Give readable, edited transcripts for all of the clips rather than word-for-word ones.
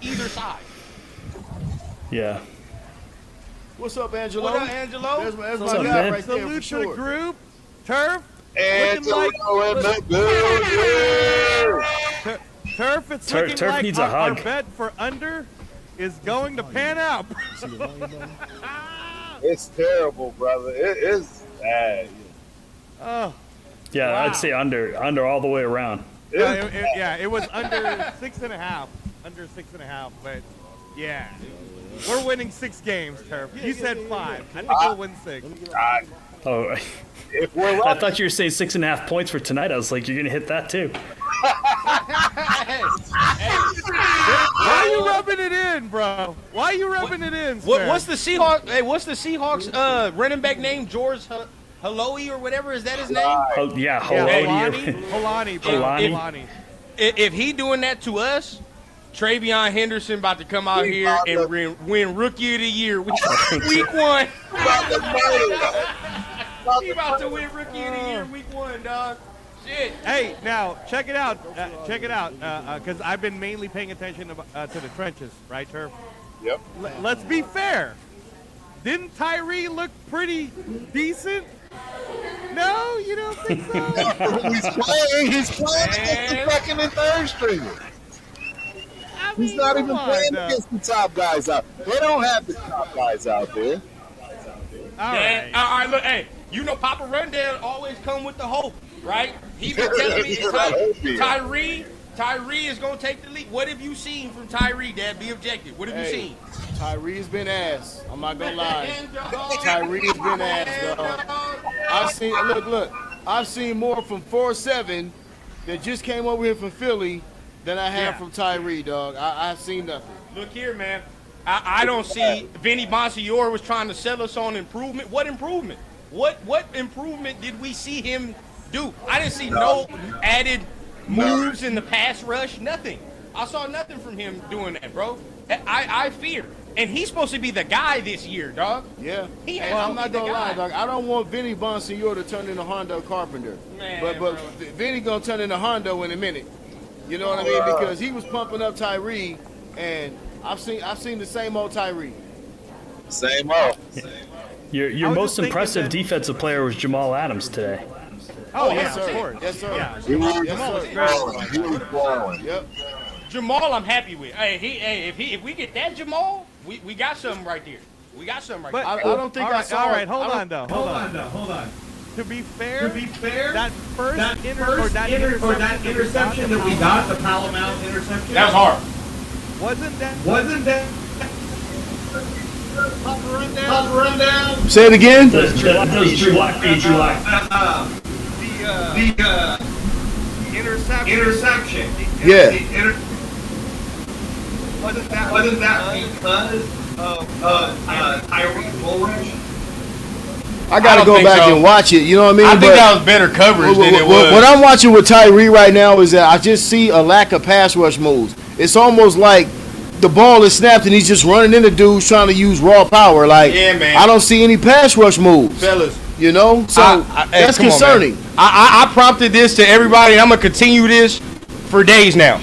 either side. Yeah. What's up, Angelo? What up, Angelo? There's What's my up, guy man? right there Salute for to sure. the group. Turf. Angelo in the building. Turf, it's Turf looking like needs a our hug. bet for under is going to pan out. It's terrible, brother. It is bad. Oh, Yeah, Wow. I'd say under all the way around. it was under 6.5. Under 6.5, but yeah. We're winning 6 games, Turf. You said 5. I think we'll win 6. Oh, If we're I lucky, thought you were saying 6.5 points for tonight. I was like, you're gonna hit that too. Why are you rubbing it in, bro? Why are you rubbing it in, Stan? What's the Seahawks? Hey, what's the Seahawks running back name? George Haloi or whatever, is that his name? Oh, yeah, Holani, bro. Holani. Holani. If he doing that to us, Travion Henderson about to come out here and win Rookie of the Year week 1. He about to win Rookie of the Year week 1, dog. Shit. Hey, now check it out. Because I've been mainly paying attention to the trenches, right, Turf? yep. Let's be fair. Didn't Tyree look pretty decent? No, you don't think so? He's playing against the second and third stringers. I mean, He's not even come on, playing now. against the top guys out. They don't have the top guys out there. All Yeah, right. all right, look, hey, you know Papa Rundown always come with the hope, right? He been telling me Tyree is going to take the lead. What have you seen from Tyree, Dad? Be objective. What have you seen? Tyree's been ass. I'm not gonna lie. Tyree's been ass, dog. I've seen more from 4-7 that just came over here from Philly than I have from Tyree, dog. I've seen nothing. Look here, man. I don't see. Vinny Bonsignore was trying to sell us on improvement. What improvement? What improvement did we see him do? I didn't see no added moves in the pass rush. Nothing. I saw nothing from him doing that, bro. I fear. And he's supposed to be the guy this year, dog. Yeah. He has I'm to not be the gonna lie, guy. dog. I don't want Vinny Bonsignore to turn into Hondo Carpenter. Man, but bro. Vinny gonna turn into Hondo in a minute. You know what I mean? Because he was pumping up Tyree, and I've seen the same old Tyree. Same old. Your was most just thinking impressive that- defensive player was Jamal Adams today. Oh, yes, yeah, sir. of course. Yes, sir. Yeah. He was Yes, sir. balling. He was balling. Yep. Jamal, I'm happy with. Hey, if we get that Jamal, we got something right there. We got something right But there. I don't think all I right, saw. all right, hold I don't- on, though. Hold on. To be fair, that first interception that we got, the Palomount interception, That was hard. wasn't that Papa rundown. Say it again. Those Drew Lock. The interception. Yeah. Wasn't that because of Tyreek bull rush? I gotta don't go think back so. and watch it. You know what I mean? I think But that was better coverage than it was. what I'm watching with Tyree right now is that I just see a lack of pass rush moves. It's almost like the ball is snapped and he's just running into dudes trying to use raw power. Like, Yeah, man. I don't see any pass rush moves. Fellas, You know, so hey, that's come on, man. concerning. I prompted this to everybody, and I'm going to continue this for days now.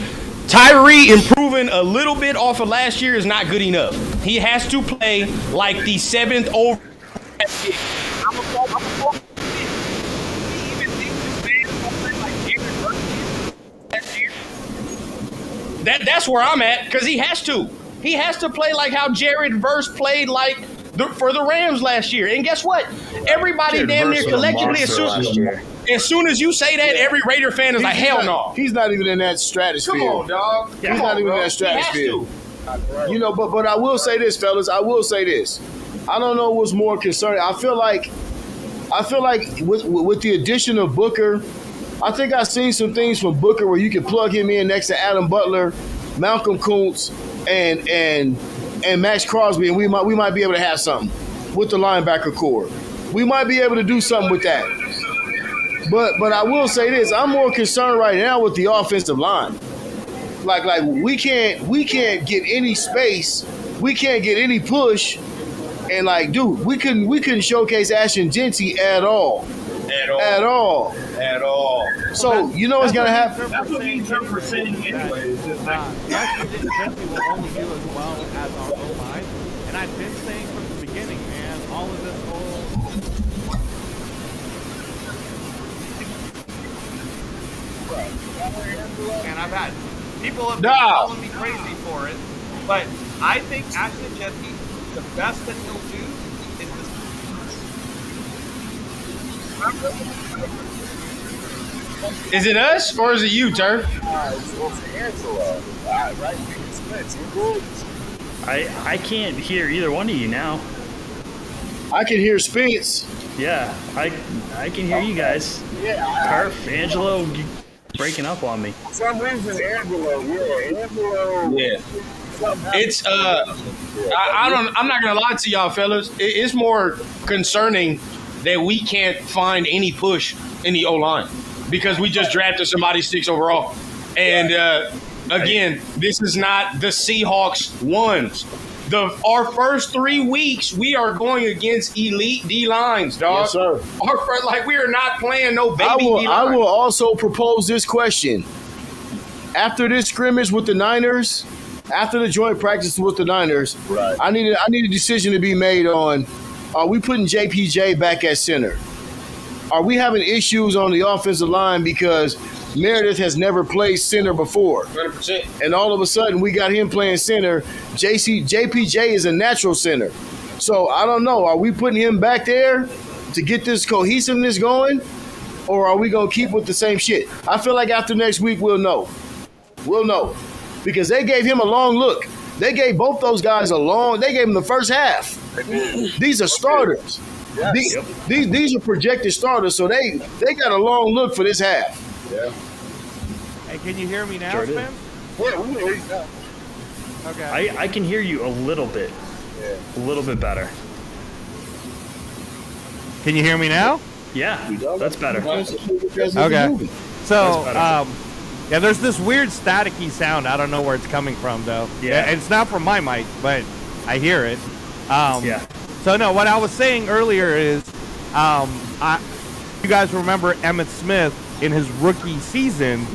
Tyree improving a little bit off of last year is not good enough. He has to play like the 7th over. That's where I'm at, because he has to. He has to play like how Jared Verse played for the Rams last year. And guess what? Everybody Jared damn Verse near was a collectively, monster last year. as soon as you say that, every Raider fan is like, hell no. He's not even in that stratosphere. Come on, dog. He's not even in that stratosphere. You know, but I will say this, fellas. I will say this. I don't know what's more concerning. I feel like with the addition of Booker, I think I've seen some things from Booker where you can plug him in next to Adam Butler, Malcolm Kuntz, and Max Crosby, and we might be able to have something with the linebacker core. We might be able to do something with that. But I will say this: I'm more concerned right now with the offensive line. Like we can't get any space, we can't get any push, and like, dude, we couldn't showcase Ashton Genty at all. At all. At all. So you know what's gonna happen. That's what me and Trevor were saying anyway. It's just like, Jesse will only do as well as our O-line. And I've been saying from the beginning, man, all of this whole... And I've had people have been calling me crazy for it, but I think Ashton Jesse, the best that he'll do is this. Is it us or is it you, Turf? I can't hear either one of you now. I can hear Spence. Yeah, I can hear you guys. Turf, Angelo, you breaking up on me. For some reason, Angelo. Yeah. It's I'm not gonna lie to y'all fellas. It's more concerning that we can't find any push in the O-line because we just drafted somebody 6 overall. And again, this is not the Seahawks ones. Our first 3 weeks, we are going against elite D lines, dog. Yes, sir. We are not playing no baby I D-line. will also propose this question. After this scrimmage with the Niners, after the joint practice with the Niners, Right. I need a decision to be made on, are we putting JPJ back at center? Are we having issues on the offensive line because Meredith has never played center before? 100%. And all of a sudden, we got him playing center. JPJ is a natural center. So I don't know. Are we putting him back there to get this cohesiveness going? Or are we going to keep with the same shit? I feel like after next week, we'll know. We'll know. Because they gave him a long look. They gave both those guys they gave them the first half. These are starters. Yes. These are projected starters, so they got a long look for this half. Yeah. Hey, can you hear me now, Sure do. Spence? Yeah, we hear you now. Okay. I can hear you a little bit. Yeah. A little bit better. Can you hear me now? Yeah, that's better. Okay. So, yeah, there's this weird staticky sound. I don't know where it's coming from, though. Yeah. It's not from my mic, but I hear it. Yeah. So, no, what I was saying earlier is, you guys remember Emmitt Smith in his rookie season,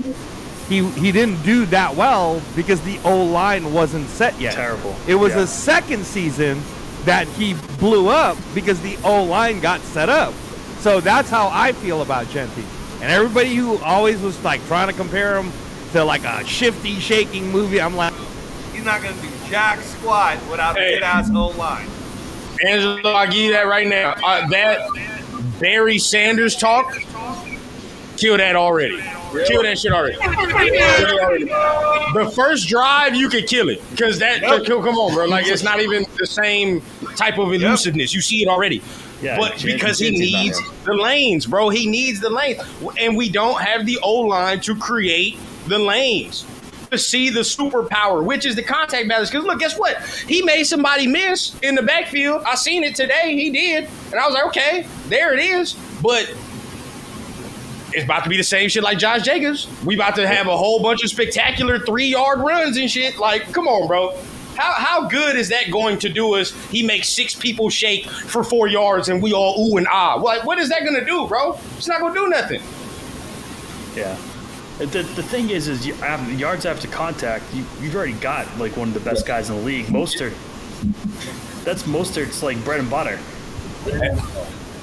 he didn't do that well because the O-line wasn't set yet. Terrible. It was Yeah. the second season that he blew up because the O-line got set up. So that's how I feel about Genty. And everybody who always was like trying to compare him to like a shifty, shaking movie, I'm like, he's not going to do jack squat without a good-ass O-line. Angelo, I'll give you that right now. That Barry Sanders talk, kill that already. Kill that shit already. The first drive, you could kill it. Because come on, bro. Like, it's not even the same type of elusiveness. You see it already. Yeah, But because he needs the lanes, bro. He needs the lanes. And we don't have the O-line to create the lanes. To see the superpower, which is the contact balance. Because look, guess what? He made somebody miss in the backfield. I seen it today. He did. And I was like, okay, there it is. But it's about to be the same shit like Josh Jacobs. We about to have a whole bunch of spectacular 3-yard runs and shit. Like, come on, bro. How good is that going to do us? He makes 6 people shake for 4 yards and we all ooh and ah. Like, what is that going to do, bro? It's not going to do nothing. Yeah. The thing is yards after contact, you've already got like one of the best guys in the league. Mostert's like bread and butter.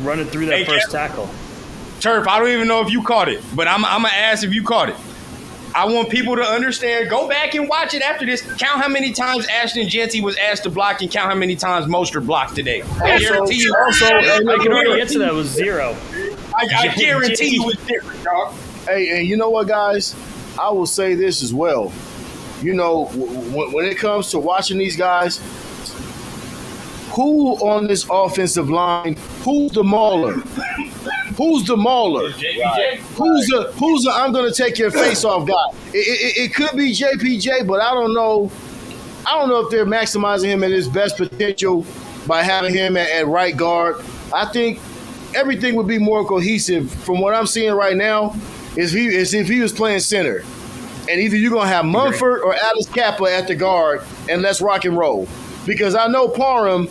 Running through that first tackle. Turf, I don't even know if you caught it, but I'm going to ask if you caught it. I want people to understand. Go back and watch it after this. Count how many times Ashton Genty was asked to block and count how many times Mostert blocked today. I guarantee you. I can already answer that was 0. I guarantee you it's different, dog. Hey, and you know what, guys? I will say this as well. You know, when it comes to watching these guys, who on this offensive line, who's the mauler? Who's the mauler? Who's the I'm going to take your face off guy? It could be JPJ, but I don't know. I don't know if they're maximizing him at his best potential by having him at right guard. I think everything would be more cohesive from what I'm seeing right now is if he was playing center. And either you're going to have Mumford or Alice Kappa at the guard, and let's rock and roll. Because I know Parham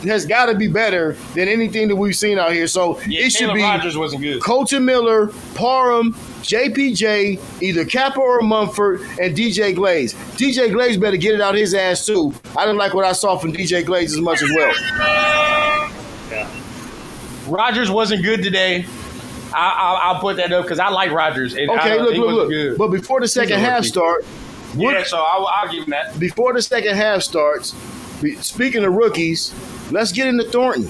has got to be better than anything that we've seen out here. So Yeah, it should Caleb be Rogers wasn't good. Colton Miller, Parham, JPJ, either Kappa or Mumford, and DJ Glaze. DJ Glaze better get it out his ass too. I didn't like what I saw from DJ Glaze as much as well. Rogers wasn't good today. I'll put that up because I like Rogers. And Okay, he wasn't look. good. But before the second half start, Yeah, so I'll give him that. before the second half starts, speaking of rookies, let's get into Thornton.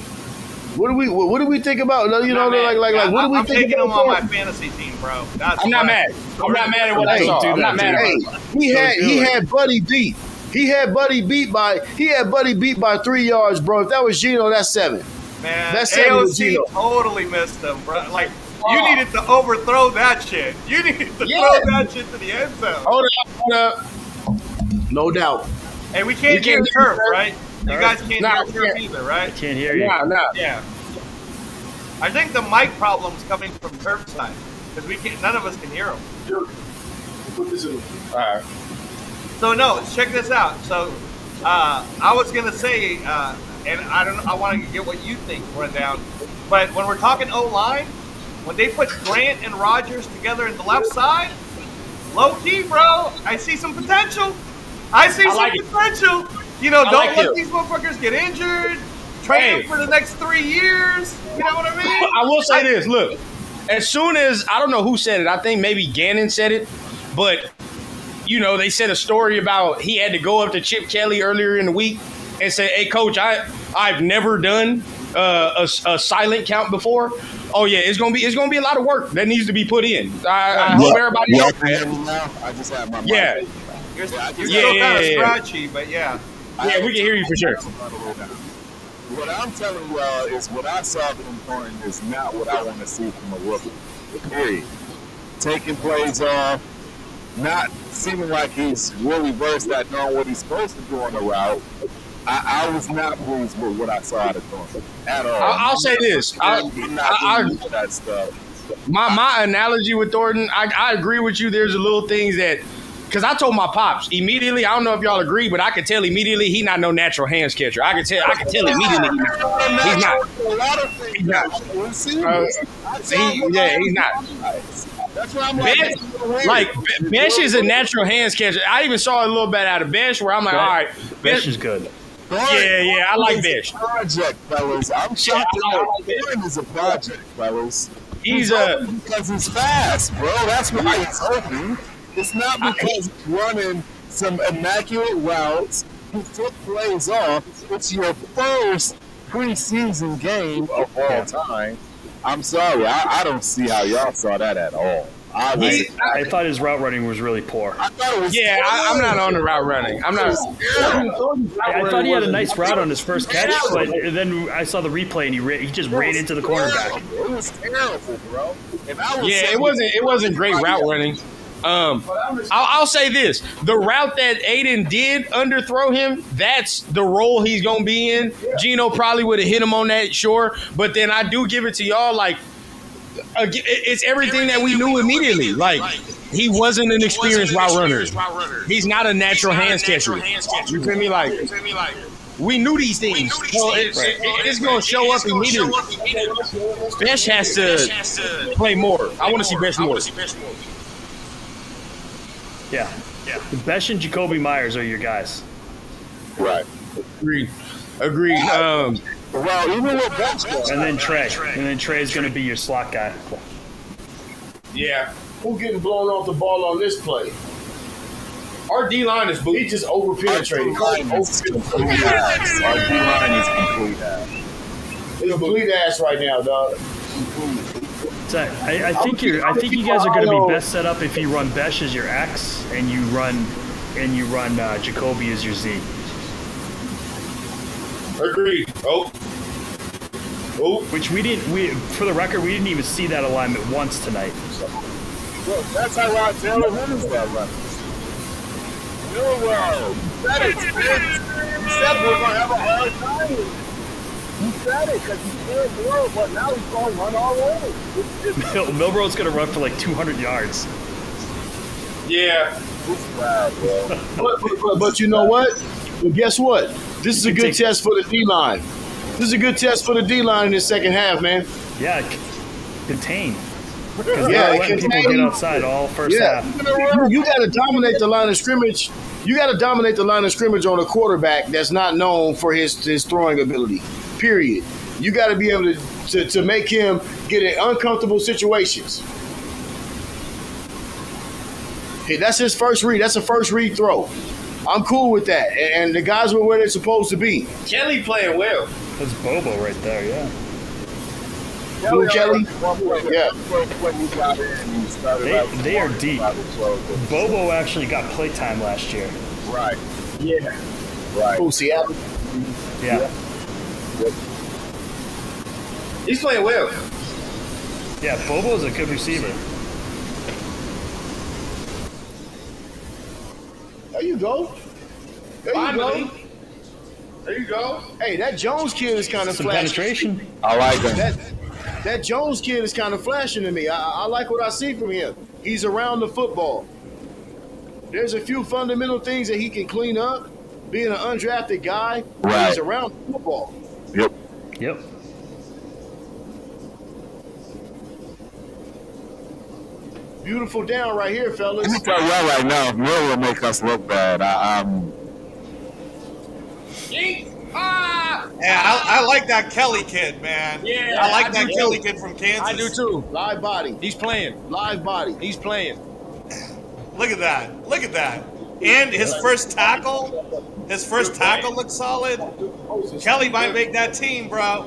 What do we think about? You know, Not like mad. what do we I'm think taking about him on my Thornton? fantasy team, bro. That's I'm not why. mad. I'm not mad at what I Hey, saw. do I'm that, not mad at Hey, it. he had Buddy beat. He had Buddy beat by 3 yards, bro. If that was Gino, that's 7. Man, That's seven with AOC Gino. totally missed him, bro. Like, you needed to overthrow that shit. You needed to throw that shit to the end zone. Hold up. No doubt. And we can't hear can't turf, hear right? You guys can't Nah, hear turf we either, right? Can't hear you. Nah. Yeah. I think the mic problem's coming from turf side because we can't. None of us can hear him. Put this in. All right. So no, check this out. So I was gonna say, and I want to get what you think run down. But when we're talking O-line, when they put Grant and Rogers together in the left side, low key, bro, I see some potential. I see like some it. potential. You know, I don't like let it. these motherfuckers get injured. Train them for the next 3 years. You know what I mean? I will say this. Look, as soon as I don't know who said it. I think maybe Gannon said it, but you know they said a story about he had to go up to Chip Kelly earlier in the week and say, "Hey, coach, I've never done a silent count before. Oh yeah, it's gonna be a lot of work that needs to be put in. I hope everybody Y'all else. can hear me now? I just had my mic. Yeah, You're still kind of yeah. scratchy, but yeah. yeah, we can hear you for sure. What I'm telling y'all is what I saw from Thornton is not what I want to see from a rookie. Period. Taking plays off, not seeming like he's really versed at knowing what he's supposed to do on the route. I was not pleased with what I saw out of Thornton at all. I'll say this. That stuff. My analogy with Thornton, I agree with you. There's a little things that, because I told my pops immediately. I don't know if y'all agree, but I could tell immediately he not no natural hands catcher. I could tell immediately he's not. A lot of things. He's not. He's not. That's why I'm Like Besh is a natural hands catcher. I even saw a little bit out of Besh where I'm like, all right, Besh is good. Yeah, I like Besh. Project, fellas. I'm shocked. Thornton is a project, fellas. He's because he's fast, bro. That's why he's open. It's not because he's running some immaculate routes. He took plays off. It's your first preseason game of all time. I'm sorry, I don't see how y'all saw that at all. I thought his route running was really poor. I thought it was I'm not on the route running. I'm not. I thought he had a nice route on his first catch, but then I saw the replay and he just ran into the cornerback. It was terrible, bro. And I was Yeah, it wasn't great route running. I'll say this: the route that Aiden did underthrow him, that's the role he's gonna be in. Gino probably would have hit him on that, sure, but then I do give it to y'all. Like, it's everything that we knew immediately. Like, he wasn't an experienced route runner. He's not a natural hands catcher. You feel me? Like, we knew these things. So it's gonna show up immediately. Besh has to play more. I want to see Besh more. Yeah. Besh and Jacoby Myers are your guys. right. Agreed. Well, even with Besh, And then Trey. And then Trey's going to be your slot guy. Yeah. Who getting blown off the ball on this play? Our D line is He booty. just over penetrated. our D-line is complete ass. Our D-line is complete ass. It's complete ass right now, dog. So I think you guys are going to be best set up if you run Besh as your X and you run Jacoby as your Z. Agreed. Oh. Which for the record, we didn't even see that alignment once tonight. Look, that's how Rod Taylor wins that run. Well, that is big. He said we're going to have a hard time. He said it because he can't do it, but now he's going to run all over. Milroe's going to run for like 200 yards. Yeah. It's bad, bro. But you know what? Well, guess what? This is a good test for the D-line. This is a good test for the D-line in the second half, man. Yeah, contain. Because Yeah, they're letting people contain. get outside all first Yeah, half. you got to dominate the line of scrimmage. You got to dominate the line of scrimmage on a quarterback that's not known for his throwing ability. Period. You got to be able to make him get in uncomfortable situations. Hey, that's his first read. That's a first read throw. I'm cool with that. And the guys were where they're supposed to be. Kelly playing well. That's Bobo right there, yeah. Blue Kelly? Yeah. They are deep. Bobo actually got playtime last year. Right. Yeah. Right. Who, Seattle? Yeah. He's playing well. Yeah, Bobo's a good receiver. There you go. There you Finally. go. There you go. Hey, that Jones kid is kind of Some flashing. penetration. I like that. That Jones kid is kind of flashing to me. I like what I see from him. He's around the football. There's a few fundamental things that he can clean up, being an undrafted guy. Right. He's around the football. Yep. Yep. Beautiful down right here, fellas. Let me tell y'all right now, if Mill will make us look bad, Yeah, I like that Kelly kid, man. Yeah, I like I that do Kelly too. kid from Kansas. I do too. Live body. He's playing. Live body. He's playing. Look at that. Look at that. And his first tackle looks solid. Kelly might make that team, bro.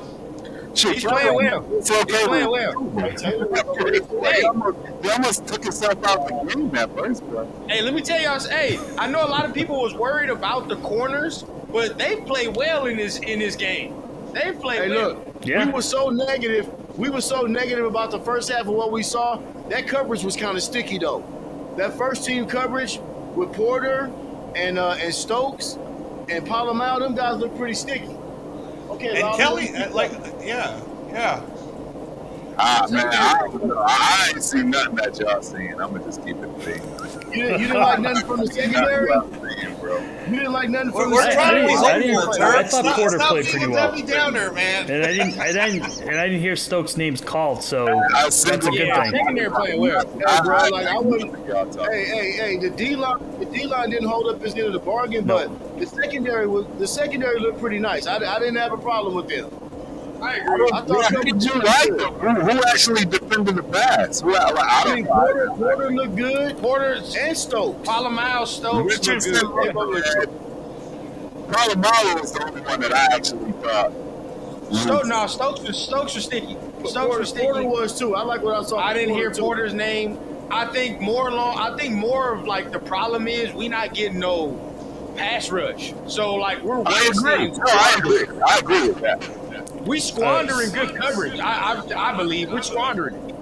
He's playing well. It's okay. He's playing well. He almost took himself out the game at first, bro. Hey, let me tell y'all. Hey, I know a lot of people was worried about the corners, but they play well in this game. They play Hey, well. look. Yeah. We were so negative. We were so negative about the first half of what we saw. That coverage was kind of sticky, though. That first team coverage with Porter and Stokes and Palomar, them guys look pretty sticky. Okay, And Lalo, Kelly, what yeah. Man, I ain't seen nothing that y'all seen. I'm gonna just keep it clean. you didn't like nothing from the secondary? Bro. You didn't like nothing from We're the trying to be secondary? hopeful, I Turk. thought Porter played pretty well. Debbie Downer, man. And I didn't hear Stokes' names called, so that's a good Yeah, thing. secondary playing well. Hey, bro, like I wouldn't. Y'all talking. Hey, the D line didn't hold up his end of the bargain, No. but the secondary looked pretty nice. I didn't have a problem with them. I agree. I thought Who did you like them? Who actually defended the pass? I don't know. Porter looked good. Porter And Stokes. Palomar, Stokes. Richardson, They both looked good. Palomar was the only one that I actually thought. Stokes was sticky. Stokes Porter was sticky. was too. I like what I saw. I didn't hear too. Porter's name. I think more of like the problem is we not getting no pass rush. So like we're I agree. wasting. No, I agree with that. We squandering good coverage. I believe we're squandering it.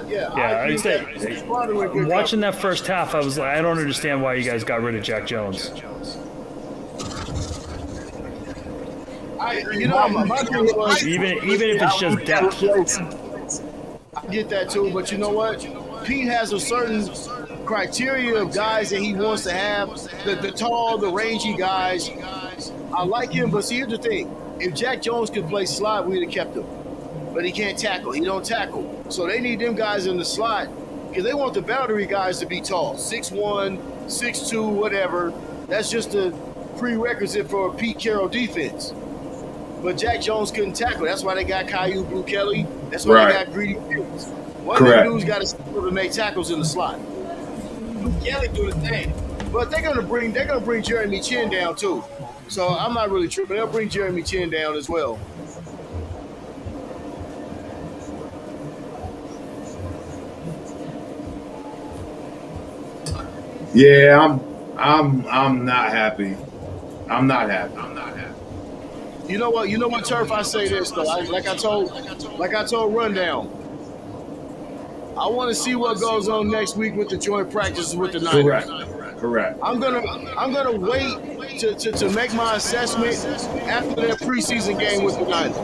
Yeah, Yeah, agree I'd say with that. Squatter with good watching that first half, I was like, I don't understand why you guys got rid of Jack Jones. my thing was, Even if it's just depth. I get that too, but you know what? Pete has a certain criteria of guys that he wants to have. The tall, the rangy guys. I like him, but see, here's the thing. If Jack Jones could play slot, we'd have kept him. But he can't tackle. He don't tackle. So they need them guys in the slot because they want the boundary guys to be tall. 6'1", 6'2", whatever. That's just a prerequisite for a Pete Carroll defense. But Jack Jones couldn't tackle. That's why they got Caillou Blue Kelly. That's why they got Greedy Fields. One of them dudes got to stand up and make tackles in the slot. Blue Kelly do the thing. But they're gonna bring Jeremy Chin down too. So I'm not really tripping. They'll bring Jeremy Chin down as well. Yeah, I'm not happy. I'm not happy. You know what, Turf? I say this though. Like I told Rundown. I want to see what goes on next week with the joint practices with the Niners. Correct. I'm gonna wait to make my assessment after their preseason game with the Niners.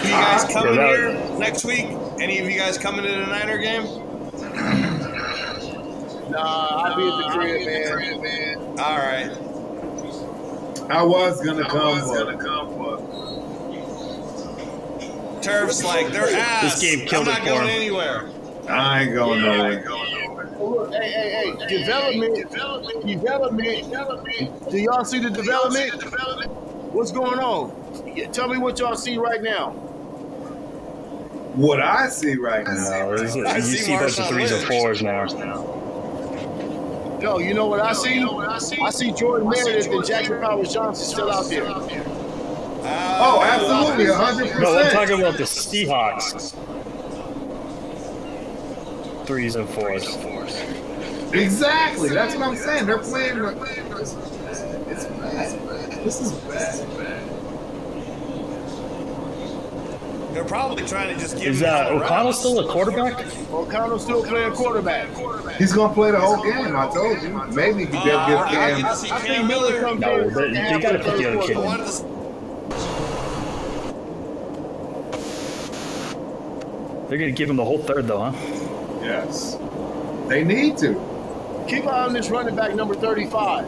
You guys coming here next week? Any of you guys coming to the Niner game? Nah, I'll be at the crib, man. All right. I was gonna come, but Turf's like, they're ass. This game killed I'm it not for going him. anywhere. I ain't going nowhere. Hey, development. Do y'all see the development? What's going on? Tell me what y'all see right now. What I see right now, No, you I see see a bunch of Marshawn 3s and Lynch. 4s now. Yo, you know what I see? I see Jordan Meredith and Jackson Powers Johnson still out there. oh, absolutely, 100%. No, I'm talking about the Seahawks. 3s and 4s. Exactly. That's what I'm saying. They're playing. It's bad. This is bad. They're probably trying to just give Is him a O'Connell run. still a quarterback? O'Connell still playing quarterback. He's gonna play the whole game. I told you. Maybe they'll give I get Cam. to see I Cam think Miller Miller. comes No, in they half gotta the put the other third kid I in. wanted to They're gonna give him the whole third, though, huh? Yes. They need to. Keep an eye on this running back number 35.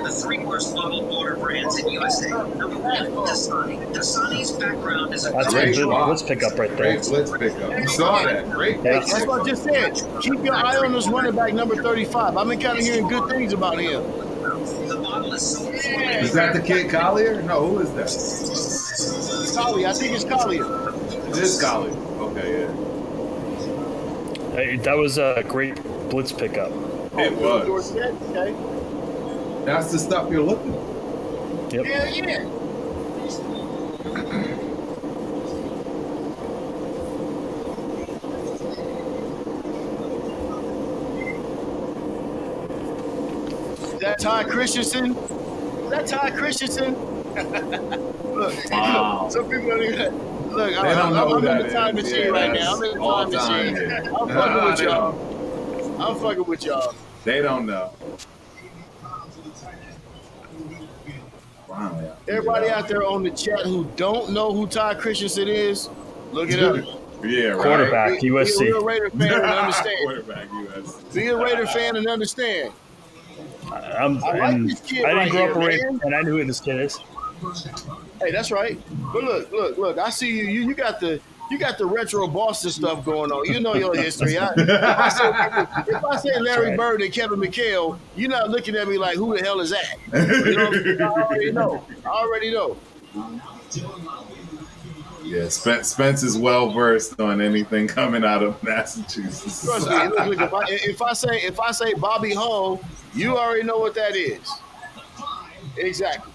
The three worst bottled water brands in USA. Number one, Dasani. Dasani's background is a That's a Great good block. blitz pickup right there. Great blitz pickup. You saw that. Great. Yeah. That's what I just said. Keep your eye on this running back number 35. I've been kind of hearing good things about him. The bottle is so Is that the kid Collier? No, who is that? Collier, I think it's Collier. It is Collier. Okay, yeah. Hey, that was a great blitz pickup. It was. Dorset, okay. That's the stuff you're looking for. Yep. Hell yeah. Is that Ty Christensen? Is that Ty Christensen? Look, Wow. some people don't even. Look, They don't know who I'm in that the time is. machine Yeah, right that's now. I'm in the all time time, machine. yeah. I'm fucking with y'all. I'm fucking with y'all. They don't know. Finally. Everybody out there on the chat who don't know who Ty Christensen is, look it up. Yeah, right. Quarterback, Be a USC. real Raider fan and understand. Quarterback, USC. Be a Raider fan and understand. I like this kid I didn't right grow up a here, Raider, man. and I knew who this kid is. Hey, that's right. But look. I see you. You got the retro Boston stuff going on. You know your history. If I say Larry right. Bird and Kevin McHale, you're not looking at me like, who the hell is that? You know, I already know. Yeah, Spence is well versed on anything coming out of Massachusetts. Trust me. Look, if I say Bobby Hull, you already know what that is. Exactly.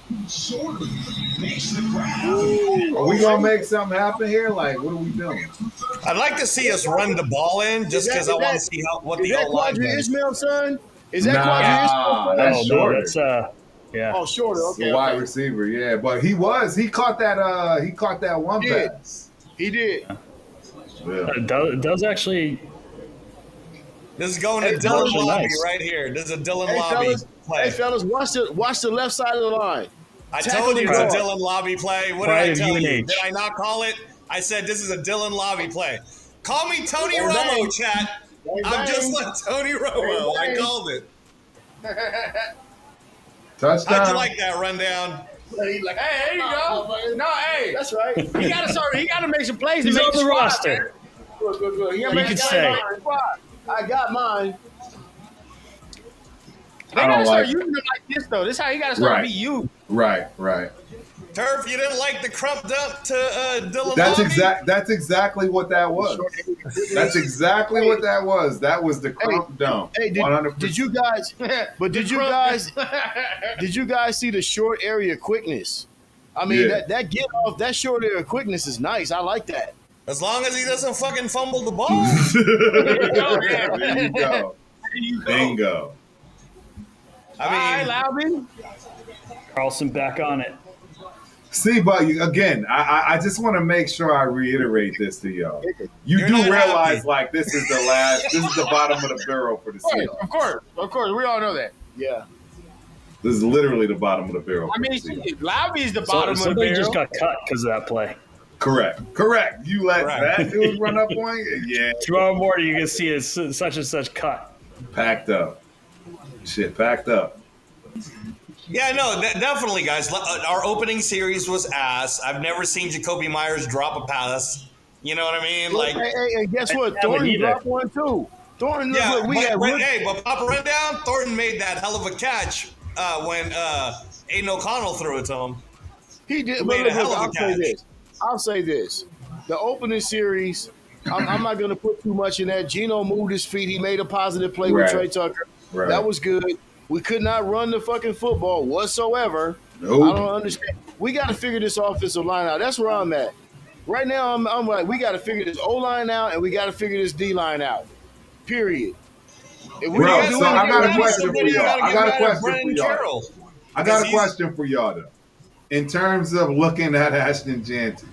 Are we gonna make something happen here? Like, what are we doing? I'd like to see us run the ball in just because I want to see what Is the that O-line Quadri does. Ismail, son? Is that Nah, Quadri Ismail? that's Oh, no, shorter. that's yeah. Oh, shorter. Okay. The wide okay. receiver, yeah, but he caught that one He did. pass. He did. Yeah. It does actually. This is going to Hey, Dylan fellas, Lobby nice. right here. This is a Dylan Hey Lobby play. fellas, watch the left side of the line. I tackle told you and it's a guard. Dylan Lobby play. What did Pride I of tell you? UNH. Did I not call it? I said this is a Dylan Lobby play. Call me Tony Bang, Romo, bang. chat. Bang, I'm just bang. like Tony Romo. Bang, I bang. called it. Touchdown. How'd you like that rundown? He's like, Hey, there you go. No, hey, that's right. he gotta make some plays. He's to make on the squad, roster. man. Good. He You got could say. I got mine. They I gotta don't start like using it like this though. This is how you gotta start Right. to be you. Right. Turf, you didn't like the crump dump to Dylan That's Lobby? That's exactly what that was. That's exactly what that was. That was the crump dump. Hey, 100%. did you guys? But did you guys see the short area quickness? I mean, Yeah. that get off, that short area quickness is nice. I like that. As long as he doesn't fucking fumble the ball. There you go. Bingo. I mean, Loudman. Carlson back on it. See, but again, I just want to make sure I reiterate this to y'all. You You're do not realize, happy. like, this is the bottom of the barrel for the Seahawks. Of course, we all know that. Yeah. This is literally the bottom of the barrel. I for mean, the Seahawks. Loudman's the So, bottom of the somebody barrel. just got cut because of that play. Correct. You let Correct. that dude run up on you? Yeah. Tomorrow morning, you can see it's such and such cut. Packed up. Shit, packed up. Yeah, no, definitely, guys. Our opening series was ass. I've never seen Jacoby Myers drop a pass. You know what I mean? Like, Hey, guess what? haven't Thornton either. dropped one too. Thornton, yeah, look, we had but Papa Rundown, Thornton made that hell of a catch when Aiden O'Connell threw it to him. he did. He But made a look, hell of a I'll say catch. this. I'll say this. The opening series, I'm not going to put too much in that. Gino moved his feet. He made a positive play with Right. Trey Tucker. Right. That was good. We could not run the fucking football whatsoever. Nope. I don't understand. We got to figure this offensive line out. That's where I'm at. Right now, I'm like, we got to figure this O-line out and we got to figure this D-line out. Period. If we Bro, don't do so I got a anything, question for y'all. I got a question for y'all. I got a He's- question for y'all though. In terms of looking at Ashton Janty,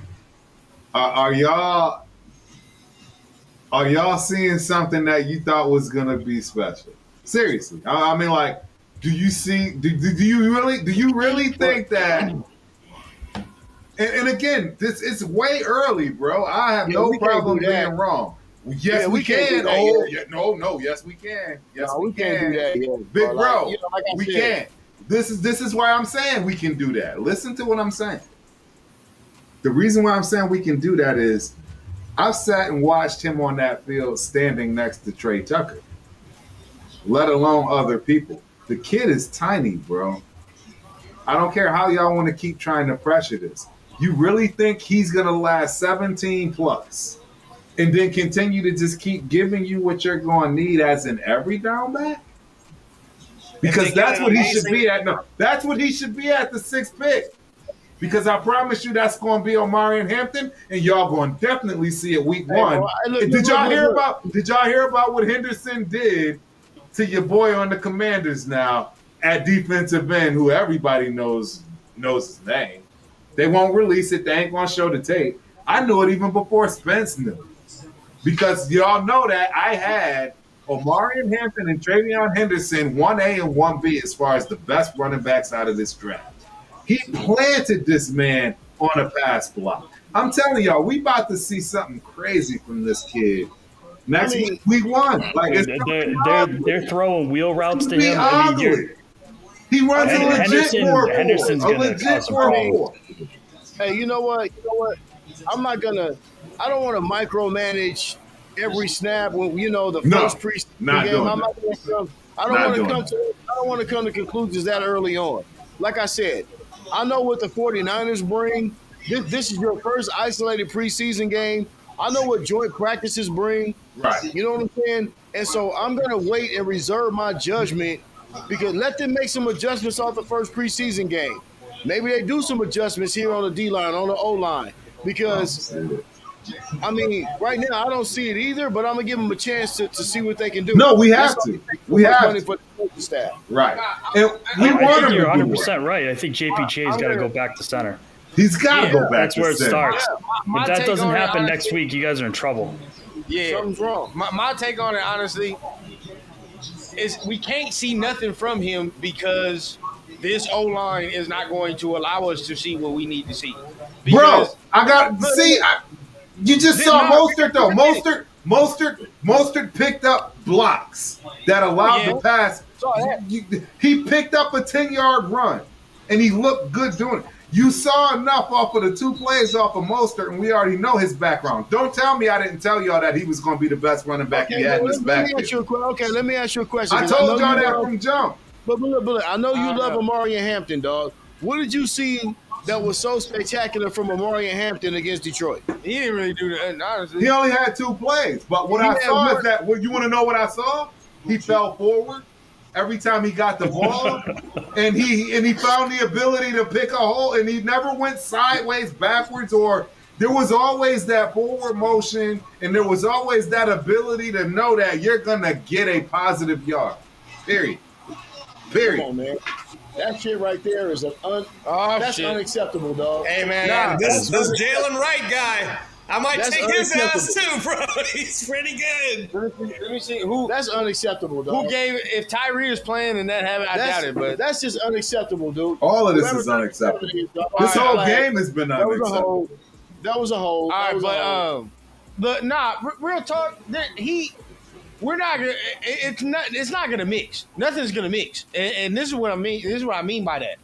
are y'all seeing something that you thought was gonna be special? Seriously, I mean, like, do you see? Do you really think that? And again, this is way early, bro. I have no we can't problem do that. being wrong. Yes, Yeah, we we can't can. do that, Oh, yeah. yeah, no, yes, we can. Yes, No, we can't can. do that. Yeah, Big Like, bro, like I we said, can't. This is why I'm saying we can do that. Listen to what I'm saying. The reason why I'm saying we can do that is I've sat and watched him on that field standing next to Trey Tucker, let alone other people. The kid is tiny, bro. I don't care how y'all want to keep trying to pressure this. You really think he's going to last 17 plus and then continue to just keep giving you what you're going to need as an every down back? Because that's what he should be at. No, that's what he should be at the 6th pick. Because I promise you that's going to be Omarion Hampton, and y'all going to definitely see it week one. well, look, Did y'all look, hear look. about? Did y'all hear about what Henderson did to your boy on the Commanders now at defensive end, who everybody knows his name? They won't release it. They ain't going to show the tape. I knew it even before Spence knew, because y'all know that I had Omarion Hampton and Travion Henderson 1A and 1B as far as the best running backs out of this draft. He planted this man on a pass block. I'm telling y'all, we about to see something crazy from this kid. Next week one. Like, it's They're throwing wheel routes to be him. I mean, ugly. He runs a legit 4-4. Henderson's A gonna legit cause some problems. 4-4. Hey, you know what? I'm not gonna. I don't want to micromanage every snap when the first preseason not game. doing I'm not that. gonna come. I Not don't doing want to come to. I don't want to come to conclusions that early on. Like I said, I know what the 49ers bring. This is your first isolated preseason game. I know what joint practices bring. Right. You know what I'm saying? And so I'm gonna wait and reserve my judgment, because let them make some adjustments off the first preseason game. Maybe they do some adjustments here on the D line, on the O line, because I mean, right now I don't see it either. But I'm gonna give them a chance to see what they can do. No, we have to. We have money to. for the coaching staff. Right. And we I want think him you're to do 100% right. I think JPJ's got to go back to center. He's got to go back That's to where it center. starts. My If that take doesn't on it, happen honestly- next week, you guys are in trouble. Yeah, Something's wrong. My take on it, honestly, is we can't see nothing from him because this O line is not going to allow us to see what we need to see. Bro, Because I got see. You just This saw not- Mostert though. Mostert picked up blocks that allowed Yeah. the pass. Saw that. He picked up a 10-yard run, and he looked good doing it. You saw enough off of the 2 plays off of Mostert, and we already know his background. Don't tell me I didn't tell y'all that he was going to be the best running back he had in his let me ask you backfield. let me ask you a question. I 'cause told know y'all you that love- from jump. But look, I know you love Omarion Hampton, dog. What did you see that was so spectacular from Omarion Hampton against Detroit? he didn't really do that, honestly. He only had 2 plays, but what He I had saw more- is that. What you want to know? What I saw? He fell forward every time he got the ball, and he found the ability to pick a hole, and he never went sideways, backwards, or there was always that forward motion, and there was always that ability to know that you're gonna get a positive yard. Period. Come on, man. That shit right there is that's shit. unacceptable, dog. Hey man, Nah, This that's Jalen Wright guy, I might That's take his ass unacceptable. too, bro. He's pretty good. let me see who That's unacceptable, dog. who gave if Tyree is playing and that happened. I doubt it, but that's just unacceptable, dude. All of this Whoever is that unacceptable. is, dog, This all whole right, game has been That was a unacceptable. hole. That was a hole. all That right, was a but hole. look, nah, real talk. we're not gonna. It's not gonna mix. Nothing's gonna mix. And this is what I mean. This is what I mean by that.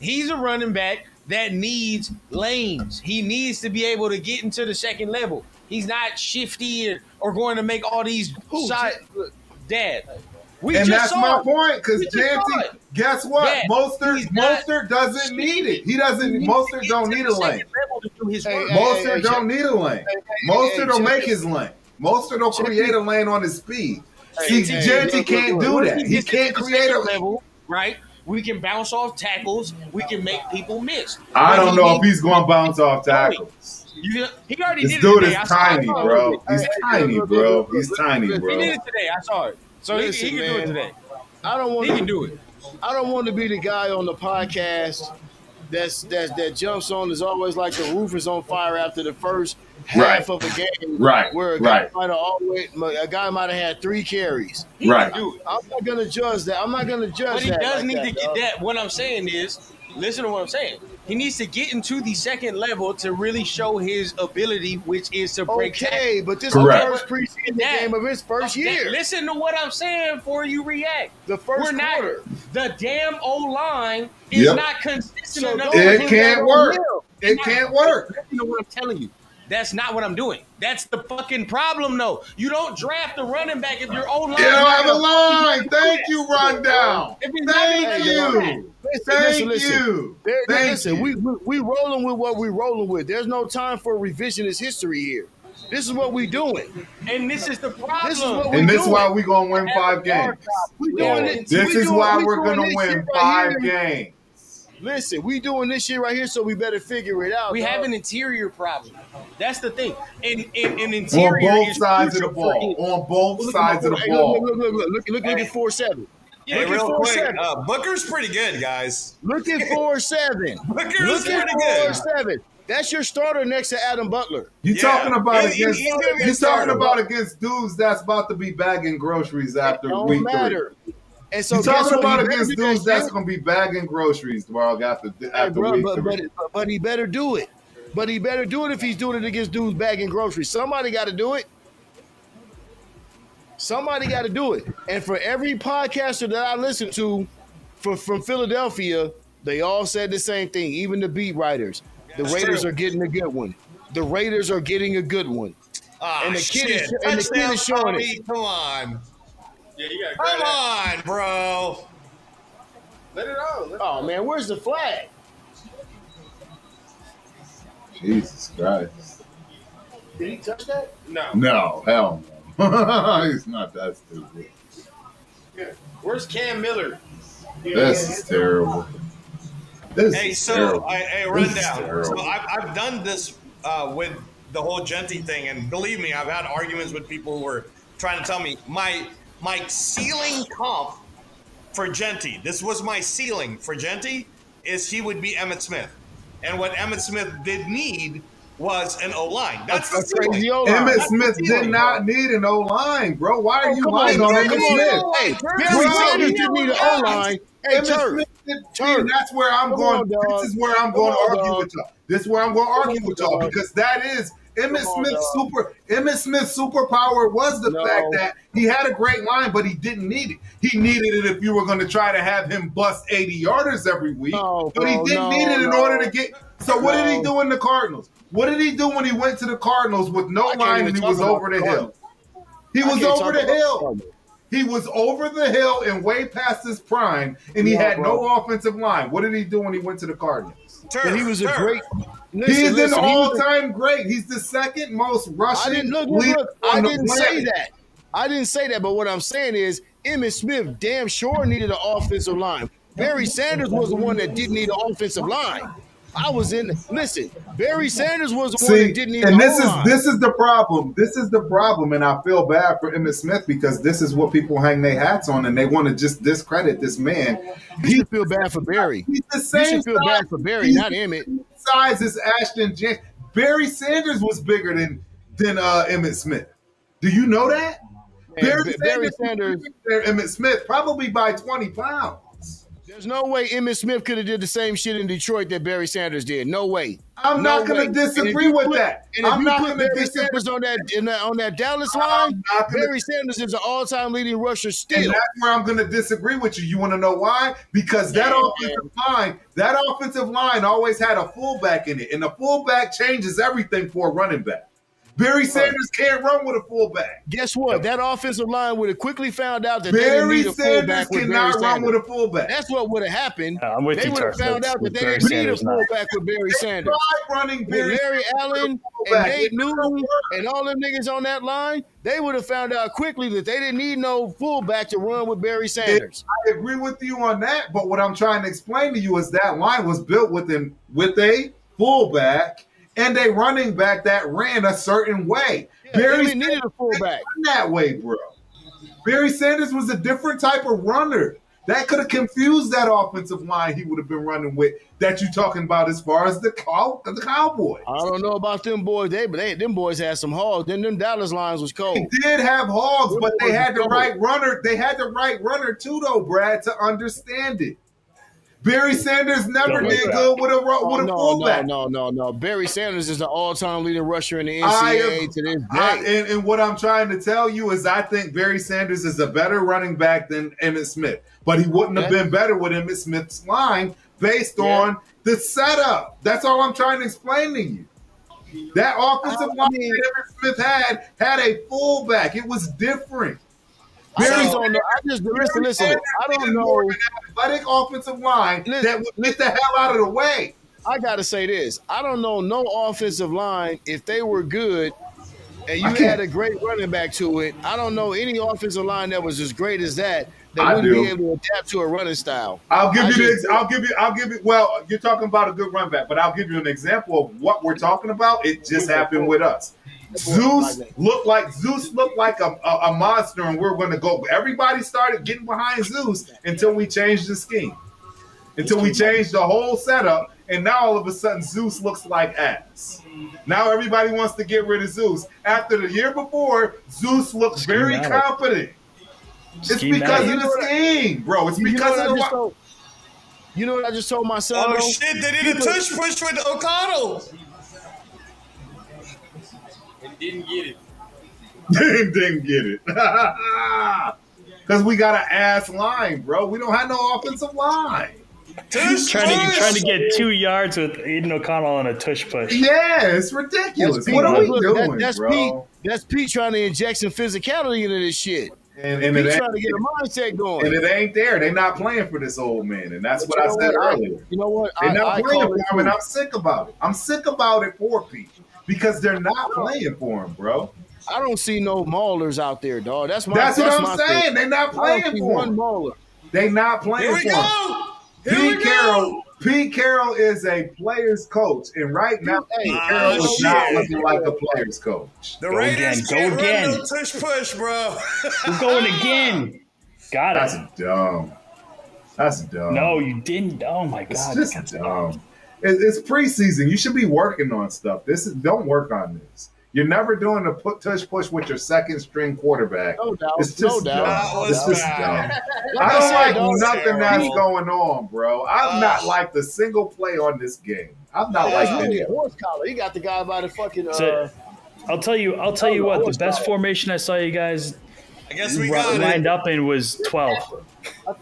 He's a running back that needs lanes. He needs to be able to get into the second level. He's not shifty or going to make all these side. Dad, and that's my point. Because Janty, guess what? Dad, Mostert doesn't need it. He doesn't. Mostert don't need a lane. Mostert don't need a lane. Mostert will make his lane. Mostert will create a lane on his speed. See, Janty can't do that. He can't create a level, right? We can bounce off tackles. We can make people miss. I don't know if he's going to bounce off tackles. He already this did dude it is tiny, bro. He's tiny, bro. He's tiny, bro. He did it today. I saw it. So he can do it today. I don't want. He can do it. I don't want to be the guy on the podcast that jumps on. Is always like the roof is on fire after the first half of a game. Right. Where a guy might have had 3 carries. He can do it. I'm not gonna judge that. I'm not gonna judge But he that. does need to get dog. that. What I'm saying is, listen to what I'm saying. He needs to get into the second level to really show his ability, which is to break tackles. But this is the first preseason game of his first year. Listen to what I'm saying before you react. The first quarter. The damn O-line is not consistent enough. It can't work. It can't work. You know what I'm telling you. That's not what I'm doing. That's the fucking problem, though. You don't draft a running back if your O-line. You don't have a line. Thank you, Rundown. Thank you. Listen, we rolling with what we rolling with. There's no time for revisionist history here. This is what we doing. And this is the problem. This is what we and this doing. is why we're going to win 5 games. This is why we're going to win 5 games. Listen, we doing this shit right here, so we better figure it out. We have an interior problem. That's the thing. And interior on both sides of the ball. On both sides of the ball. Look at 4-7. Hey, real quick, Booker's pretty good, guys. Look at 4-7. Booker's pretty good. 4-7. That's your starter next to Adam Butler. You talking about against dudes that's about to be bagging groceries after week 3. And so you're talking about against dudes that's going to be bagging groceries tomorrow after week 3. But he better do it. But he better do it if he's doing it against dudes bagging groceries. Somebody got to do it. Somebody got to do it. And for every podcaster that I listen to from Philadelphia, they all said the same thing, even the beat writers. The Raiders are getting a good one. The Raiders are getting a good one. And the kid is showing it. Come on. Yeah, you got Come on, bro. Let it out. Oh, man, where's the flag? Jesus Christ. Did he touch that? No, hell no. He's not that stupid. Where's Cam Miller? This is terrible. Hey, rundown. So I've done this with the whole Genty thing, and believe me, I've had arguments with people who were trying to tell me my ceiling comp for Genty, this was my ceiling for Genty, is he would be Emmitt Smith. And what Emmitt Smith did need was an O-line. That's the crazy O-line. Emmitt Smith did not need an O-line, bro. Why are you lying on Emmitt Smith? Hey, Barry Sanders didn't need an O-line. Hey, Turn. That's where I'm going. This is where I'm going to argue with y'all. This is where I'm going to argue with y'all because that is Emmitt Smith's superpower was the fact that he had a great line, but he didn't need it. He needed it if you were going to try to have him bust 80-yarders every week, but he didn't need it in order to get. So what did he do in the Cardinals? What did he do when he went to the Cardinals with no line and he was over the hill? He was over the hill. He was over the hill and way past his prime, and he had no offensive line. What did he do when he went to the Cardinals? He was a great. He is an all-time great. He's the second most rushing leader. I didn't say that. I didn't say that. But what I'm saying is, Emmitt Smith damn sure needed an offensive line. Barry Sanders was the one that didn't need an offensive line. Listen, Barry Sanders was the one that didn't need an offensive line. This is the problem. This is the problem, and I feel bad for Emmitt Smith because this is what people hang their hats on, and they want to just discredit this man. You should feel bad for Barry. He's the same. You should feel bad for Barry, not Emmitt. Size is Ashton James. Barry Sanders was bigger than Emmitt Smith. Do you know that? Barry Sanders, Emmitt Smith probably by 20 pounds. There's no way Emmitt Smith could have did the same shit in Detroit that Barry Sanders did. No way. I'm not going to disagree with that. And if I'm you not put going to Barry disagree. Sanders on that Dallas line, Barry Sanders is an all-time leading rusher And still. that's where I'm going to disagree with you. You want to know why? Because that offensive line always had a fullback in it, and the fullback changes everything for a running back. Barry Sanders can't run with a fullback. Guess what? That offensive line would have quickly found out that they didn't Barry need a Sanders fullback with Barry cannot run Sanders. with a fullback. That's what would have happened. I'm with They you, would have Tarf. found out that With they Barry didn't need a Sanders, not. fullback with Barry Sanders. Tried running With Barry Larry Allen and fullback. Nate Newton and all them niggas on that line, they would have found out quickly that they didn't need no fullback to run with Barry Sanders. I agree with you on that, but what I'm trying to explain to you is that line was built with a fullback and a running back that ran a certain way. Barry They needed a fullback. that way, bro. Barry Sanders was a different type of runner. That could have confused that offensive line he would have been running with that you're talking about as far as the Cowboys. I don't know about them boys. Them boys had some hogs. Them Dallas lines was cold. They did have hogs, but they had the right runner. They had the right runner too, though, Brad, to understand it. Barry Sanders never did good with a fullback. No. Barry Sanders is the all-time leading rusher in the NCAA to this day. And what I'm trying to tell you is I think Barry Sanders is a better running back than Emmitt Smith. But he wouldn't have been better with Emmitt Smith's line based on the setup. That's all I'm trying to explain to you. That offensive line that Emmitt Smith had a fullback. It was different. Listen. I don't know. An athletic offensive line that would get the hell out of the way. I gotta say this. I don't know no offensive line if they were good and you had a great running back to it. I don't know any offensive line that was as great as that wouldn't be able to adapt to a running style. I'll give you. Well, you're talking about a good run back, but I'll give you an example of what we're talking about. It just happened with us. Zeus looked like a monster, and we're going to go. Everybody started getting behind Zeus until we changed the scheme, until we changed the whole setup, and now all of a sudden Zeus looks like ass. Now everybody wants to get rid of Zeus. After the year before, Zeus looked very competent. It's because of the scheme, bro. It's because of the. You know what I just told my son? Oh shit! They did a tush push with O'Connell. Didn't get it. Didn't get it. Because we got an ass line, bro. We don't have no offensive line. Trying to get 2 yards with Aiden O'Connell on a tush push. Yeah, it's ridiculous. What are we doing, bro? That's Pete trying to inject some physicality into this shit. And Pete's trying to get a mindset going. And it ain't there. They're not playing for this old man. And that's what I said earlier. You know what? They're not playing for him, and I'm sick about it. I'm sick about it for Pete. Because they're not playing for him, bro. I don't see no maulers out there, dog. That's what I'm saying. Thing. They're not playing for him. Mauler. They're not playing for him. Pete Carroll is a player's coach, and right now, Pete Carroll is not looking like a player's coach. The Raiders can't run no tush push, bro. We're going again. Got it. That's dumb. No, you didn't. Oh my god. It's just dumb. It's preseason. You should be working on stuff. Don't work on this. You're never doing a tush push with your second string quarterback. No doubt. It's just dumb. It's just dumb. I don't like nothing that's going on, bro. I've not liked a single play on this game. I've not liked any of it. He got the guy by the fucking. I'll tell you what. The best formation I saw you guys lined up in was 12.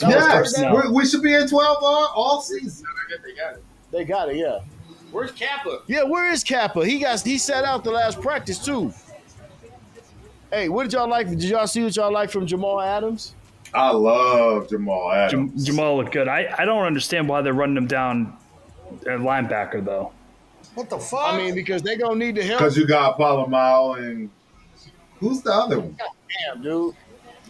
Yeah, we should be in 12 all season. They got it, yeah. Where's Kappa? Yeah, where is Kappa? He sat out the last practice too. Hey, what did y'all like? Did y'all see what y'all like from Jamal Adams? I love Jamal Adams. Jamal looked good. I don't understand why they're running him down at linebacker though. What the fuck? I mean, because they're gonna need the help. Because you got Palomao and who's the other one? Damn, dude.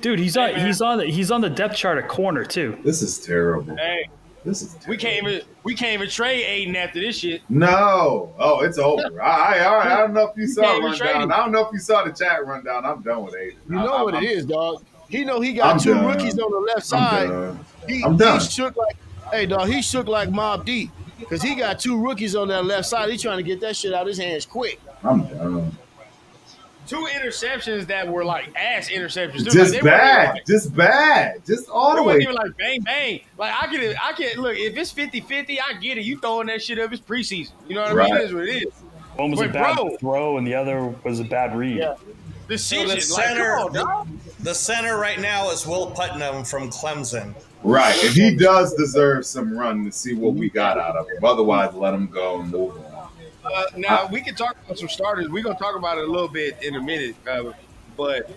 Dude, he's on the depth chart at corner too. This is terrible. Hey. This is terrible. We can't even trade Aiden after this shit. No. Oh, it's over. I don't know if you saw the rundown. I don't know if you saw the chat rundown. I'm done with Aiden. You know what it is, dog. He got two rookies on the left side. I'm done. He shook like Mobb Deep because he got two rookies on that left side. He's trying to get that shit out of his hands quick. I'm done. 2 interceptions that were like ass interceptions. Too. Just like, bad. Just bad. Just all the It way. wasn't even like bang bang. Like I can look, if it's 50-50, I get it. You throwing that shit up, it's preseason. You know what I mean? Right. It is what it is. One was But a bad bro, throw, and the other was a bad read. Yeah. So Decision. the Like, center, come on, dog. the center right now is Will Putnam from Clemson. Right. And he does deserve some run to see what we got out of him. Otherwise, let him go and move on. Now we can talk about some starters. We're gonna talk about it a little bit in a minute. But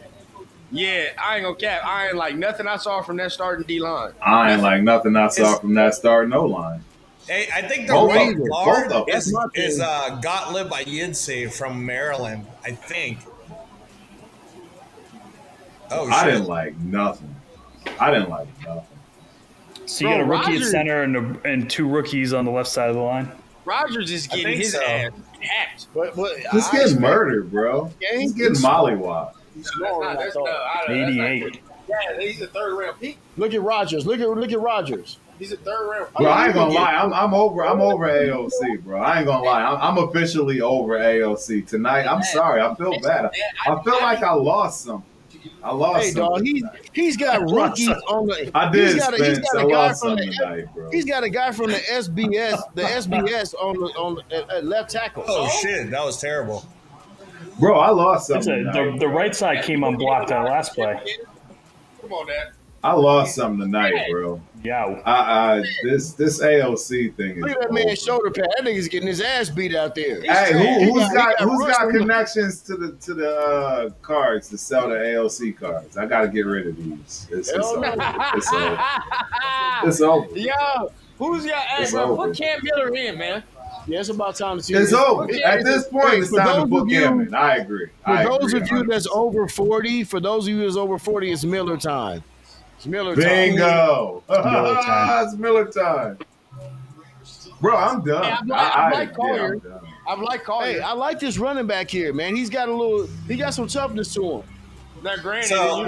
yeah, I ain't gonna cap. I ain't like nothing I saw from that starting D line. I ain't like nothing I saw from that starting O-line. Hey, I think the Both right of them. guard Both of them. is Gottlieb Ayidse from Maryland, I think. Oh, I shit. didn't like nothing. So you got a Bro, rookie at Rodgers- center and 2 rookies on the left side of the line. Rodgers is getting think his so. ass hacked. But He's I getting expect- murdered, bro. He's getting mollywopped. That's not 88. Yeah, he's a 3rd round pick. Look at Rodgers. Look at Rodgers. He's a 3rd round pick. Bro, I ain't gonna lie. I'm over AOC, bro. I ain't gonna lie. I'm officially over AOC tonight. I'm sorry. I feel bad. I feel like I lost something. Hey, dog, he's got rookies on the. I did. He's got a I guy lost from something the. tonight, bro. He's got a guy from the SBS on the left tackle. Oh, shit. That was terrible. Bro, I lost That's something. tonight. the right side came unblocked on the last play. Come on, Dad. I lost something tonight, bro. Yeah. This AOC thing is. Look at that man's shoulder pad. That nigga's getting his ass beat out there. Hey, who's got rushed. connections to the cards to sell the AOC cards? I gotta get rid of these. It's over. It's over. It's over. Yo, who's got? Hey, It's bro, over. put Cam Miller in, man. Yeah, it's about time to see. It's over. Okay. At this point, it's For time to those book of you- him in. I agree. For I those agree, of you that's 100%. over 40, it's Miller time. It's Miller time. Bingo. Miller time. It's Miller time. Bro, I'm done. Hey, I like I'm Collier. done. I like Collier. Hey, I like this running back here, man. He got some toughness to him. Now, granted, So- you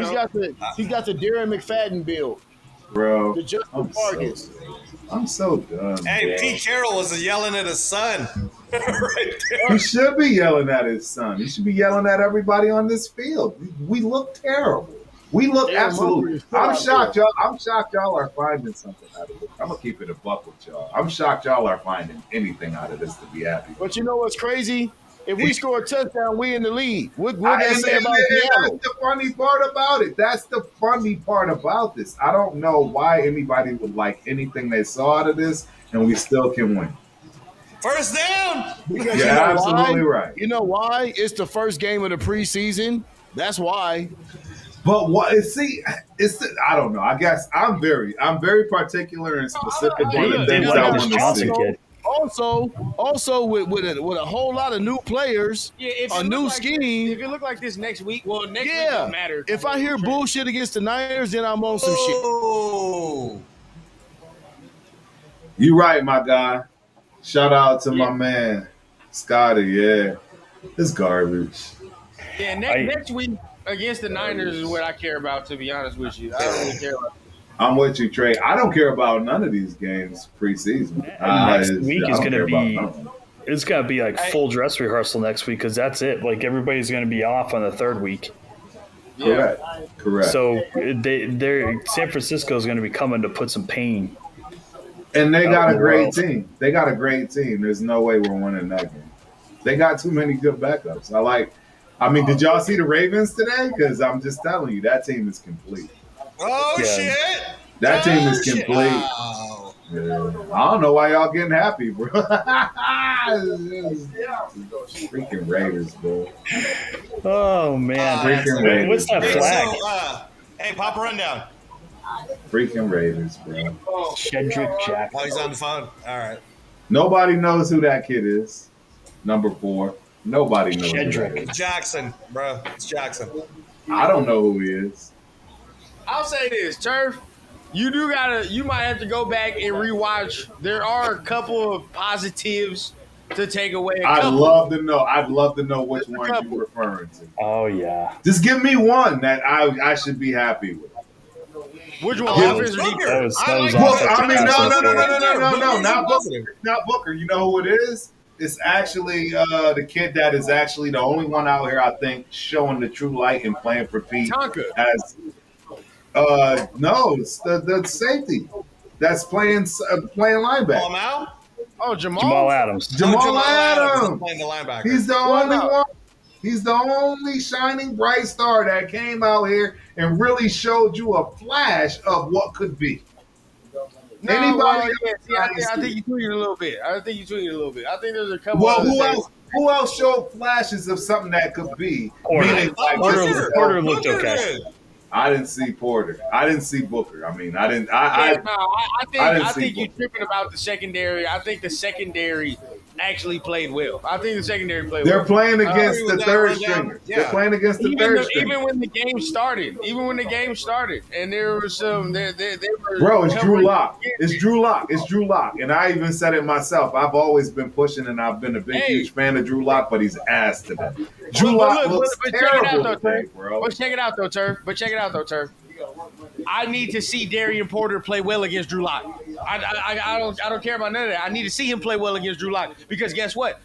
He's got the Darren McFadden build, Bro, the Justin I'm Vargas. I'm so done. Hey, bro. Pete Carroll was yelling at his son. Right there. He should be yelling at his son. He should be yelling at everybody on this field. We look terrible. We look Yeah, absolutely. Mumford is still I'm out shocked, y'all. I'm shocked y'all are finding something out of it. I'm gonna keep it a buck with y'all. I'm shocked y'all are finding anything out of this to be happy with. But you know what's crazy? If we score a touchdown, we in the lead. What And that say about that's Seattle? the funny part about it. That's the funny part about this. I don't know why anybody would like anything they saw out of this, and we still can win. First down. Because You're you know absolutely why? right. You know why? It's the first game of the preseason. That's why. But what? See, I don't know. I guess I'm very particular and specific on the Didn't things like I this want to Johnson see. kid. Also with a whole lot of new players, Yeah, if a it new look like scheme. If it look like this next week, well, next week Yeah. don't matter. If I hear bullshit against the Niners, then I'm on some shit. Oh. You right, my guy. Shout out to my man, Scotty. Yeah, it's garbage. Yeah, next week against the Niners is what I care about. To be honest with you, I don't really care about. I'm with you, Trey. I don't care about none of these games preseason. Next week I is don't going care to about be. none of them. It's got to be like full dress rehearsal next week because that's it. Like everybody's going to be off on the 3rd week. Correct. So San Francisco is going to be coming to put some pain. And they got a the great world. team. They got a great team. There's no way we're winning that game. They got too many good backups. I mean, did y'all see the Ravens today? Because I'm just telling you, that team is complete. Oh, Yeah. shit. That team is shit. complete. Wow. Yeah. I don't know why y'all getting happy, bro. Freaking Raiders, bro. Oh man, Freaking Raiders. what's that Hey, flag? so, hey, pop a rundown. Freaking Raiders, bro. Shedrick Jack. Oh, he's on the phone. All right. Nobody knows who that kid is. Number 4. Nobody knows who that Shedrick. is. Jackson, bro. It's Jackson. I don't know who he is. I'll say this, Turf. You might have to go back and rewatch. There are a couple of positives to take away. I'd love to know which one you're referring to. Oh yeah. Just give me one that I should be happy with. Which one? Yeah. Offense or defense? That was Booker. offensive I mean, pass no, interference. not Booker. Not Booker. You know who it is? It's actually the kid that is actually the only one out here, I think, showing the true light and playing for Pete. Tonka. As no, it's the safety that's playing linebacker. Mal? Oh, Jamal. Jamal Adams. Jamal is Adams. playing the linebacker. He's the only one. He's the only shining bright star that came out here and really showed you a flash of what could be. No, Anybody well, else yeah, I think you tweeted a little bit. I think there's a couple. Well, other who things. else? Who else showed flashes of something that could be? Porter. Meaning, like, Porter looked okay. I didn't see Porter. I didn't see Booker. I mean, I didn't. I didn't see think you're Booker. tripping about the secondary. I think the secondary actually played well. I think the secondary played They're well. playing against the third rundown. stringers. Yeah. They're playing against the third stringers. Even when the game started, and there was some, they were. Bro, it's Drew covering- Lock. It's Drew Lock. It's Drew Lock. And I even said it myself. I've always been pushing, and I've been a big, huge fan of Drew Lock, but he's ass today. Drew Lock looks terrible today, bro. But check it out though, Turf. I need to see Darian Porter play well against Drew Lock. I don't care about none of that. I need to see him play well against Drew Lock because guess what?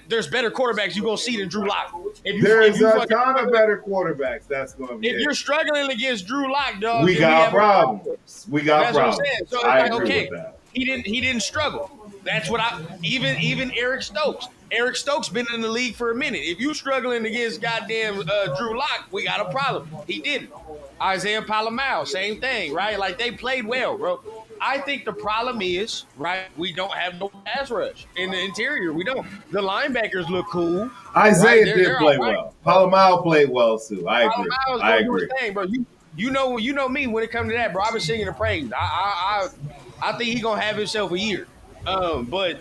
There's better quarterbacks you're gonna see than Drew Lock. There's a ton of better quarterbacks. That's going to be. If you're struggling against Drew Lock, dog, we got problems. We got That's problems. what I'm saying. So it's I like, agree okay, with that. he didn't struggle. That's what even Eric Stokes. Eric Stokes been in the league for a minute. If you struggling against goddamn Drew Lock, we got a problem. He didn't. Isaiah Palomar, same thing, right? Like they played well, bro. I think the problem is, right, we don't have no pass rush in the interior. We don't. The linebackers look cool. Isaiah right? did play well. Palomar played well too. I agree. I agree. Thing, bro. You know me when it comes to that, bro. I've been singing the praise. I think he gonna have himself a year. But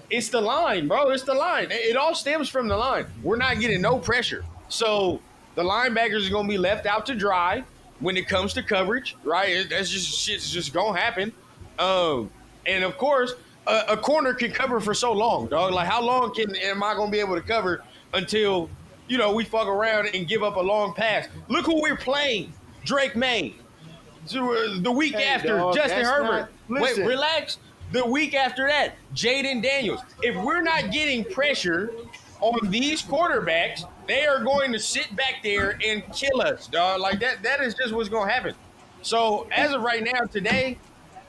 it's the line, bro. It's the line. It all stems from the line. We're not getting no pressure. So the linebackers are going to be left out to dry when it comes to coverage, right? That's just shit's just going to happen. And of course, a corner can cover for so long, dog. Like how long am I going to be able to cover until, we fuck around and give up a long pass? Look who we're playing. Drake May. The week after, dog, Justin Herbert. Wait, listen. relax. The week after that, Jaden Daniels. If we're not getting pressure on these quarterbacks, they are going to sit back there and kill us, dog. Like that is just what's going to happen. So as of right now, today,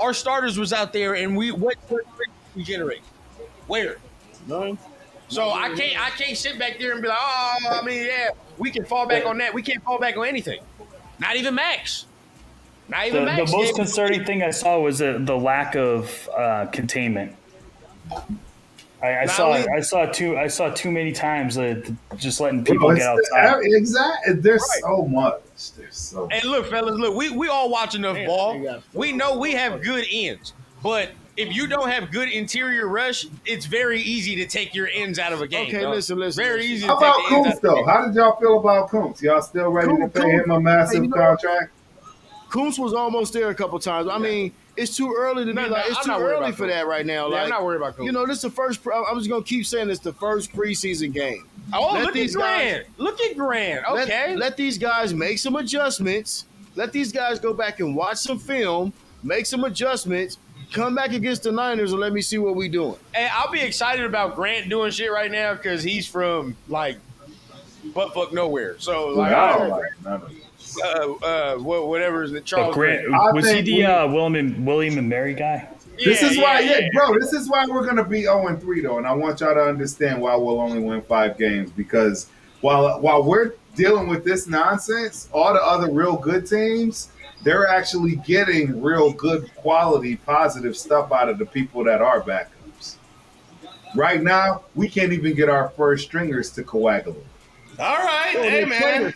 our starters was out there, and what we generate? Where? None. So I can't sit back there and be like, we can fall back on that. We can't fall back on anything. Not even Max. Not even Max. The most concerning thing I saw was the lack of containment. I saw too many times just letting people get outside. Exactly. There's so much. And look, fellas, we all watch enough ball. We know we have good ends, but if you don't have good interior rush, it's very easy to take your ends out of a game. Okay, dog. listen. Very easy. How to take about the ends Coombs out of though? How did y'all feel about Coombs? Y'all still ready to pay him a massive contract? Kuntz was almost there a couple times. I mean, it's too early to be like. It's too early for that right now. I'm not worried about Kuntz. This is the first. I'm just gonna keep saying it's the first preseason game. Oh, look at Grant. Look at Grant. Okay. Let these guys make some adjustments. Let these guys go back and watch some film, make some adjustments, come back against the Niners, and let me see what we doing. And I'll be excited about Grant doing shit right now because he's from like buttfuck nowhere. So like, whatever is the Charles. Grant, was he the William and Mary guy? This is why we're gonna be 0-3 though, and I want y'all to understand why we'll only win 5 games because while we're dealing with this nonsense, all the other real good teams, they're actually getting real good quality, positive stuff out of the people that are backups. Right now, we can't even get our first stringers to coagulate. All right, hey man!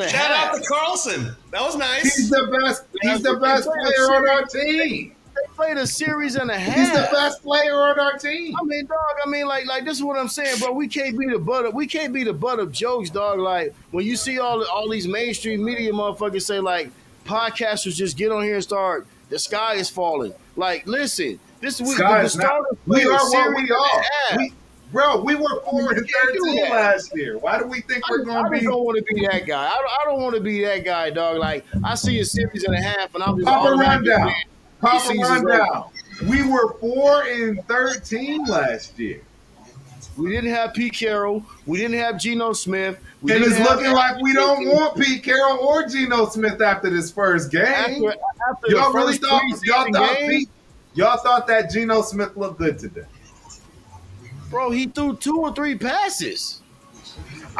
Shout out to Carlson. That was nice. He's the best. He's the best player on our team. They played a series and a half. He's the best player on our team. I mean, dog. Like this is what I'm saying, bro. We can't be the butt of jokes, dog. Like when you see all these mainstream media motherfuckers say like podcasters just get on here and start. The sky is falling. Like, listen, we are what we are. We were 4-13 last year. Why do we think we're going to be? I don't want to be that guy. I don't want to be that guy, dog. Like I see a series and a half, and I'm just Papa rundown. Papa rundown. We were 4-13 last year. We didn't have Pete Carroll. We didn't have Geno Smith. And it's looking like we don't want Pete Carroll or Geno Smith after this first game. After Y'all the really first thought game, y'all thought that Geno Smith looked good today? bro, he threw 2 or 3 passes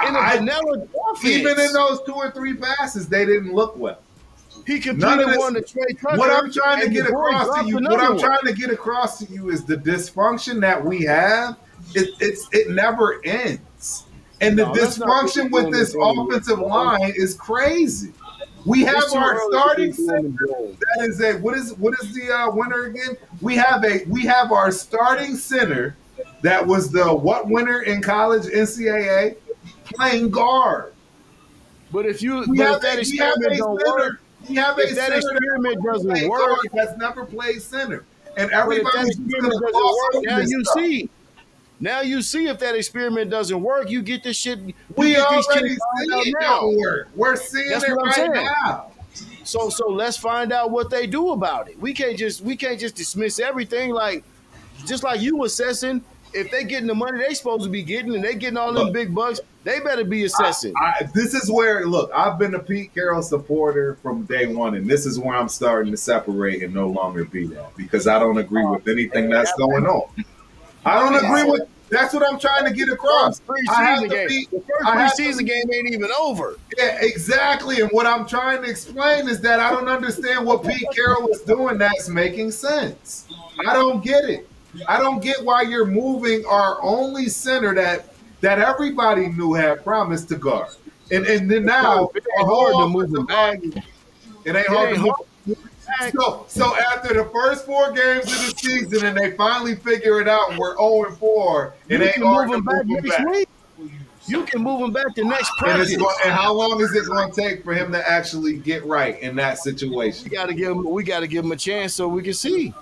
in a vanilla offense. Even in those 2 or 3 passes, they didn't look well. He completed one to Trey Tucker. What I'm trying to get across to you, is the dysfunction that we have. It never ends, and the dysfunction with this offensive line is crazy. We have our starting center. That is what is the winner again? We have our starting center that was the winner in college NCAA playing guard. But if that experiment don't work. If that experiment doesn't work, that's never played center, and everybody's doesn't work. Now you see if that experiment doesn't work, you get this shit. We already see it don't work. We're seeing it right now. So let's find out what they do about it. We can't just dismiss everything just like you assessing. If they getting the money they supposed to be getting and they getting all them big bucks, they better be assessing. This is where, I've been a Pete Carroll supporter from day one, and this is where I'm starting to separate and no longer be that because I don't agree with anything that's going on. I don't agree with. That's what I'm trying to get across. The first preseason game ain't even over. Yeah, exactly. And what I'm trying to explain is that I don't understand what Pete Carroll is doing that's making sense. I don't get it. I don't get why you're moving our only center that everybody knew had promised to guard. And then now it's hard to move him back. It ain't hard to move. So after the first 4 games of the season and they finally figure it out and we're 0-4, it ain't hard to move him back. Week. You can move him back to next practice. And how long is it going to take for him to actually get right in that situation? We got to give him a chance so we can see.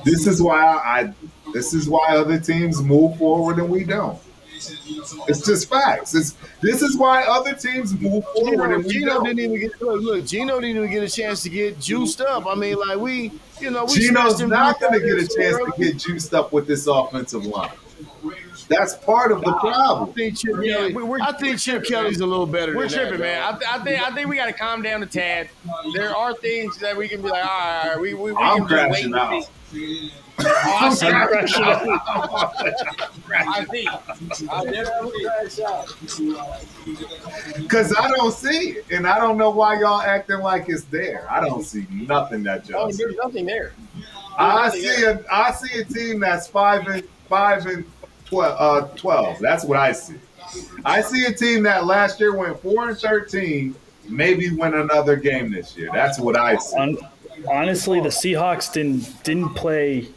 This is why other teams move forward and we don't. It's just facts. This is why other teams move forward and we don't. Geno didn't even get a chance to get juiced up. I mean, Geno's not going to get a chance to get juiced up with this offensive line. That's part of the problem. I think Chip Kelly's a little better. We're tripping, man. I think we got to calm down a tad. There are things that we can be like, all right, we I'm can crashing out. I see. Because I don't see it, and I don't know why y'all acting like it's there. I don't see nothing that y'all see. There's nothing there. I see a team that's 5 and 12. That's what I see. I see a team that last year went 4 and 13, maybe win another game this year. That's what I see. Honestly, the Seahawks didn't play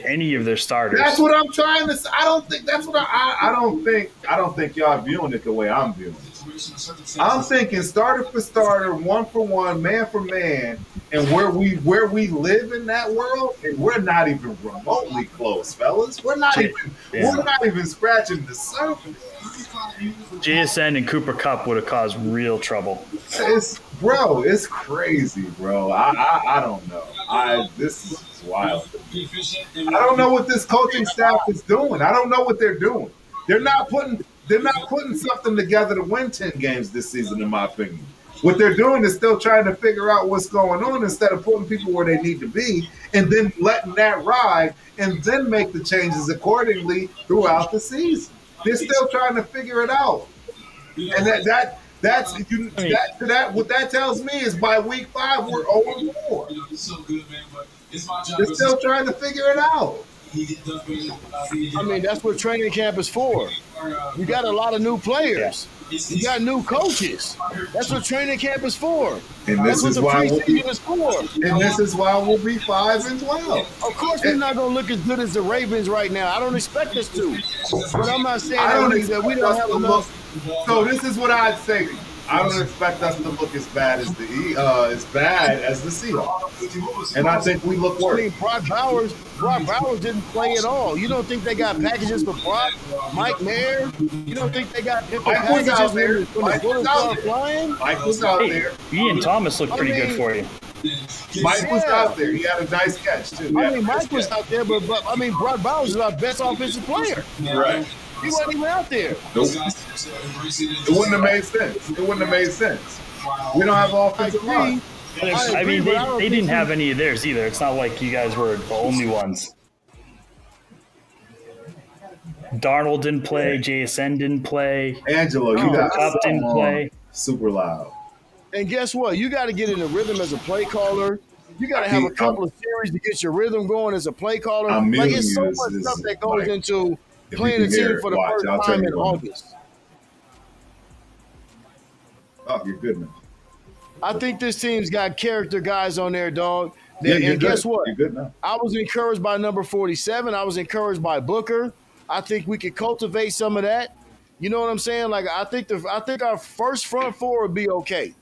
any of their starters. That's what I'm trying to say. I don't think that's what I don't think y'all viewing it the way I'm viewing it. I'm thinking starter for starter, 1 for 1, man for man, and where we live in that world, and we're not even remotely close, fellas. We're not even scratching the surface. JSN and Cooper Kupp would have caused real trouble. It's crazy, bro. I don't know. This is wild. I don't know what this coaching staff is doing. I don't know what they're doing. They're not putting something together to win 10 games this season, in my opinion. What they're doing is still trying to figure out what's going on instead of putting people where they need to be and then letting that ride and then make the changes accordingly throughout the season. They're still trying to figure it out. And what that tells me is by week 5 we're 0-4. They're still trying to figure it out. I mean, that's what training camp is for. You got a lot of new players. You got new coaches. That's what training camp is for. And that's what the preseason is for. And this is why we'll be 5 and 12. Of course, we're not going to look as good as the Ravens right now. I don't expect us to. But I'm not saying that we don't have enough. So this is what I'd say. I don't expect us to look as bad as the Seahawks, and I think we look worse. I mean, Brock Bowers didn't play at all. You don't think they got packages for Brock, Mike Mayer? You don't think they got packages out there? when the bullets start flying? Mike was out there. Ian Thomas looked pretty good for you. Mike was out there. He had a nice catch, too. I mean, Mike was out there, but I mean, Brock Bowers is our best offensive player. Right. He wasn't even out there. Nope. It wouldn't have made sense. It wouldn't have made sense. We don't have offensive line. I mean, they didn't have any of theirs either. It's not like you guys were the only ones. Darnold didn't play. JSN didn't play. Angelo, you got Cup didn't play. Super loud. And guess what? You got to get in the rhythm as a play caller. You got to have a couple of series to get your rhythm going as a play caller. Like, it's so much stuff that goes into playing a team for the first time in August. Oh, you're good, man. I think this team's got character guys on there, dog. Yeah, and guess what? You're good now. I was encouraged by number 47. I was encouraged by Booker. I think we could cultivate some of that. You know what I'm saying? Like, I think our first front four would be okay.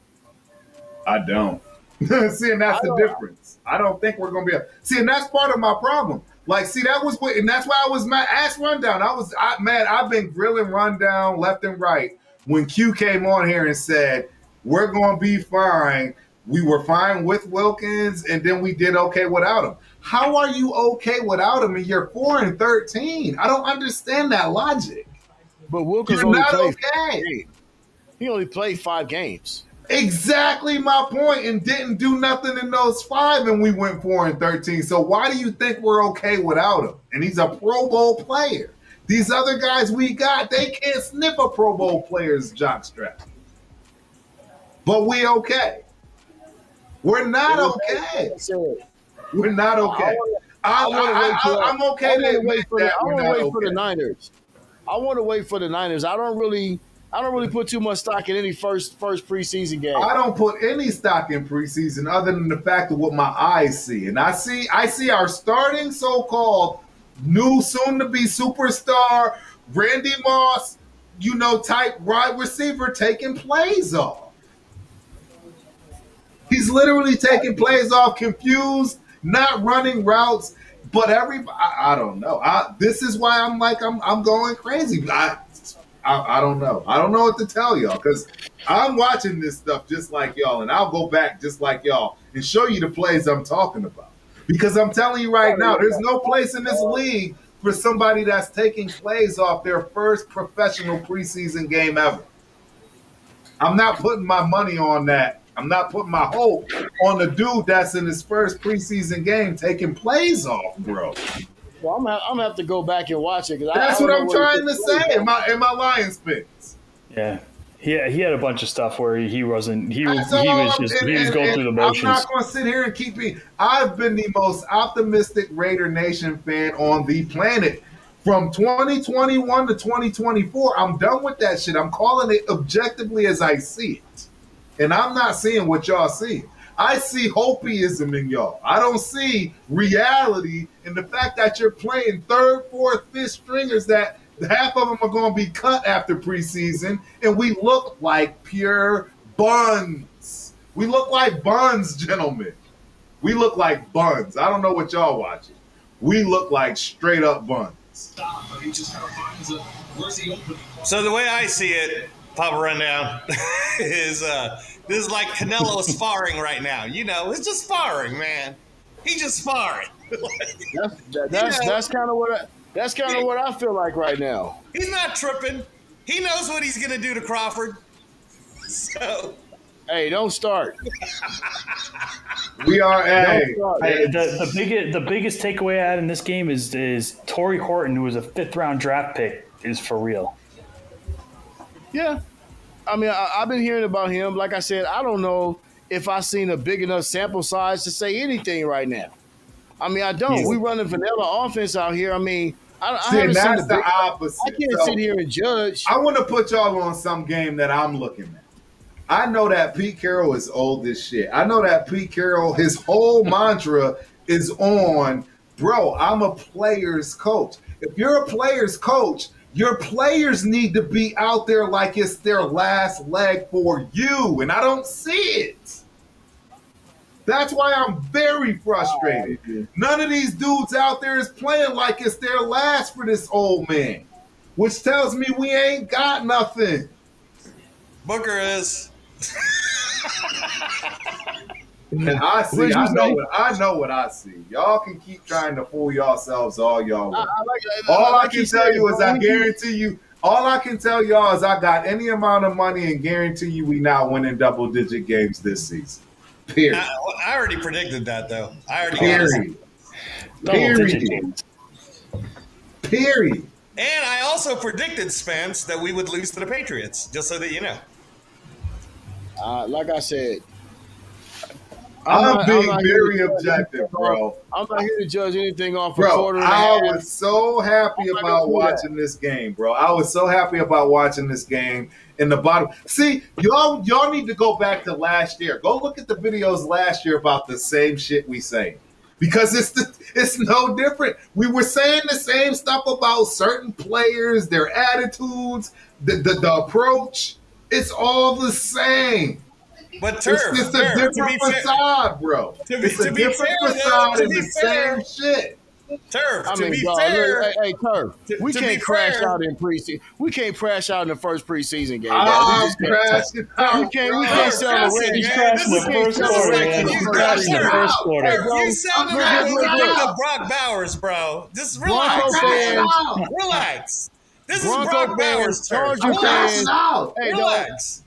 I don't. See, and that's the difference. I don't think we're going to be see, and that's part of my problem. Like, see, that was what, and that's why I was mad. Ask Rundown. I've been grilling Rundown left and right when Q came on here and said, we're going to be fine. We were fine with Wilkins, and then we did okay without him. How are you okay without him and you're 4-13? I don't understand that logic. But Wilkins you're only not played okay. He only played 5 games. Exactly my point, and didn't do nothing in those 5, and we went 4-13. So why do you think we're okay without him? And he's a Pro Bowl player. These other guys we got, they can't sniff a Pro Bowl player's jockstrap. But we okay. We're not okay. We're not okay. I'm okay to wait for the Niners. I want to wait for the Niners. I don't really put too much stock in any first preseason game. I don't put any stock in preseason other than the fact of what my eyes see. And I see our starting so-called new soon-to-be superstar Randy Moss, type wide receiver taking plays off. He's literally taking plays off, confused, not running routes. But I don't know. This is why I'm going crazy. I don't know. I don't know what to tell y'all because I'm watching this stuff just like y'all, and I'll go back just like y'all and show you the plays I'm talking about. Because I'm telling you right now, there's no place in this league for somebody that's taking plays off their first professional preseason game ever. I'm not putting my money on that. I'm not putting my hope on the dude that's in his first preseason game taking plays off, bro. Well, I'm gonna have to go back and watch it. That's what I'm trying to say in my Lions picks. Yeah. He had a bunch of stuff where he was going through the motions. I'm not going to sit here and keep being. I've been the most optimistic Raider Nation fan on the planet from 2021 to 2024. I'm done with that shit. I'm calling it objectively as I see it. And I'm not seeing what y'all see. I see hopeism in y'all. I don't see reality in the fact that you're playing third, fourth, fifth stringers that half of them are going to be cut after preseason, and we look like pure buns. We look like buns, gentlemen. We look like buns. I don't know what y'all watching. We look like straight up buns. So the way I see it, Papa Rundown, is this is like Canelo sparring right now. It's just sparring, man. He's just sparring. That's kind of what I feel like right now. He's not tripping. He knows what he's gonna do to Crawford. So, hey, don't start. We are the biggest takeaway I had in this game is Torrey Horton, who was a 5th-round draft pick, is for real. Yeah. I mean, I've been hearing about him. Like I said, I don't know if I've seen a big enough sample size to say anything right now. I mean, I don't. Yeah. We run a vanilla offense out here. I mean, I haven't seen the opposite. I can't sit here and judge. I want to put y'all on some game that I'm looking at. I know that Pete Carroll is old as shit. I know that Pete Carroll, his whole mantra is on, bro, I'm a player's coach. If you're a player's coach, your players need to be out there like it's their last leg for you, and I don't see it. That's why I'm very frustrated. None of these dudes out there is playing like it's their last for this old man, which tells me we ain't got nothing. Booker is. I see. What'd you I know what I see. Y'all can keep trying to fool yourselves all y'all want. like All I like can he tell said, you is bro, I guarantee you. All I can tell y'all is I got any amount of money and guarantee you we not winning double-digit games this season. Period. I already predicted that, though. I already got it. Period. Double-digit Period. games. Period. And I also predicted, Spence, that we would lose to the Patriots, just so that you know. like I said, I'm being not very here to judge objective, anything bro. I'm not here to judge anything off a Bro, quarter and a I half. was so happy I'm not about gonna do that. watching this game, bro. I was so happy about watching this game in the bottom. See, y'all need to go back to last year. Go look at the videos last year about the same shit we say. Because it's no different. We were saying the same stuff about certain players, their attitudes, the approach. It's all the same. But Turf, It's just a different facade, bro. It's a different facade and the same shit. Turf, I to mean, be dog, fair, look, hey, Turf, we to can't be crash fair- out in preseason. We can't crash out in the first preseason game. I'm man. We just can't. crashing out, We can't bro. celebrate. He's man, crashing this the is- first this is quarter, like man. you- He's crashing the Turf, first quarter. Hey, bro, You sounded look, like look, you're look, thinking look. of Brock Bowers, bro. Just Bronco relax. fans, Relax. This is Bronco Brock fans, Bowers, Turf. Charger fans. out. Hey, dog, Relax.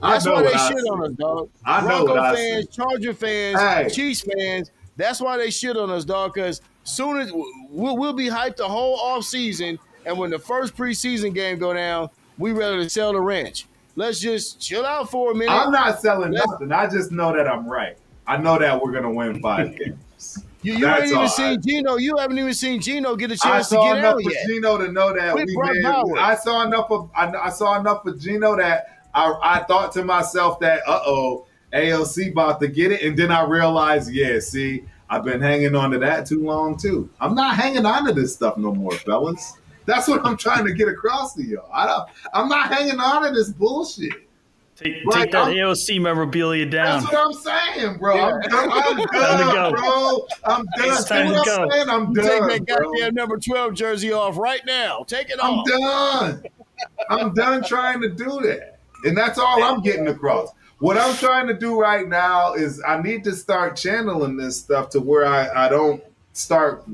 that's I know why they what I shit see. on us, dog. I know Bronco what I fans, see. Charger fans, Hey. Chiefs fans. That's why they shit on us, dog. Because soon as we'll be hyped the whole off season, and when the first preseason game go down, we ready to sell the ranch. Let's just chill out for a minute. I'm not selling nothing. I just know that I'm right. I know that we're gonna win 5 games. You That's ain't even all. seen Gino. You haven't even seen Gino get a I chance to saw get enough out of yet. Gino to know that With Brock Bowers. I saw enough of Gino that I thought to myself that AOC about to get it, and then I realized, yeah, see, I've been hanging on to that too long too. I'm not hanging on to this stuff no more, fellas. That's what I'm trying to get across to y'all. I'm not hanging on to this bullshit. Take that AOC memorabilia down. That's what I'm saying, bro. Yeah. I'm done, Time to go. bro. I'm done. It's time See to what go. I'm saying? I'm Take done, that bro. goddamn number 12 jersey off right now. Take it I'm off. done. I'm done trying to do that. And that's all I'm getting across. What I'm trying to do right now is I need to start channeling this stuff to where I don't start,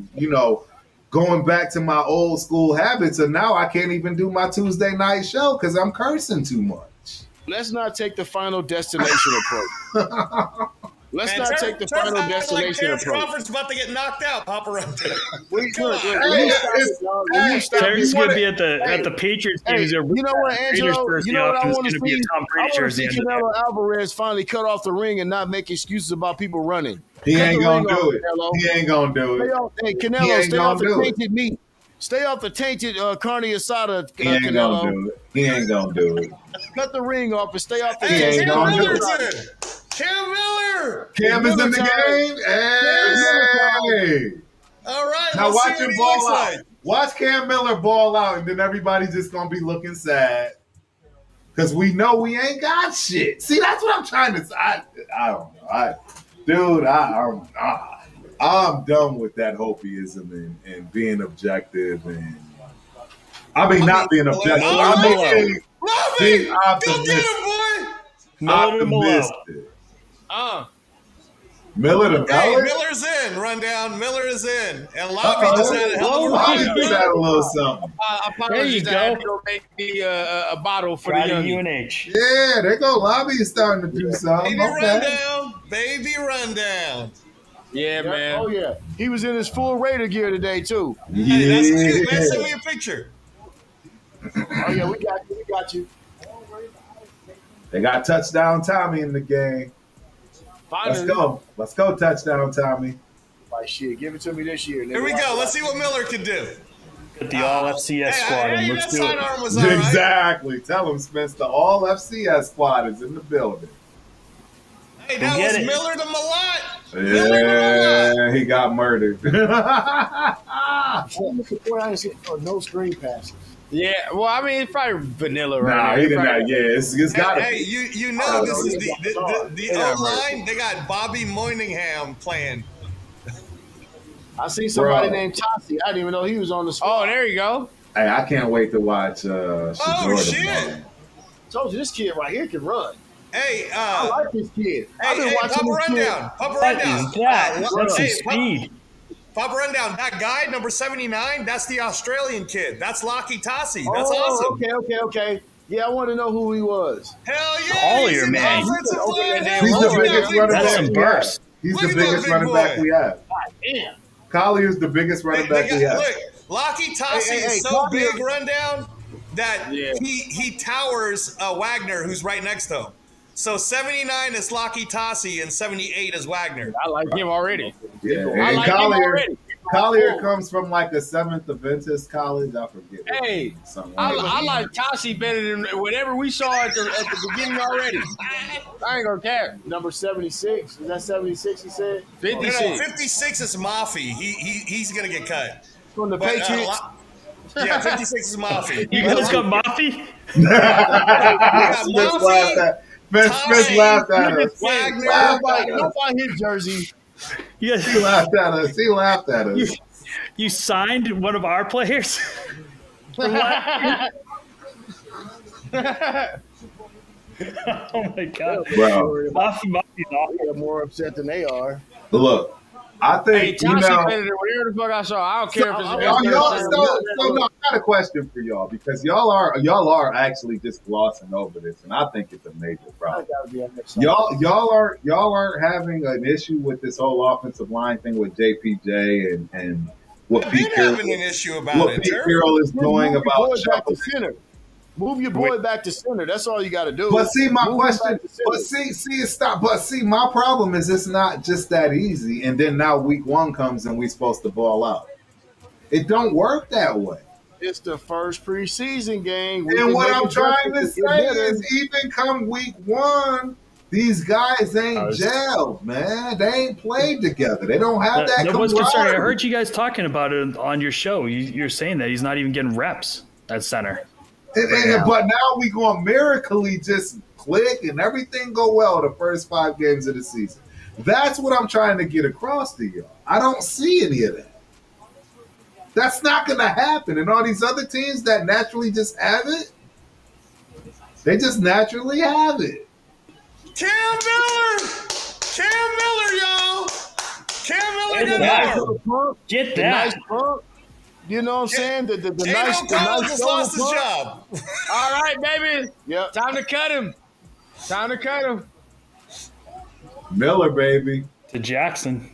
going back to my old school habits. And now I can't even do my Tuesday night show because I'm cursing too much. Let's not take the final destination approach. Let's not take the final destination Terrence approach. Crawford's about to get knocked out. Pop around. Terry's gonna be at the Patriots game. Hey, you know what, Angelo? You know what I want to see? Tom I Brady want to jersey. see Canelo Alvarez finally cut off the ring and not make excuses about people running. He Cut ain't the gonna ring do off, it. Canelo. He ain't gonna do Stay it. off, hey, He Canelo, ain't stay off gonna the do it. tainted meat. Stay off the tainted carne asada, He ain't Canelo. gonna do it. He ain't gonna do it. Cut the ring off and stay off the He Hey, ain't Cam gonna do Miller's it. in. Cam Miller. Cam is in the game. Hey. All right. Now let's see watch what him he ball looks out. like. Watch Cam Miller ball out, and then everybody's just gonna be looking sad because we know we ain't got shit. See, that's what I'm trying to say. I don't know. I'm done with that hopeism and being objective and not being objective. All I'm right. being Love it. Go optimistic. get him, boy. Miller to Malone. Optimistic. Miller to Hey, Miller. Miller's in. Rundown. Miller is in. And Lobby just had a hell of a Lobby run. just had a little something. There you go. Make me a bottle for Friday the young. UNH. Yeah, there go Lobby is starting to do something. Baby Okay. rundown. Baby rundown. Yeah, man. Oh, yeah. He was in his full Raider gear today, too. Hey, that's cute, man. Send me a picture. Oh, yeah, we got you. We got you. They got touchdown Tommy in the game. Finally. Let's go, touchdown Tommy. Like, shit, give it to me this year. Nigga. Here we go. Let's see what Miller can do. Get the all FCS squad in. Hey, Let's that do it. sidearm was all right. Exactly. Tell him, Spence, the all FCS squad is in the building. Hey, that Get was it. Miller to Malott. Miller to Malott. Yeah, he got murdered. No screen passes. Yeah, well, I mean, it's probably vanilla right Nah, now. he didn't. Probably- Yeah, it's got to Hey, be. you know this is the Yeah, O-line. They got Bobby Moyningham playing. I see somebody Bro. named Tossie. I didn't even know he was on the squad. Oh, there you go. Hey, I can't wait to watch Oh, Shador shit. tomorrow. Told you this kid right here can run. Hey, I like this kid. I've hey, been hey, watching Papa this kid. Rundown. Papa What Rundown. is that? That's some hey, speed. Papa Rundown. That guy, number 79, that's the Australian kid. That's Laki Tassi. That's Oh, awesome. okay. Yeah, I want to know who he was. Hell yeah. Collier, He's in the man. offensive line. Hell He's the yeah, biggest big running boy. That's back some we have. burst. He's Look the at that biggest big running back boy. we have. Damn. Collier's the biggest running back we have. Look, Laki Tassi Hey, is so Collier. big, Rundown, that Yeah. he towers Wagner, who's right next to him. So 79 is Laki Tassi and 78 is Wagner. I like him already. Yeah, I and like him already. Collier comes from like a Seventh Adventist college. I forget. Hey, Something I like Tassi better than whatever we saw at the beginning already. I ain't gonna care. Number 76. Is that 76 he said? 56. 56 is Mafi. He's gonna get cut. From the But, Patriots? yeah, 56 is Mafi. You guys got Mafi? Smith laughed at. Smith laughed at us. Wagner. Don't buy his jersey. You, He laughed at us. He laughed at us. you signed one of our players? For what? Oh my god. Bro, Mafi's awful. They're more upset than they are. look, I Hey, think, you Tassi know. better than whatever the fuck I saw. I don't care if it's the Y'all, best y'all, player. so no, I got a question for y'all because y'all are actually just glossing over this, and I think it's a major problem. Y'all are having an issue with this whole offensive line thing with JPJ and what I've Pete been having an issue about what it, Pete Jerry. Carroll is doing Move your about boy back to shuffling. center. Move your boy back to center. That's all you got to do. But see, my Move him question. back to center. But see, stop. But see, my problem is it's not just that easy. And then now week one comes and we supposed to ball out. It don't work that way. It's the first preseason game. We And can what make I'm trying to adjustments say get better. is, even come week one, these guys ain't gelled, man. They ain't played together. They don't have that. That was concerning. I camaraderie. heard you guys talking about it on your show. You're saying that he's not even getting reps at center. But now we going to miraculously just click and everything go well the first 5 games of the season. That's what I'm trying to get across to y'all. I don't see any of that. That's not going to happen. And all these other teams that naturally just have it, they just naturally have it. Cam Miller, y'all. Cam Miller Get got that. more. Get The nice that. pump. You know what I'm saying? The Ain't nice, no the Collins nice just lost his pump. job. All right, baby. Yep. Time to cut him. Time to cut him. Miller, baby. To Jackson.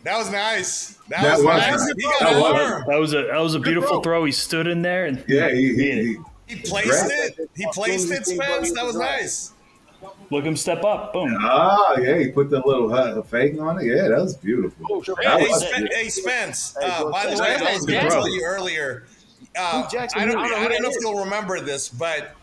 That was nice. That That was was nice. nice. He got That an was- arm. That was a beautiful throw. He stood in there and Yeah, hit he it. He placed it. He placed it, Spence. That was nice. Look him step up. Boom. Yeah, he put the little fake on it. Yeah, that was beautiful. That Hey, was- Spence. bro, By the way, I was going to tell you earlier. Jackson I don't Miller? know if you'll remember this, but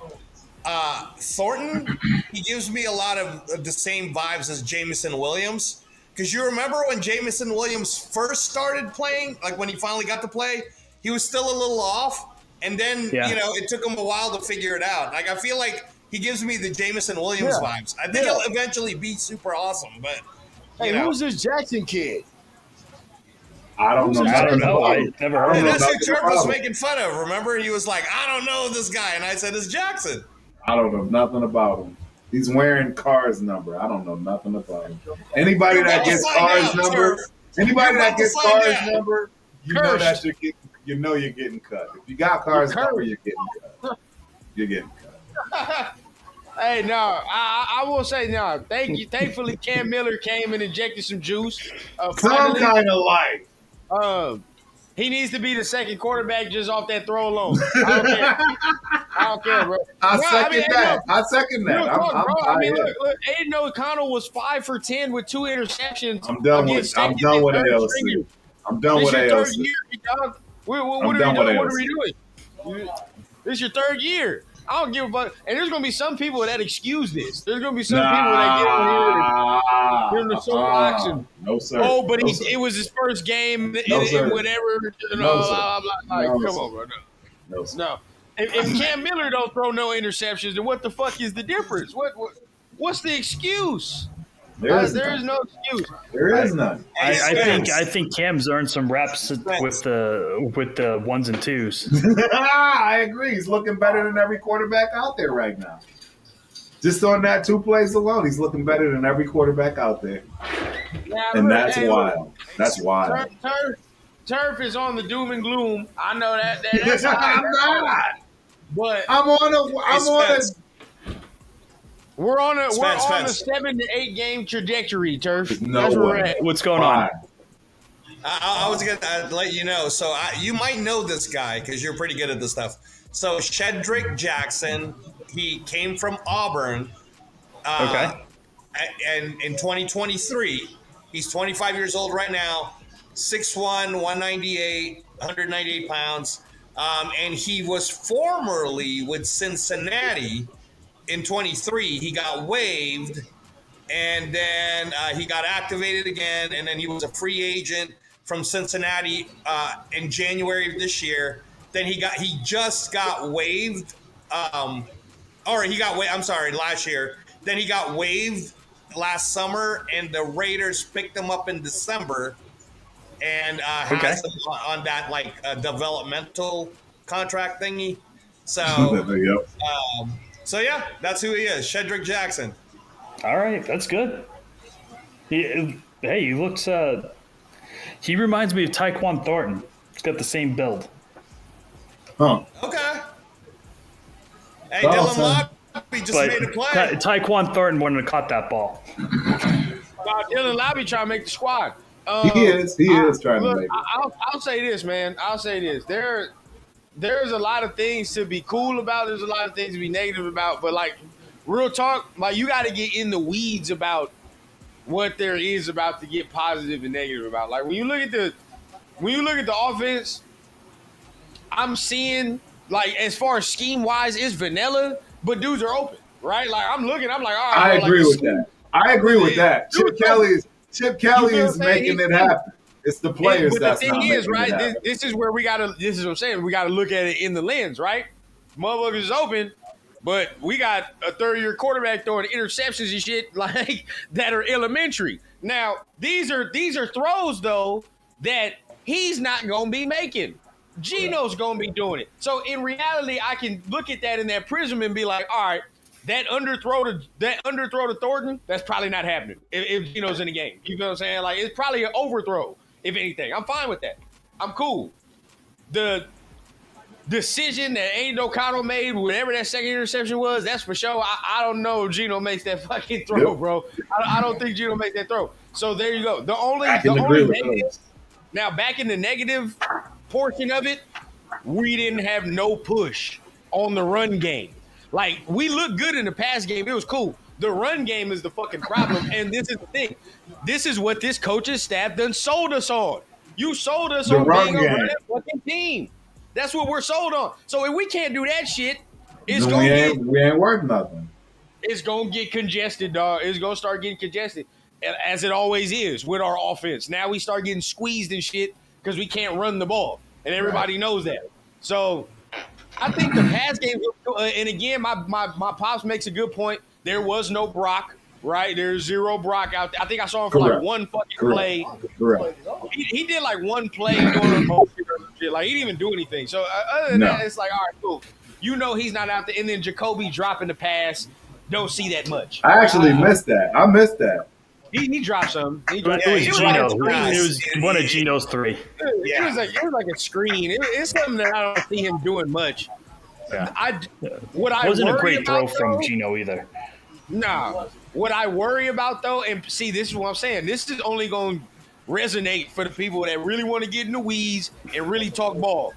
Thornton, he gives me a lot of the same vibes as Jamison Williams. Because you remember when Jamison Williams first started playing, like when he finally got to play, he was still a little off. And then, Yeah. it took him a while to figure it out. Like, I feel like he gives me the Jamison Williams vibes. I think he'll eventually be super awesome, but, Hey, who's this Jackson kid? I don't know. I don't know. I never heard And of that's him. who Turk was making fun of. Remember, he was like, "I don't know this guy," and I said, "It's Jackson." I don't know nothing about him. He's wearing Carr's number. I don't know nothing about him. Anybody You're that about to gets find Carr's out, number, sir. anybody You're that about to gets find Car's out. number, you know that you're getting cut. If you got Car's number, you're getting cut. You're getting cut. Hey, no, I will say no. Thank you. Thankfully, Cam Miller came and injected some juice. Some Finally, kind of life. he needs to be the second quarterback just off that throw alone. I don't care, bro. I No, second hey, that. look, I second that. real talk, bro. I mean, yeah. look, Aiden O'Connell was 5 for 10 with 2 interceptions. I'm done with. against I'm second done and with third ALC. stringers. I'm done This with your third ALC. year, dog. What I'm are we done with doing? What ALC. are we doing? This is your third year. I don't give a fuck. And there's gonna be some people that excuse this. There's gonna be some people that get on here and they're so action. No sir. Oh, but no, it was his first game No, and sir. whatever. You know, No, sir. blah, blah, blah. Like, No, come sir. on, bro. No, sir. No. If Cam Miller don't throw no interceptions, then what the fuck is the difference? What's the excuse? There is There none. is no excuse. There is none. I think Cam's earned some reps with the ones and twos. I agree. He's looking better than every quarterback out there right now. Just on that 2 plays alone, he's looking better than every quarterback out there. Now, And look, that's hey, wild. That's wild. Turf is on the doom and gloom. I know that's I'm not. But I'm on a we're on a Spence. 7 to 8 game trajectory, Turf. No That's where we're way. at. What's going on? I was going to let you know. So you might know this guy because you're pretty good at this stuff. So Shedrick Jackson, he came from Auburn. Okay. And in 2023, he's 25 years old right now, 6'1", 198 pounds. And he was formerly with Cincinnati in 23. He got waived, and then he got activated again, and then he was a free agent from Cincinnati in January of this year. Then he just got waived, last year. Then he got waived last summer, and the Raiders picked him up in December, and has him on that developmental contract thingy. So, Yep. so yeah, that's who he is, Shedrick Jackson. All right, that's good. He looks. He reminds me of Tyquan Thornton. He's got the same build. Huh. Okay. Hey, Oh, Dylan son. Lobby just But made a play. Tyquan Thornton wouldn't have caught that ball. Dylan Lobby trying to make the squad. He is trying to make it. I'll say this, man. I'll say this. There's a lot of things to be cool about. There's a lot of things to be negative about. But like, real talk, like you got to get in the weeds about what there is about to get positive and negative about. Like when you look at the offense, I'm seeing like as far as scheme wise, it's vanilla, but dudes are open, right? Like I'm looking, I'm like, all right. I agree with that. I agree with that. Chip Kelly is making it happen. It's the players but that's the not thing making is, it right? happen. This is where this is what I'm saying. We got to look at it in the lens, right? Motherfuckers is open, but we got a third-year quarterback throwing interceptions and shit like that are elementary. Now, these are throws though that he's not gonna be making. Gino's gonna be doing it. So in reality, I can look at that in that prism and be like, all right, that underthrow to Thornton, that's probably not happening if Gino's in the game. You know what I'm saying? Like it's probably an overthrow, if anything. I'm fine with that. I'm cool. The decision that Aiden O'Connell made, whatever that second interception was, that's for sure. I don't know if Gino makes that fucking throw, bro. I don't think Gino makes that throw. So there you go. The only negative, now back in the negative portion of it, we didn't have no push on the run game. Like, we looked good in the pass game. It was cool. The run game is the fucking problem. And this is the thing. This is what this coach's staff done sold us on. You sold us on being a running fucking team. That's what we're sold on. So if we can't do that shit, it's we ain't worth nothing. It's going to get congested, dog. It's going to start getting congested, as it always is with our offense. Now we start getting squeezed and shit because we can't run the ball. And everybody knows that. So I think the pass game, and again, my pops makes a good point. There was no Brock, right? There's zero Brock out there. I think I saw him for like one fucking play. Correct. He did like one play doing a motion or shit. Like he didn't even do anything. So other than that, it's like, all right, cool. You know he's not out there. And then Jacoby dropping the pass. Don't see that much. I actually missed that. I missed that. He dropped some. It was Gino. It was one of Gino's three. It was like a screen. It's something that I don't see him doing much. Yeah. It wasn't a great throw from Gino either. Nah. What I worry about though, and see, this is what I'm saying. This is only going to resonate for the people that really want to get in the weeds and really talk ball.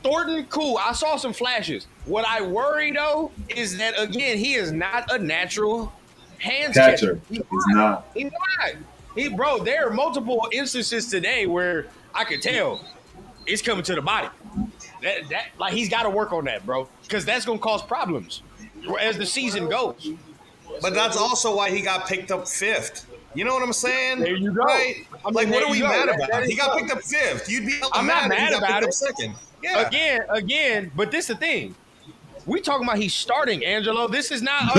Thornton, cool. I saw some flashes. What I worry though is that again, he is not a natural hands catcher. He's not. Bro, there are multiple instances today where I could tell it's coming to the body. That like he's got to work on that, bro, because that's gonna cause problems as the season goes. But that's also why he got picked up fifth. You know what I'm saying? There you go. Right? Like, what are we mad about? He got picked up fifth. You'd be I'm not mad about it. Second. Yeah. Again, but this is the thing. We talking about he's starting, Angelo. This is not.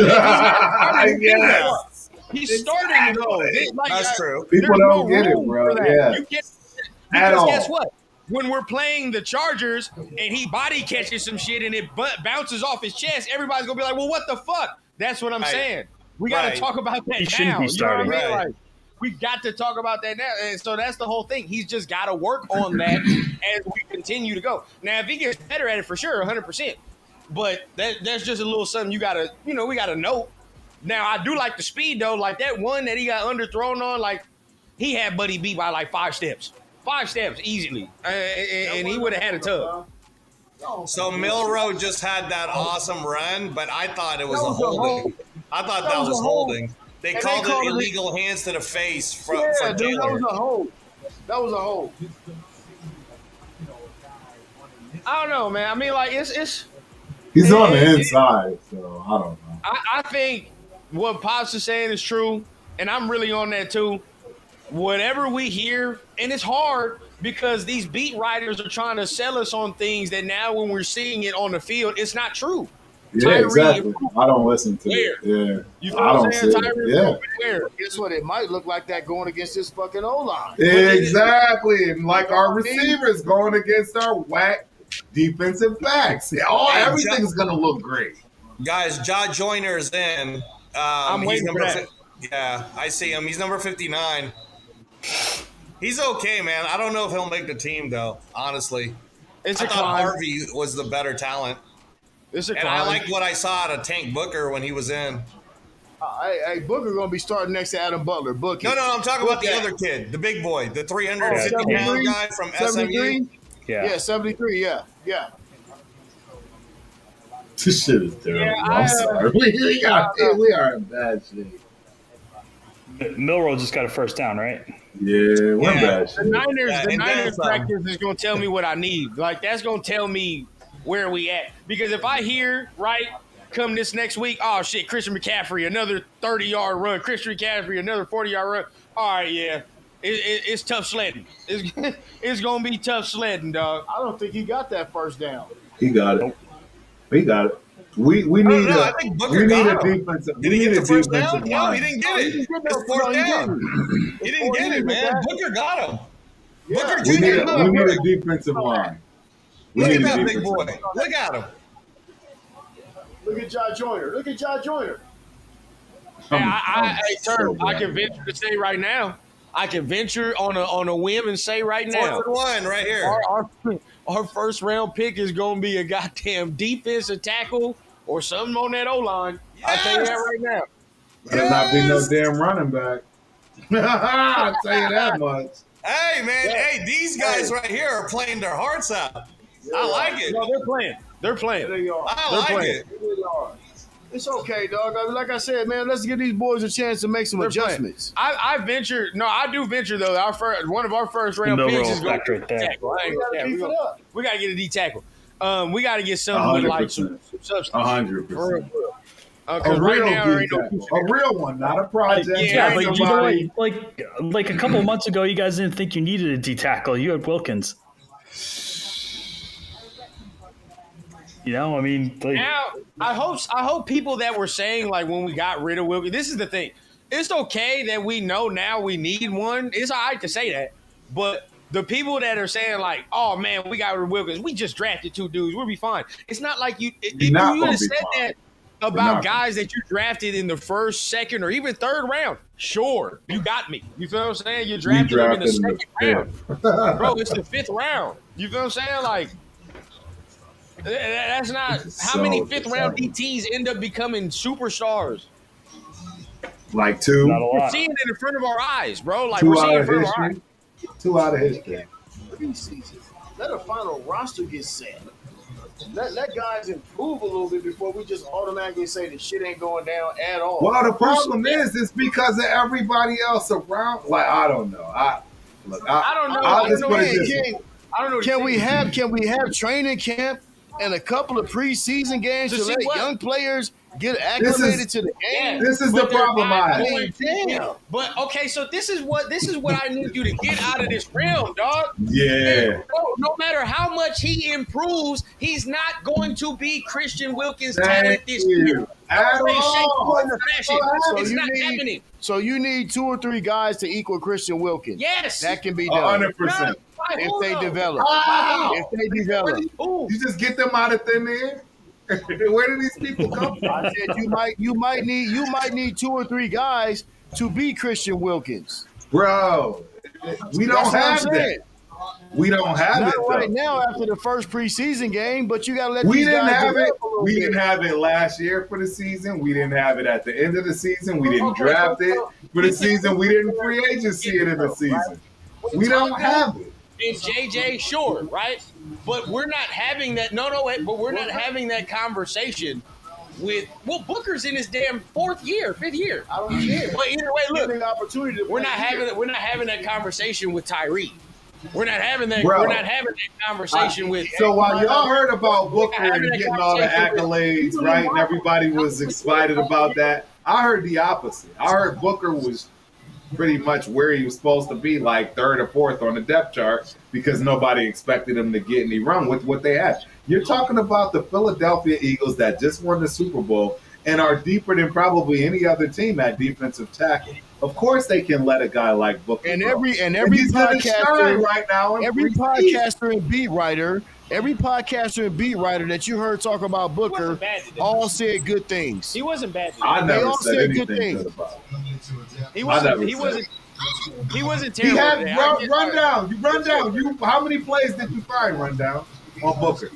He's starting though. That's true. People don't get it, bro. Yeah. Because guess what? when we're playing the Chargers and he body catches some shit and it bounces off his chest, everybody's gonna be like, well, what the fuck? That's what I'm saying. We got to talk about that He shouldn't now. be starting. You know what I mean? Right. Like, we got to talk about that now. And so that's the whole thing. He's just got to work on that as we continue to go. Now, if he gets better at it, for sure, 100%. But that's just a little something we got to know. Now, I do like the speed, though. Like that one that he got underthrown on, like he had Buddy beat by like 5 steps. 5 steps easily. And he would have had a tub. So Milrow just had that awesome run, but I thought it was a holding. I thought that was holding. They called it illegal hands to the face from Dude, Taylor. that was a hold. That was a hold. I don't know, man. I mean, like it's. He's on the inside, so I don't know. I think what Pops is saying is true, and I'm really on that too. Whatever we hear, and it's hard because these beat writers are trying to sell us on things that now when we're seeing it on the field, it's not true. Yeah, Tyree, exactly. I don't listen to it. Yeah, You know I what I'm don't saying? see Tyree, it. Yeah, Guess what? It might look like that going against this fucking O-line. exactly. And like our receivers going against our whack defensive backs. Everything's gonna look great. Guys, Ja Joyner is in. I'm he's waiting for number that. Yeah, I see him. He's number 59. He's okay, man. I don't know if he'll make the team, though, honestly. It's I a thought climb. Harvey was the better talent. It's a And climb. I like what I saw out of Tank Booker when he was in. Hey, Booker gonna be starting next to Adam Butler. Booker. No, I'm talking about the other kid, the big boy, the 350-pound guy from 73? SMU. Yeah, 73. Yeah. This shit is terrible. Yeah, I'm sorry. We are in bad shape. Milrow just got a first down, right? Yeah, we're in bad The shape. Niners practice is going to tell me what I need. Like, that's going to tell me where we at. Because if I hear, right, come this next week, oh, shit, Christian McCaffrey, another 30-yard run. Christian McCaffrey, another 40-yard run. All right, yeah. It's tough sledding. It's going to be tough sledding, dog. I don't think he got that first down. He got it. We got it. We need I think Booker got him. defensive. Did he get the first down? No, he didn't get it. He didn't get It's fourth down. He didn't get it, man. Booker got him. Booker We need Jr. a defensive line. Look at that big boy. Look at him. Look at Ja Joyner. Hey, Turb, I can venture to say right now. I can venture on a whim and say right now. 4th and 1 right here. Our first round pick is going to be a goddamn defensive tackle or something on that O-line. I'll tell you that right now. Better not be no damn running back. I'll tell you that much. Hey, man. Hey, these guys right here are playing their hearts out. I like it. No, they're playing. There you are. I like it. There you are. It's okay, dog. Like I said, man, let's give these boys a chance to make some adjustments. I venture. No, I do venture though. One of our first round picks is going to be a tackle. We got to get a D tackle. We got to get something with like some substance. 100%. Because right now there ain't no a real one, not a project. Yeah, but you know, like a couple of months ago, you guys didn't think you needed a D tackle. You had Wilkins. You know, I mean, now I hope people that were saying like when we got rid of Wilkins. This is the thing. It's okay that we know now we need one. It's all right to say that, but the people that are saying like, "Oh man, we got rid of Wilkins. We just drafted 2 dudes. We'll be fine." It's not like you. If you would have said that about guys that you drafted in the 1st, 2nd, or even 3rd round, sure, you got me. You feel what I'm saying? You drafted them in the 2nd round, bro. It's the 5th round. You feel what I'm saying? Like. That's not how many 5th round DTs end up becoming superstars. Like 2. Not a lot. We're seeing it in front of our eyes, bro. Like 2 we're seeing it out in of front of our eyes. history. 2 out of history. Preseason. Let a final roster get set. Let guys improve a little bit before we just automatically say the shit ain't going down at all. Well, the problem is it's because of everybody else around. Like I don't know. I don't know. I don't know. Can we have training camp and a couple of preseason games to let young players get acclimated to the game? This is the problem I have. But okay, so this is what I need you to get out of this realm, dog. Yeah. No matter how much he improves, he's not going to be Christian Wilkins' talent this year. At all. It's not happening. So you need 2 or 3 guys to equal Christian Wilkins. Yes. That can be done. 100%. if they develop. How? If they develop. You just get them out of thin air? Where do these people come from? I said you might need 2 or 3 guys to be Christian Wilkins. Bro, we don't have that. We don't have Not it right though. now after the first preseason game, but you gotta let We these didn't guys have it. develop a little We bit. didn't have it last year for the season. We didn't have it at the end of the season. We didn't draft it for the season. We didn't free agency it in the season. We don't have it. And JJ, sure, right? But we're not having that. But we're not having that conversation with. Well, Booker's in his damn 4th year, 5th year. I don't care. But either way, look, Getting opportunity to we're play not here. having that conversation with Tyree. We're not having that. Bro. We're not having that conversation with. So while y'all heard about Booker and having a getting all the accolades, right, and everybody was excited about that, I heard the opposite. I heard Booker was pretty much where he was supposed to be, like 3rd or 4th on the depth chart, because nobody expected him to get any run with what they had. You're talking about the Philadelphia Eagles that just won the Super Bowl and are deeper than probably any other team at defensive tackle. Of course, they can let a guy like Booker And go. every he's gonna shine podcaster right now. in every preseason. podcaster and beat writer that you heard talk about Booker bad today. all said good things. He wasn't bad. I They never all said said good anything things. good about him. He I wasn't. never He said wasn't. He wasn't He terrible. had today. run down. You run down. How many plays did you find run down on Booker?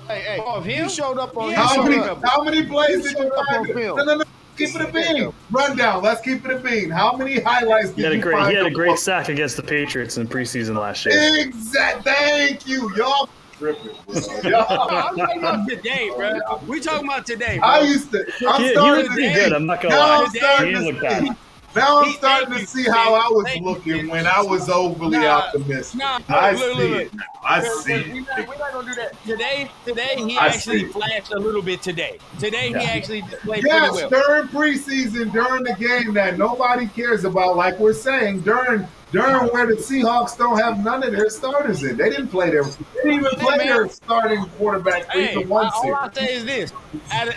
Hey, Oh, of him? he showed up on Yeah, he showed How many plays He did showed you up find? on film. No. Keep it a bean. Run down. Let's keep it a bean. How many highlights did He had you find? a of great Booker? sack against the Patriots in preseason last year. Exact. Thank you. Y'all tripping, bro. Y'all. I'm talking about today, bro. We talking about today, bro. I used to. I'm He starting looked to pretty see. good. I'm not gonna Now lie. I'm starting He to looked see. bad. Now I'm He- starting thank to you, see how I was thank you, looking man. when I was overly Nah, optimistic. nah, I look, see look. it now. I see We're it. not gonna do that today. He I actually see. flashed a little bit today. He actually played Yes, pretty well. during preseason, during the game that nobody cares about, like we're saying, during where the Seahawks don't have none of their starters in. They didn't play they didn't even play man. their starting quarterback for Hey, even one all series. I say is this: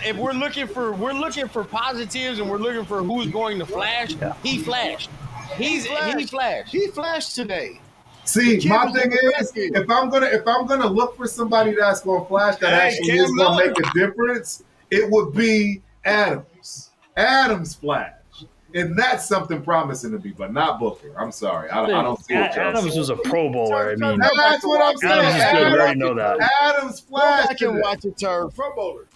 if we're looking for positives and we're looking for who's going to flash, he flashed. He flashed. He flashed today. See, kid my was thing is, aggressive. if I'm gonna look for somebody that's gonna flash that Hey, actually Cam is gonna Miller. make a difference, it would be Adams. Adams flash. And that's something promising to me, but not Booker. I'm sorry. I don't see what y'all Adams see. was a Pro Bowler. I mean, That's what I'm saying. Adams is good. We already know that. Adams Go flashed back and today. watch it, Turf. Pro Bowler.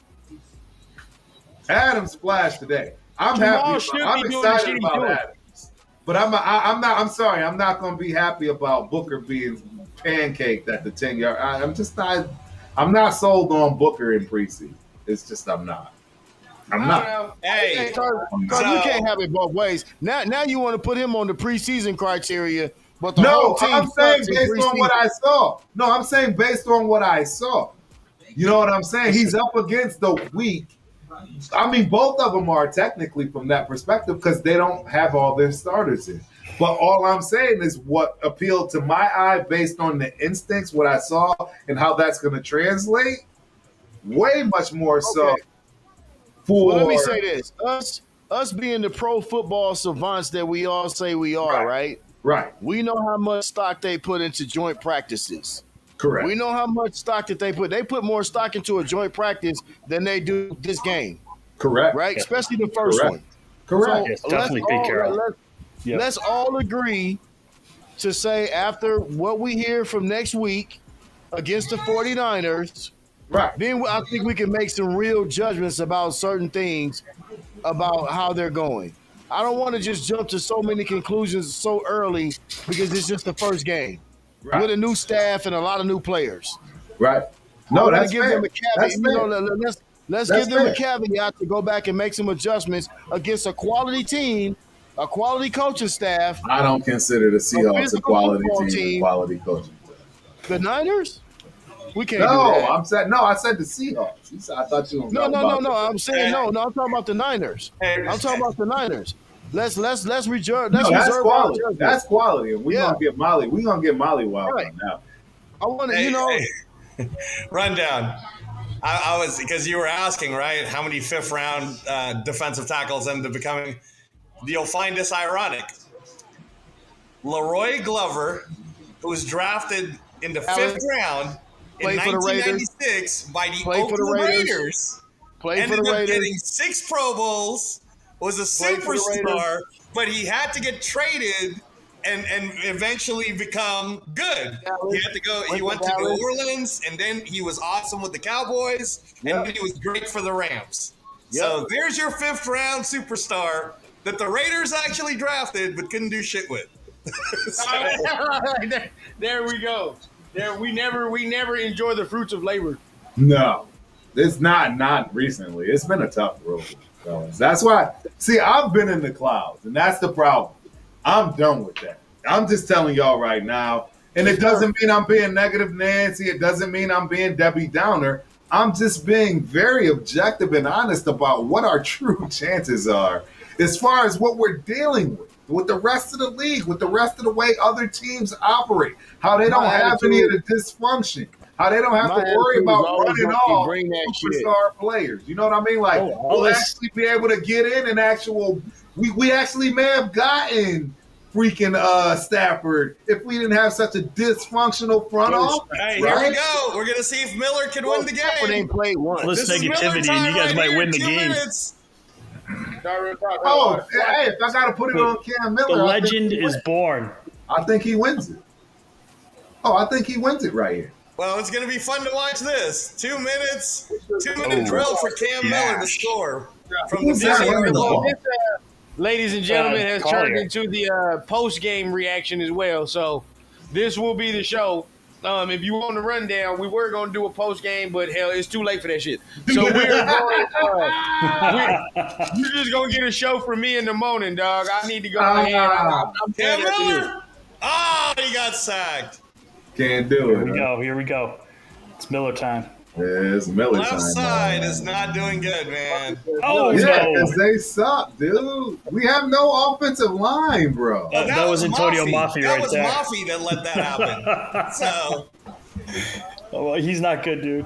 Adams flashed today. I'm Jamal happy. should I'm be doing the excited shit he's about doing. Adams. But I'm not. I'm sorry. I'm not going to be happy about Booker being pancaked at the 10-yard. I'm just not. I'm not sold on Booker in preseason. It's just I'm not. I'm not. Hey, Turf, I'm Turf, not. you can't have it both ways. Now you want to put him on the preseason criteria, but the No, whole team I'm saying sucks in based on what preseason. I saw. No, I'm saying based on what I saw. You know what I'm saying? He's up against the weak. I mean, both of them are technically from that perspective because they don't have all their starters in. But all I'm saying is what appealed to my eye based on the instincts, what I saw, and how that's going to translate. Way much more so. Okay. For Well, let me say this: us being the pro football savants that we all say we are, right? Right. We know how much stock they put into joint practices. Correct. We know how much stock that they put. They put more stock into a joint practice than they do this game, Correct. right? Especially the first Correct. one. Correct. Yes, definitely Pete Carroll. Yep. Let's all agree to say after what we hear from next week against the 49ers, Right. then I think we can make some real judgments about certain things about how they're going. I don't want to just jump to so many conclusions so early because it's just the first game Right. with a new staff and a lot of new players. Right. I No, wanna that's give fair. them a caveat. That's You know, fair. let's That's give them a fair. caveat to go back and make some adjustments against a quality team, a quality coaching staff. I don't consider the Seahawks a physical quality football team, team. and quality coaching. The Niners, we can't do No, that. I said the Seahawks. You said, I thought you were No. I'm saying no. I'm talking about the Niners. Hey, I'm talking about the Niners. Let's reserve. No, Let's that's reserve our quality. judgment. That's quality. And we're Yeah. gonna get Molly. We're gonna get Molly wild Right. right now. I want to, hey, you know. hey. Rundown. I was because you were asking, right? How many fifth round defensive tackles end up becoming? You'll find this ironic. Leroy Glover who was drafted in the Allen. 5th round in Played for the Raiders. 1996 by the Played for the Oakland Raiders. Raiders. Played for Ended the up Raiders. getting 6 Pro Bowls, was a Played for the superstar, Raiders. but he had to get traded and eventually become good. He had to go. He went to New Orleans, and then he was awesome with the Cowboys, and then he was great for the Rams. So there's your 5th round superstar that the Raiders actually drafted but couldn't do shit with. There we go. There we never enjoy the fruits of labor. No, it's not recently. It's been a tough road, fellas. That's why. See, I've been in the clouds, and that's the problem. I'm done with that. I'm just telling y'all right now, and it doesn't mean I'm being negative Nancy. It doesn't mean I'm being Debbie Downer. I'm just being very objective and honest about what our true chances are as far as what we're dealing with the rest of the league, with the rest of the way other teams operate, how they don't have any of the dysfunction, how they don't have to worry about running off superstar players. You know what I mean? Like, we'll actually be able to get in an actual – we actually may have gotten freaking Stafford if we didn't have such a dysfunctional front office. Hey, here we go. We're going to see if Miller can win the game. Stafford ain't played once. Less negativity, and you guys might win the game. Oh, hey, if I got to put it on Cam Miller. The legend is born. I think he wins it. Oh, I think he wins it right here. Well, it's going to be fun to watch this. 2 minutes, 2-minute drill for Cam Miller to score from the that? Ladies and gentlemen, has turned into the post-game reaction as well. So this will be the show. If you want the rundown, we were going to do a post-game, but hell, it's too late for that shit. So we're just going to get a show from me in the morning, dog. I need to go ahead. I'm Cam Miller! Oh, he got sacked. Can't do it. Here we go. It's Miller time. Yeah, it's Miller time. Left side is not doing good, man. Oh, yeah, no. because they suck, dude. We have no offensive line, bro. That was Antonio Maffi right there. That was Maffi that let that happen. So. Oh, well, he's not good, dude.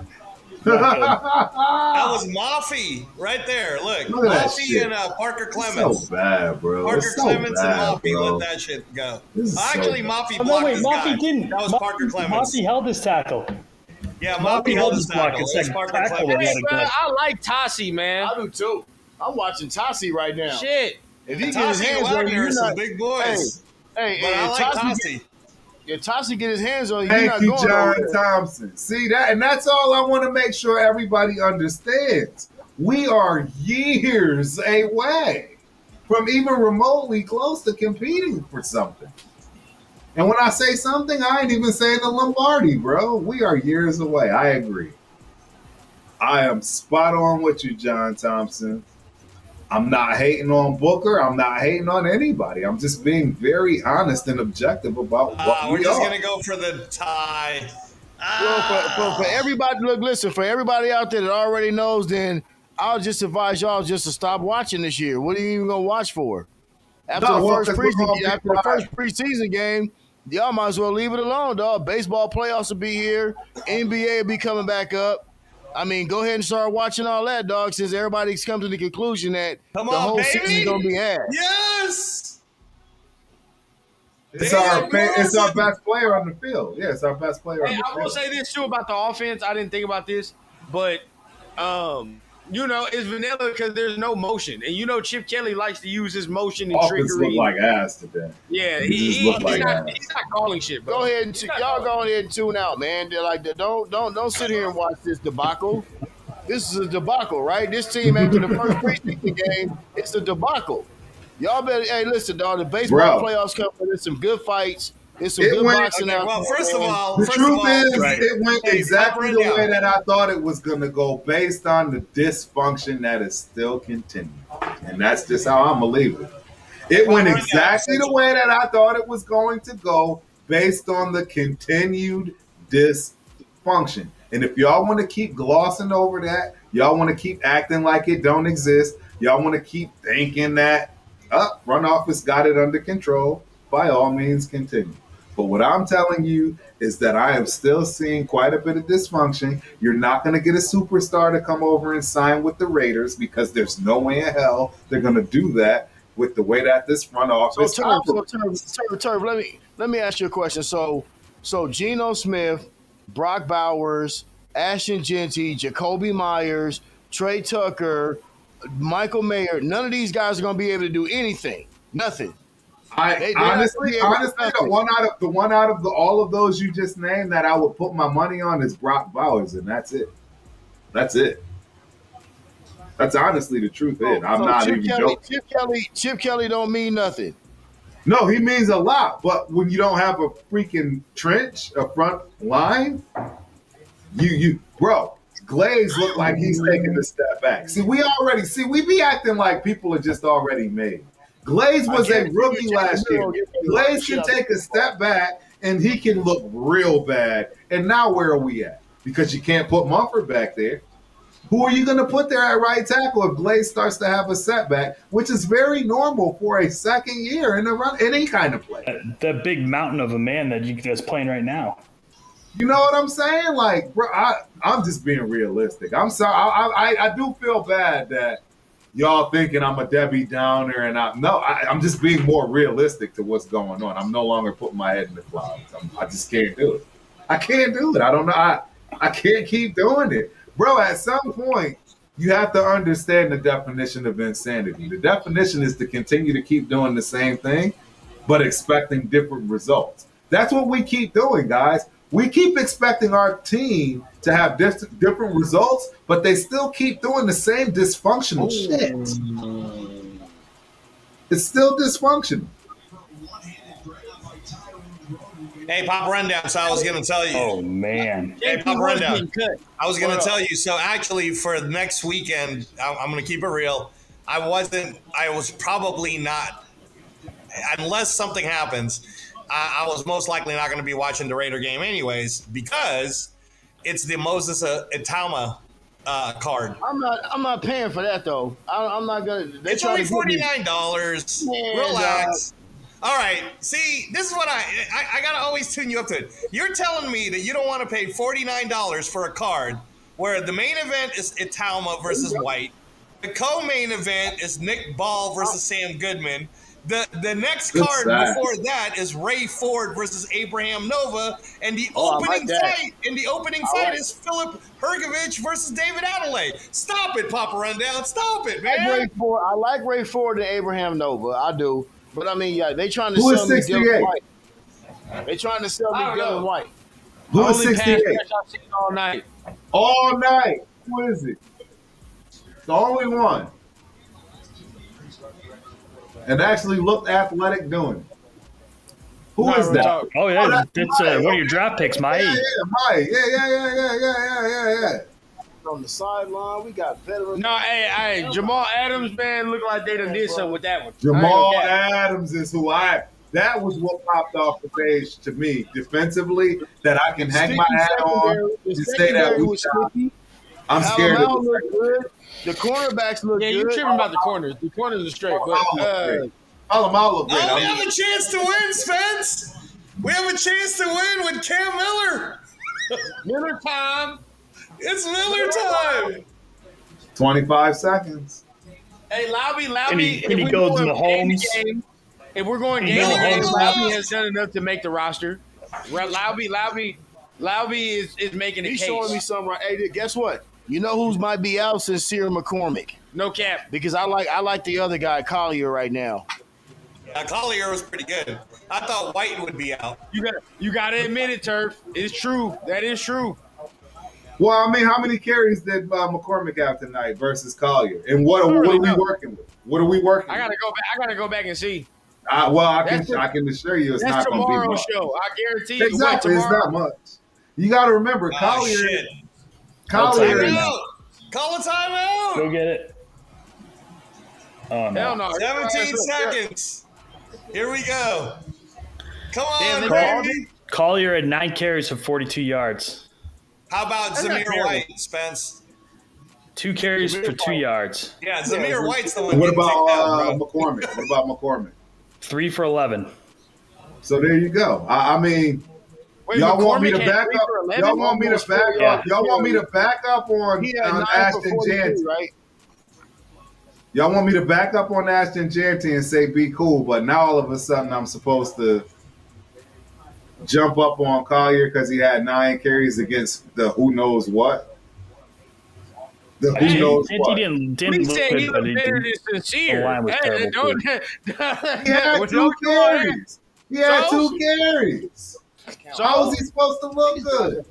That was Maffi right there. Look Maffi and Parker Clements. It's so bad, bro. Parker Clements and Maffi let that shit go. Actually, Maffi blocked this guy. Maffi didn't. That was Parker Clements. Maffi held his tackle. Yeah, Maffi held his tackle. It's Parker Clements. Hey, man, I like Tassi, man. I do too. I'm watching Tassi right now. Shit. If he get his hands on you, you're some big boys. Hey, but I like Tassi. If Tassi get his hands on you, Thank you, John nowhere. Thompson. See that, and that's all I want to make sure everybody understands. We are years away from even remotely close to competing for something. And when I say something, I ain't even saying the Lombardi, bro. We are years away. I agree. I am spot on with you, John Thompson. I'm not hating on Booker. I'm not hating on anybody. I'm just being very honest and objective about what we're just going to go for the tie. Well, for everybody, look, listen, for everybody out there that already knows, then I'll just advise y'all just to stop watching this year. What are you even going to watch for? After the first preseason game, y'all might as well leave it alone, dog. Baseball playoffs will be here. NBA will be coming back up. I mean, go ahead and start watching all that, dog, since everybody's come to the conclusion that the whole season's going to be ass. Yes! It's our best player on the field. Yeah, it's our best player on the field. I will say this, too, about the offense. I didn't think about this, but, it's vanilla because there's no motion. And, Chip Kelly likes to use his motion and Offense trickery. look like ass today. Yeah, he's he's not calling shit, bro. Y'all go ahead and tune out, man. They're like, don't sit here and watch this debacle. This is a debacle, right? This team after the first preseason game, it's a debacle. Y'all better, hey, listen, dog. The baseball playoffs come. There's some good fights. There's some good boxing out. Well, first of all, the truth is, it went exactly the way that I thought it was going to go, based on the dysfunction that is still continuing, and that's just how I'm believing. It went exactly the way that I thought it was going to go, based on the continued dysfunction. And if y'all want to keep glossing over that, y'all want to keep acting like it don't exist, y'all want to keep thinking that front office got it under control, by all means continue. But what I'm telling you is that I am still seeing quite a bit of dysfunction. You're not going to get a superstar to come over and sign with the Raiders, because there's no way in hell they're going to do that with the way that this front office operates. Turf, let me ask you a question. So So Geno Smith, Brock Bowers, Ashton Genty, Jacoby Myers, Trey Tucker, Michael Mayer, none of these guys are going to be able to do anything. Nothing. I They're not honestly, gonna be able to do the nothing. one out of all of those you just named that I would put my money on is Brock Bowers, and that's it. That's it. That's honestly the truth. I'm not Chip even Kelly, joking. Chip Kelly don't mean nothing. No, he means a lot, but when you don't have a freaking trench, a front line, bro, Glaze looked like he's taking a step back. We be acting like people are just already made. Glaze was a rookie last year. Glaze can take a step back and he can look real bad. And now where are we at? Because you can't put Mumford back there. Who are you going to put there at right tackle if Glaze starts to have a setback, which is very normal for a second year in any kind of play? That big mountain of a man that's playing right now. You know what I'm saying? Like, bro, I'm just being realistic. I'm sorry. I do feel bad that y'all thinking I'm a Debbie Downer, and I'm just being more realistic to what's going on. I'm no longer putting my head in the clouds. I just can't do it. I can't do it. I don't know. I can't keep doing it. Bro, at some point, you have to understand the definition of insanity. The definition is to continue to keep doing the same thing, but expecting different results. That's what we keep doing, guys. We keep expecting our team to have different results, but they still keep doing the same dysfunctional shit. It's still dysfunctional. Hey, Pop Rundown. So I was going to tell you. Oh, man. Hey, Pop Rundown. I was going to tell you. So actually, for next weekend, I'm going to keep it real. I was probably not, unless something happens, I was most likely not going to be watching the Raider game anyways, because it's the Moses Itauma card. I'm not paying for that though. I'm not gonna. It's only $49. Relax. All right. See, this is what I gotta always tune you up to it. You're telling me that you don't want to pay $49 for a card where the main event is Itauma versus White, the co-main event is Nick Ball versus Sam Goodman. The next card before that is Ray Ford versus Abraham Nova, and the opening fight is Philip Hergovich versus David Adelaide. Stop it, Papa Rundown. Stop it, man. I like Ray Ford and Abraham Nova. I do. But I mean, yeah, they trying to Who sell is me Dylan 68? White. They trying to sell me Dylan White. Who is 68? I've seen all night. All night. Who is it? The only one. And actually looked athletic doing it. Who is that? Oh, yeah. That's one of your draft picks, Mike. Yeah, Mike. Yeah. On the sideline, we got veterans. No, hey, Jamal Adams, man, look like they done did something with that one. Jamal Adams is who that was what popped off the page to me defensively, that I can hang my hat on and say that we shot. I'm scared of look good. The cornerbacks look good. Yeah, you're tripping about the corners. The corners are straight. But I'll look great. Oh, we have a chance to win, Spence. We have a chance to win with Cam Miller. Miller time. It's Miller time. 25 seconds. Hey, Lobby. And he goes in the homes. If we're going game to game, Lobby has done enough to make the roster. Lobby is making a He's case. showing me something right. Hey, guess what? You know who's might be out? Sincere McCormick. No cap. Because I like the other guy, Collier, right now. Collier was pretty good. I thought White would be out. You got to admit it, Turf. It's true. That is true. Well, I mean, how many carries did McCormick have tonight versus Collier? And what are we working with? What are we working with? I gotta go back and see. I can assure you it's not going to be tomorrow's much. show. I guarantee you. Exactly, it's not much. You got to remember, Collier. Call a timeout. Go get it. Oh, no. Hell no. 17 seconds. Here we go. Come on, baby. Collier had 9 carries for 42 yards. How about Zamir White, Spence? 2 carries for 2 yards. Yeah, Zamir White's the one. What about McCormick? 3 for 11. So there you go. I mean, wait, y'all McCormick want me to back up? Y'all want me to back up? Y'all want me to back up on Ashton Janty? Right? Y'all want me to back up on Ashton Janty and say be cool, but now all of a sudden I'm supposed to jump up on Collier because he had 9 carries against the who knows what. The who Actually, knows he what. didn't We look said he good, but looked he better did. than Sincere. The line was terrible, Don't, He had 2 carries. He had So? 2 carries. How was he supposed to look good?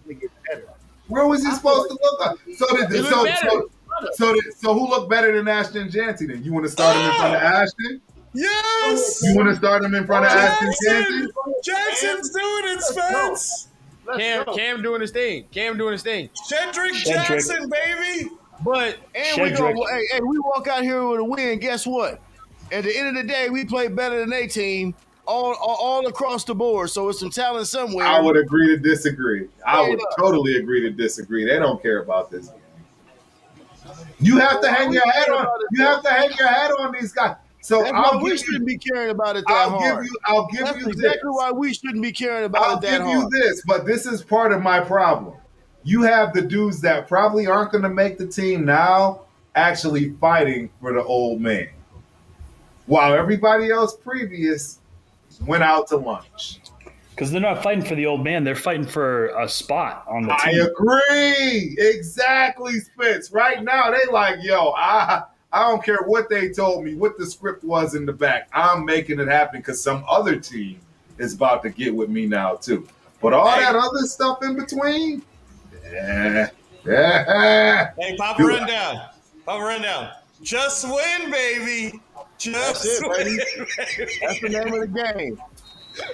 Where was he supposed to look good? So who looked better than Ashton Janty then? You want to start him in front of Ashton? Yes. You want to start him in front of Ashton Janty? Jackson's doing it, Spence. Cam doing his thing. Cedric Jackson, baby. But And we go, hey, we walk out here with a win. Guess what? At the end of the day, we play better than their team all across the board. So it's some talent somewhere. I would agree to disagree. I would totally agree to disagree. They don't care about this game. You have to hang your head on. You have to hang your head on these guys. So we shouldn't be caring about it that hard. I'll give That's you exactly this. why we shouldn't be caring about it that hard. I'll give you this, but this is part of my problem. You have the dudes that probably aren't going to make the team now actually fighting for the old man, while everybody else previous went out to lunch. Because they're not fighting for the old man; they're fighting for a spot on the team. I agree, exactly, Spence. Right now, they like, yo, I don't care what they told me, what the script was in the back. I'm making it happen because some other team is about to get with me now too. But all that other stuff in between, yeah. Hey, Papa Rundown. Papa Rundown. Just win, baby. Just win, baby. That's the name of the game.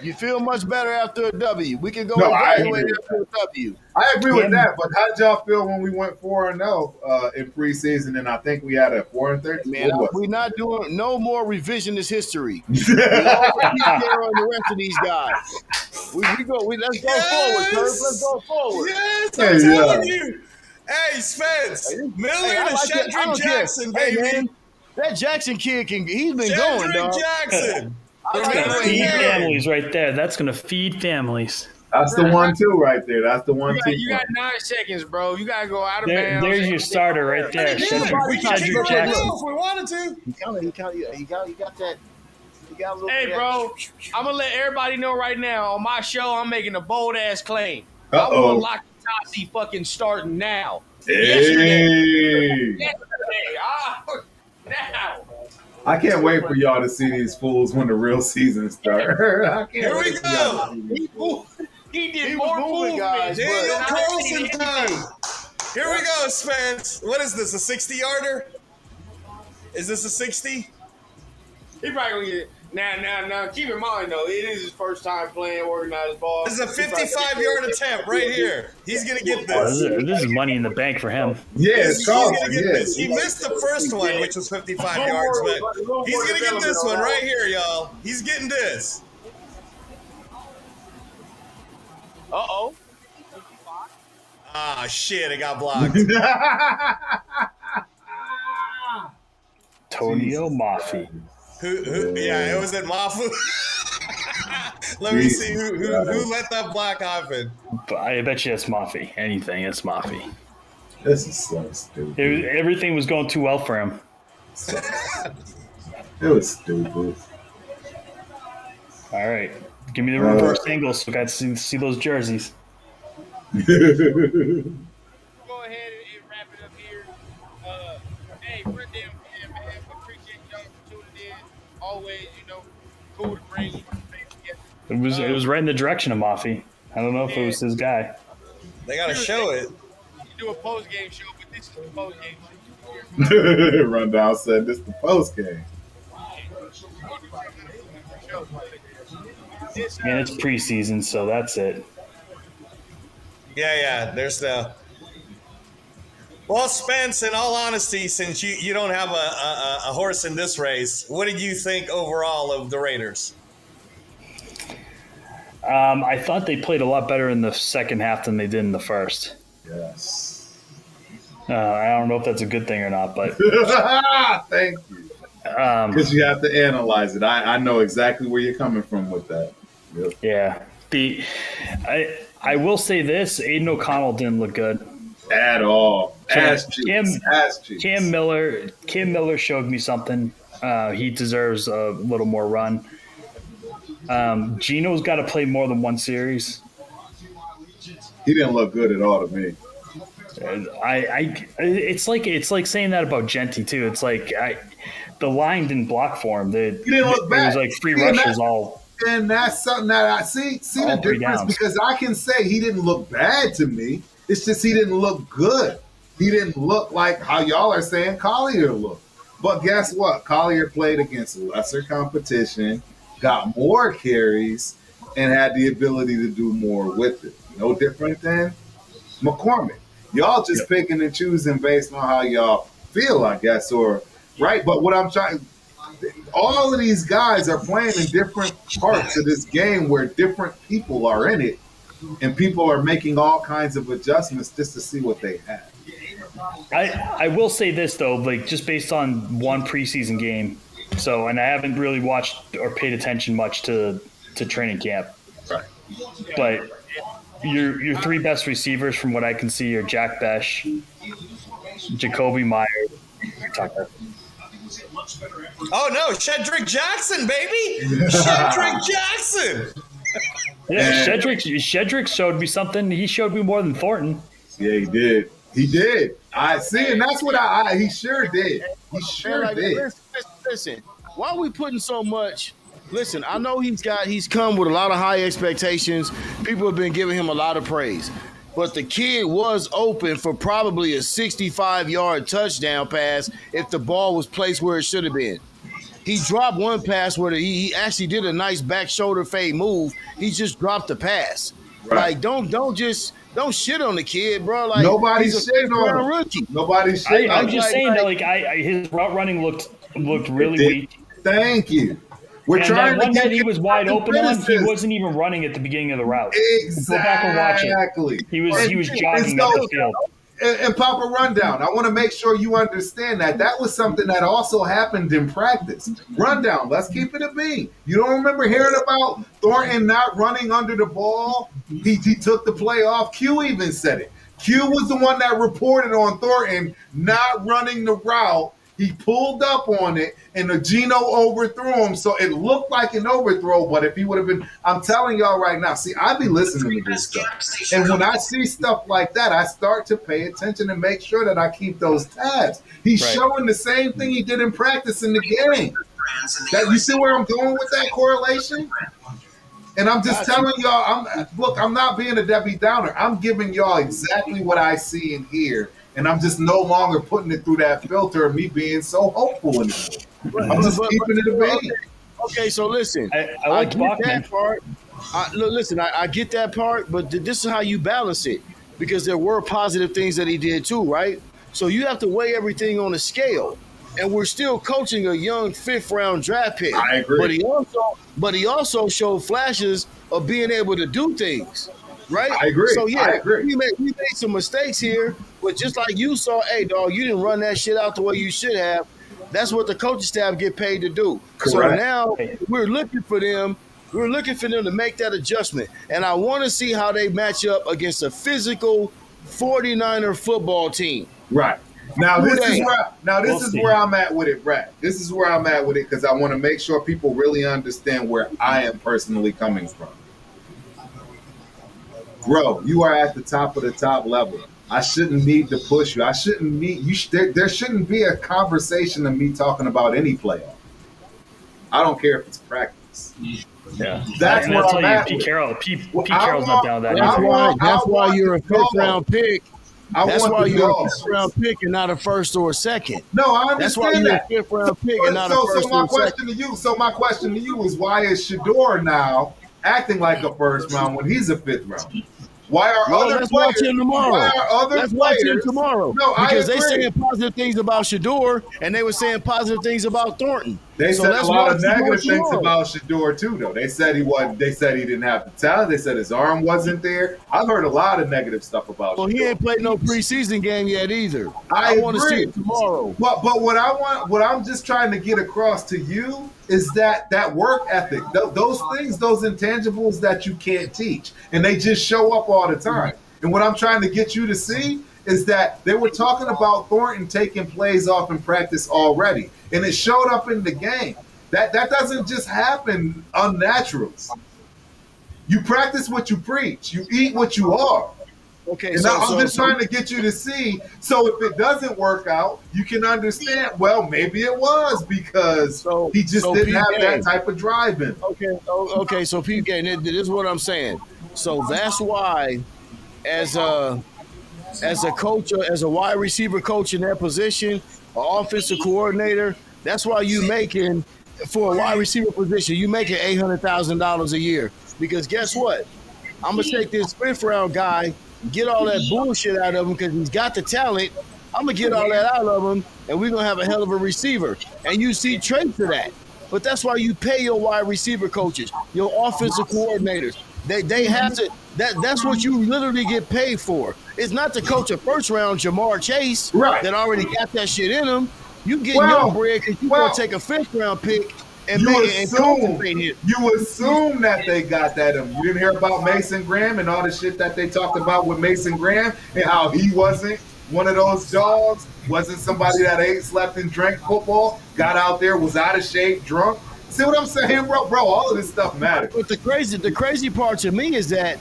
You feel much better after a W. We can go evaluate after a W. I agree with that, but how did y'all feel when we went 4-0 in preseason, and I think we had a 4-13? Man, we're not doing no more revisionist history. We always keep care on the rest of these guys. Let's go forward, Kirk. Let's go forward. Yes, I'm telling you. Hey, Spence. Miller to Cedric Jackson, baby. Hey, man, that Jackson kid he's been Cedric going, dog. Jackson. Feed families right there. That's going to feed families. That's the 1-2 right there. That's the 1-2. You got 9 seconds, bro. You got to go out of bounds. There's your starter right there. We can kick Cedric it Jackson. if we wanted to. He got that. He got a little Hey, bit bro, I'm going to let everybody know right now. On my show, I'm making a bold-ass claim. Uh-oh. I want Lakatasi fucking starting now. Hey. Yesterday. Now. I can't wait for y'all to see these fools when the real season starts. Here we go. He did more moving, guys. Daniel Carlson time. Here we go, Spence. What is this, a 60-yarder? Is this a 60? He probably going to get it. Now, keep in mind, though, it is his first time playing organized ball. This is a 55-yard attempt right here. He's going to get Oh, this. this is money in the bank for him. Yeah, it's He's going to get yeah. this. He missed the first one, which was 55 yards, but he's going to get this one right here, y'all. He's getting this. Uh-oh. Ah, shit, it got blocked. Tonio Maffi. Who? Yeah, it was at Mafu. Let me see who let that block happen. But I bet you it's Maffi. Anything, it's Maffi. This is so stupid. Everything was going too well for him. It was stupid. All right. Give me the reverse angle so I got to see those jerseys. Go ahead and wrap it up here. Hey, man, we appreciate y'all for tuning in. Always, cool to bring you together. It was right in the direction of Maffi. I don't know if it was his guy. They got to show it. You do a post-game show, but this is the post-game show. Rundown said this is the post game. And it's preseason, so that's it. Yeah, there's the... Well, Spence, in all honesty, since you don't have a horse in this race, what did you think overall of the Raiders? I thought they played a lot better in the second half than they did in the first. Yes. I don't know if that's a good thing or not, but thank you. Because you have to analyze it. I know exactly where you're coming from with that. Yep. Yeah. I will say this: Aiden O'Connell didn't look good at all. Cam Miller showed me something. He deserves a little more run. Gino's got to play more than one series. He didn't look good at all to me. It's like saying that about Genty too. It's like the line didn't block for him. He didn't look bad. It was like free rushes all. And that's something that I see the difference because I can say he didn't look bad to me. It's just he didn't look good. He didn't look like how y'all are saying Collier looked. But guess what? Collier played against lesser competition, got more carries, and had the ability to do more with it. No different than McCormick. Y'all just picking and choosing based on how y'all feel, I guess, or right? But what I'm trying, all of these guys are playing in different parts of this game where different people are in it, and people are making all kinds of adjustments just to see what they have. I will say this though, like just based on one preseason game, and I haven't really watched or paid attention much to training camp. Right. But your three best receivers from what I can see are Jack Besh, Jacoby Myers. Oh no, Shedrick Jackson, baby! Shedrick Jackson. Yeah, Shedrick showed me something. He showed me more than Thornton. Yeah, he did. He did. I see, and that's what he sure did. He sure did. Listen, why are we putting so much? Listen, I know he's come with a lot of high expectations. People have been giving him a lot of praise. But the kid was open for probably a 65-yard touchdown pass if the ball was placed where it should have been. He dropped one pass where he actually did a nice back shoulder fade move. He just dropped the pass. Right. Like, don't shit on the kid, bro. Like, nobody's shitting on him. Rookie. Nobody's shitting on him. I'm just saying that his route running looked really weak. Thank you. We're trying that one to that he was wide open on, he wasn't even running at the beginning of the route. Exactly. Go back and watch it. He was jogging up the field. And Papa Rundown, I want to make sure you understand that was something that also happened in practice. Rundown, let's keep it a beat. You don't remember hearing about Thornton not running under the ball? He took the play off. Q even said it. Q was the one that reported on Thornton not running the route. He pulled up on it, and the Gino overthrew him, so it looked like an overthrow, but if he would have been – I'm telling y'all right now, see, I be listening to this stuff. And when I see stuff like that, I start to pay attention and make sure that I keep those tabs. He's showing the same thing he did in practice in the game. You see where I'm going with that correlation? And I'm just telling y'all, I'm not being a Debbie Downer. I'm giving y'all exactly what I see and hear. And I'm just no longer putting it through that filter of me being so hopeful anymore. I'm just keeping it a bait. Okay, so listen. I like that part. I get that part, but this is how you balance it. Because there were positive things that he did too, right? So you have to weigh everything on a scale. And we're still coaching a young 5th-round draft pick. I agree. But he also showed flashes of being able to do things. Right? I agree. So, yeah, I agree. We made some mistakes here, but just like you saw, hey, dog, you didn't run that shit out the way you should have. That's what the coaching staff get paid to do. Correct. So now we're looking for them. We're looking for them to make that adjustment. And I want to see how they match up against a physical 49er football team. Right. Now this is where I'm at with it, Brad. This is where I'm at with it because I want to make sure people really understand where I am personally coming from. Bro, you are at the top of the top level. I shouldn't need to push you. I shouldn't need you. There shouldn't be a conversation of me talking about any playoff. I don't care if it's practice. Yeah, that's where I'm at. Pete Carroll's not down that. That's why you're a 5th-round pick. That's why you're a 5th-round pick and not a 1st or a 2nd. No, I understand that's why you're that. a 5th-round pick and not a 1st or a 2nd. So my question to you is, why is Shedeur now acting like a 1st round when he's a 5th round? Why are other let's players? Watch him tomorrow. Why are other let's players? Watch him tomorrow. No, because I they saying positive things about Shedeur and they were saying positive things about Thornton. They said a lot of negative things about Shedeur too, though. They said he wasn't. They said he didn't have the talent. They said his arm wasn't there. I've heard a lot of negative stuff about. Well, Shedeur. he ain't played no preseason game yet either. I want to see it tomorrow. But what I'm just trying to get across to you is that work ethic, those things, those intangibles that you can't teach, and they just show up all the time. And what I'm trying to get you to see is that they were talking about Thornton taking plays off in practice already, and it showed up in the game. That doesn't just happen unnaturals. You practice what you preach. You eat what you are. Okay, And I'm just trying to get you to see. So if it doesn't work out, you can understand. Well, maybe it was because he just didn't have that type of drive in. Okay. So PK, this is what I'm saying. So that's why, as a coach, as a wide receiver coach in that position, an offensive coordinator, that's why you making for a wide receiver position, you making $800,000 a year. Because guess what? I'm gonna take this 5th round guy, get all that bullshit out of him because he's got the talent. I'm gonna get all that out of him, and we're gonna have a hell of a receiver. And you see traits of that. But that's why you pay your wide receiver coaches, your offensive coordinators. They have to. That's what you literally get paid for. It's not to coach a 1st round Jamar Chase that already got that shit in him. You get your bread because you gonna take a 5th round pick. And you assume that they got that in. You didn't hear about Mason Graham and all the shit that they talked about with Mason Graham and how he wasn't one of those dogs, wasn't somebody that ate, slept, and drank football, got out there, was out of shape, drunk. See what I'm saying, bro? Bro, all of this stuff matters. But the crazy part to me is that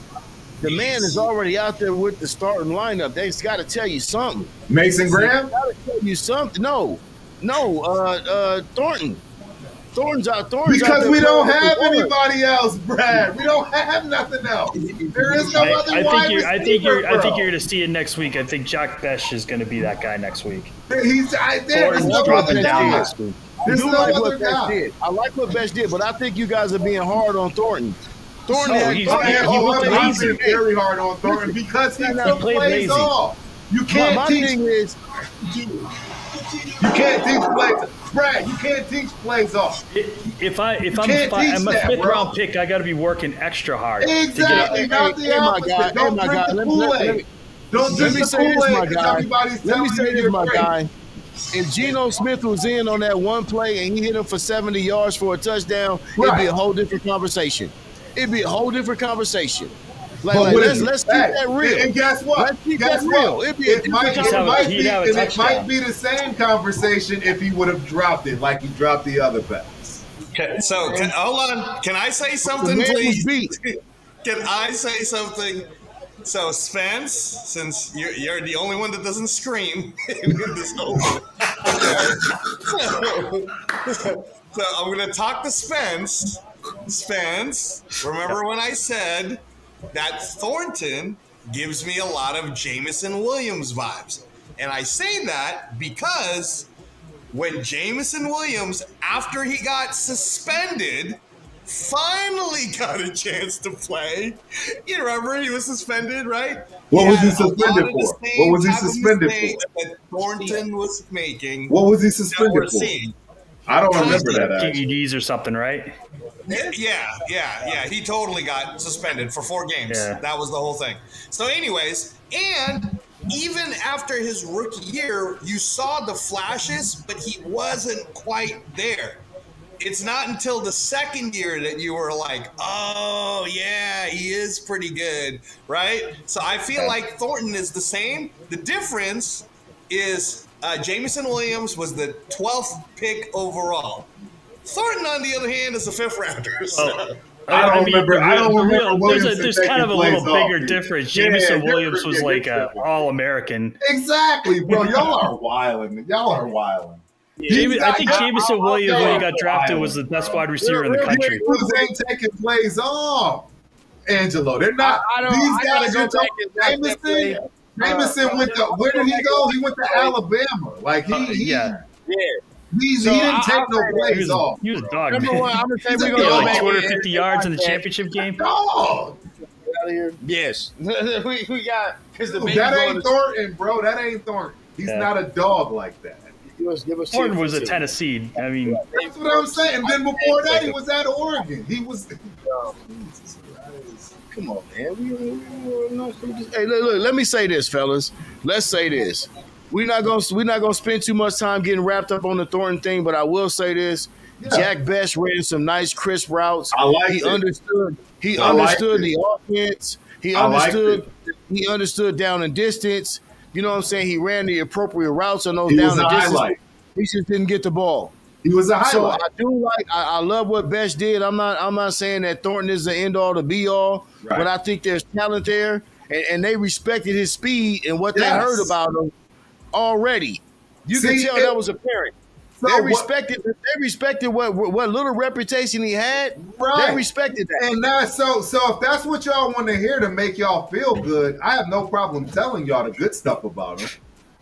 the man is already out there with the starting lineup. They've got to tell you something. Mason Graham? Got to tell you something. No, Thornton. Thornton's out. Because we don't have anybody else, Brad. We don't have nothing else. There is no other wide receiver. I think you're going to see it next week. I think Jack Besh is going to be that guy next week. He's right there. There's no other guy. There's no other guy. I like what Besh did, but I think you guys are being hard on Thornton. He's very hard on Thornton because he took plays off. You can't teach. You can't teach plays. Brad, you can't teach plays off. If I'm a 5th round pick, I got to be working extra hard. Exactly, not the opposite. Don't drink the Kool-Aid. Don't drink the Kool-Aid because everybody's telling you you're great. Guy. If Geno Smith was in on that one play and he hit him for 70 yards for a touchdown, it'd be a whole different conversation. It'd be a whole different conversation. Let's keep that real. And guess what? Let's keep that real. It might be the same conversation if he would have dropped it like he dropped the other bets. So, hold on. Can I say something, please? Can I say something? So, Spence, since you're the only one that doesn't scream in this whole so I'm going to talk to Spence. Spence, remember when I said that Thornton gives me a lot of Jameson Williams vibes? And I say that because when Jameson Williams, after he got suspended, finally got a chance to play. You remember he was suspended, right? What was he suspended for? What was he suspended for? That Thornton was making. What was he suspended for? I don't remember that. PEDs or something, right? Yeah. He totally got suspended for 4 games. Yeah. That was the whole thing. So anyways, and even after his rookie year, you saw the flashes, but he wasn't quite there. It's not until the second year that you were like, oh, yeah, he is pretty good, right? So I feel like Thornton is the same. The difference is Jameson Williams was the 12th pick overall. Thornton, on the other hand, is a 5th rounder. So. I don't remember. There's kind of a little bigger difference. Jameson Williams was like an All-American. Exactly, bro. Y'all are wilding. I think Jameson Williams, when he got drafted, was the best wide receiver in the country. They ain't taking plays off, Angelo. They're not. These guys are talking. Jameson went to, where did he go? He went to Alabama. Like he didn't take no plays off. He was a dog. Number one, I'm gonna say we're going to like 250 yards in the championship game. Dog. Yes, we got because that ain't Thornton, bro. That ain't Thornton. He's not a dog like that. Thornton was a Tennessee. I mean, that's what I'm saying. And then before that, he was at Oregon. He was. Come on, man. Hey, look. Let me say this, fellas. Let's say this. We're not gonna spend too much time getting wrapped up on the Thornton thing, but I will say this: Jack Best ran some nice, crisp routes. I like He understood the offense. He understood down and distance. You know what I'm saying? He ran the appropriate routes on those down and distance. He just didn't get the ball. He was a highlight. So I do like. I love what Besh did. I'm not saying that Thornton is the end all to be all, Right. but I think there's talent there, and they respected his speed and what they Yes. heard about him already. You can See, tell that was apparent. So They what- respected what little reputation he had. Right. They respected that. And now, so if that's what y'all want to hear to make y'all feel good, I have no problem telling y'all the good stuff about him.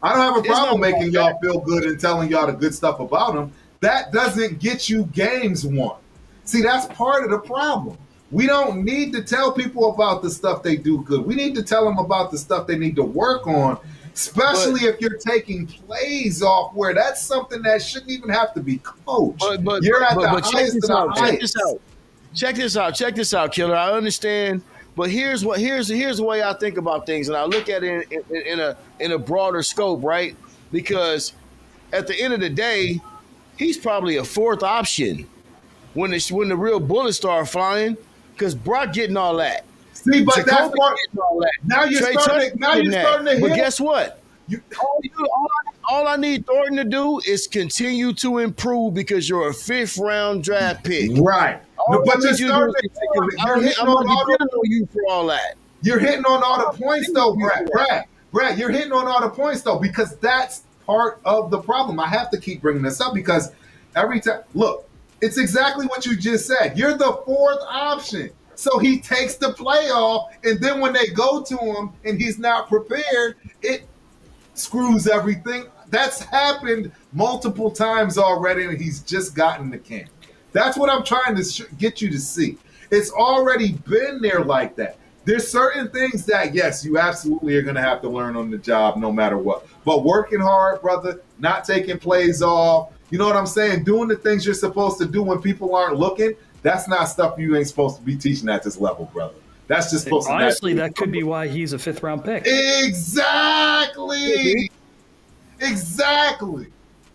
I don't have a It's problem not making about y'all feel good and telling y'all the good stuff about him. That doesn't get you games won. See, that's part of the problem. We don't need to tell people about the stuff they do good. We need to tell them about the stuff they need to work on, especially if you're taking plays off where that's something that shouldn't even have to be coached. But You're at the check highest of this the out. highest. Check this out, Killer. I understand, but here's the way I think about things, and I look at it in a broader scope, right? Because at the end of the day, he's probably a fourth option when the real bullets start flying, because Brock getting all that. See, but that's Jacoby part. getting all that. Now you're Trey starting. Tucker Now you're getting that. starting to But hit. guess what? You, All I need Thornton to do is continue to improve because you're a fifth round draft pick. right. All But I you're need you to starting. do is You're I'm hitting not on all the. depending on you for all that. You're hitting on all the points though, Brad. You're hitting on all the points though, because that's part of the problem. I have to keep bringing this up because every time, look, it's exactly what you just said. You're the fourth option. So he takes the playoff, and then when they go to him and he's not prepared, it screws everything. That's happened multiple times already, and he's just gotten the camp. That's what I'm trying to get you to see. It's already been there like that. There's certain things that, yes, you absolutely are going to have to learn on the job no matter what. But working hard, brother, not taking plays off, you know what I'm saying? Doing the things you're supposed to do when people aren't looking, that's not stuff you ain't supposed to be teaching at this level, brother. That's just supposed Honestly, to that could be why he's a fifth-round pick. Exactly.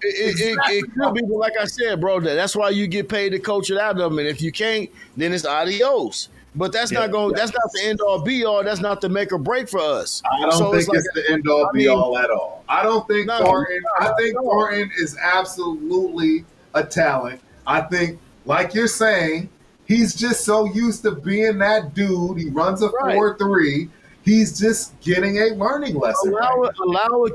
It could be, but like I said, bro, that's why you get paid to coach it out of them. And if you can't, then it's adios. But that's not the end all be all. That's not the make or break for us. I don't think it's the end all be all at all. I don't think Thornton. I think Thornton is absolutely a talent. I think, like you're saying, he's just so used to being that dude. He runs a 4.3. He's just getting a learning lesson. Allow a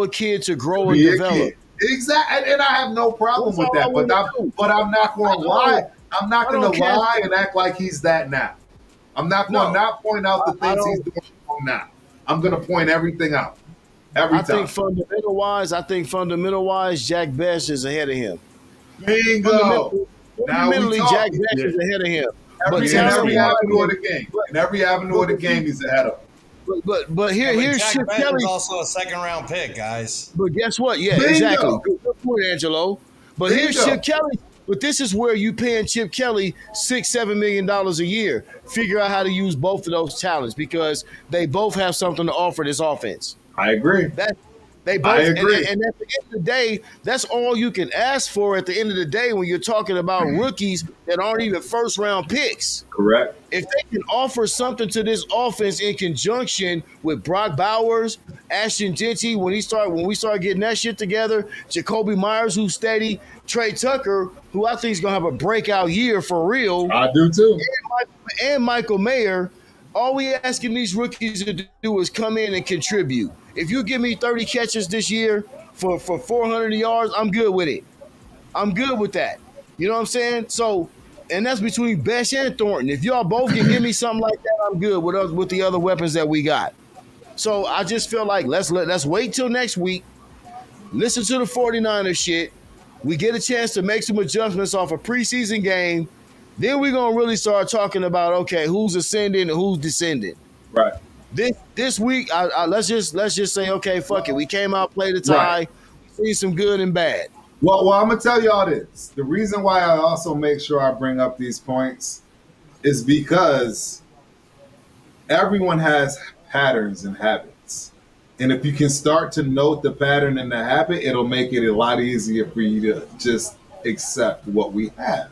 kid to grow and develop. Exactly, and I have no problem with that. But I'm not going to lie. I'm not going to lie and act like he's that now. I'm not going to not point out the things he's doing wrong now. I'm going to point everything out. Every time. I think fundamental wise, Jack Best is ahead of him. Bingo. Fundamentally, Jack Best is ahead of him. In every avenue of the game. In every avenue of the game, he's ahead of him. But here's Jack Chip Benton's Kelly. also a second-round pick, guys. But guess what? Yeah, Bingo. exactly. Good point, Angelo. But here's Bingo. Chip Kelly. But this is where you paying Chip Kelly $6-7 million a year. Figure out how to use both of those talents because they both have something to offer this offense. I agree. They both, I agree. And at the end of the day, that's all you can ask for at the end of the day when you're talking about rookies that aren't even first-round picks. Correct. If they can offer something to this offense in conjunction with Brock Bowers, Ashton Genty, when we start getting that shit together, Jacoby Myers, who's steady, Trey Tucker, who I think is gonna have a breakout year for real. I do too. And Michael Mayer. All we asking these rookies to do is come in and contribute. If you give me 30 catches this year for 400 yards, I'm good with it. I'm good with that. You know what I'm saying? So, and that's between Besh and Thornton. If y'all both can give me something like that, I'm good with the other weapons that we got. So I just feel like let's wait till next week. Listen to the 49ers shit. We get a chance to make some adjustments off a preseason game. Then we're gonna really start talking about who's ascending and who's descending. Right. This week, let's just say fuck it. We came out, played the tie, Right. see some good and bad. Well, I'm gonna tell y'all this. The reason why I also make sure I bring up these points is because everyone has patterns and habits. And if you can start to note the pattern and the habit, it'll make it a lot easier for you to just accept what we have.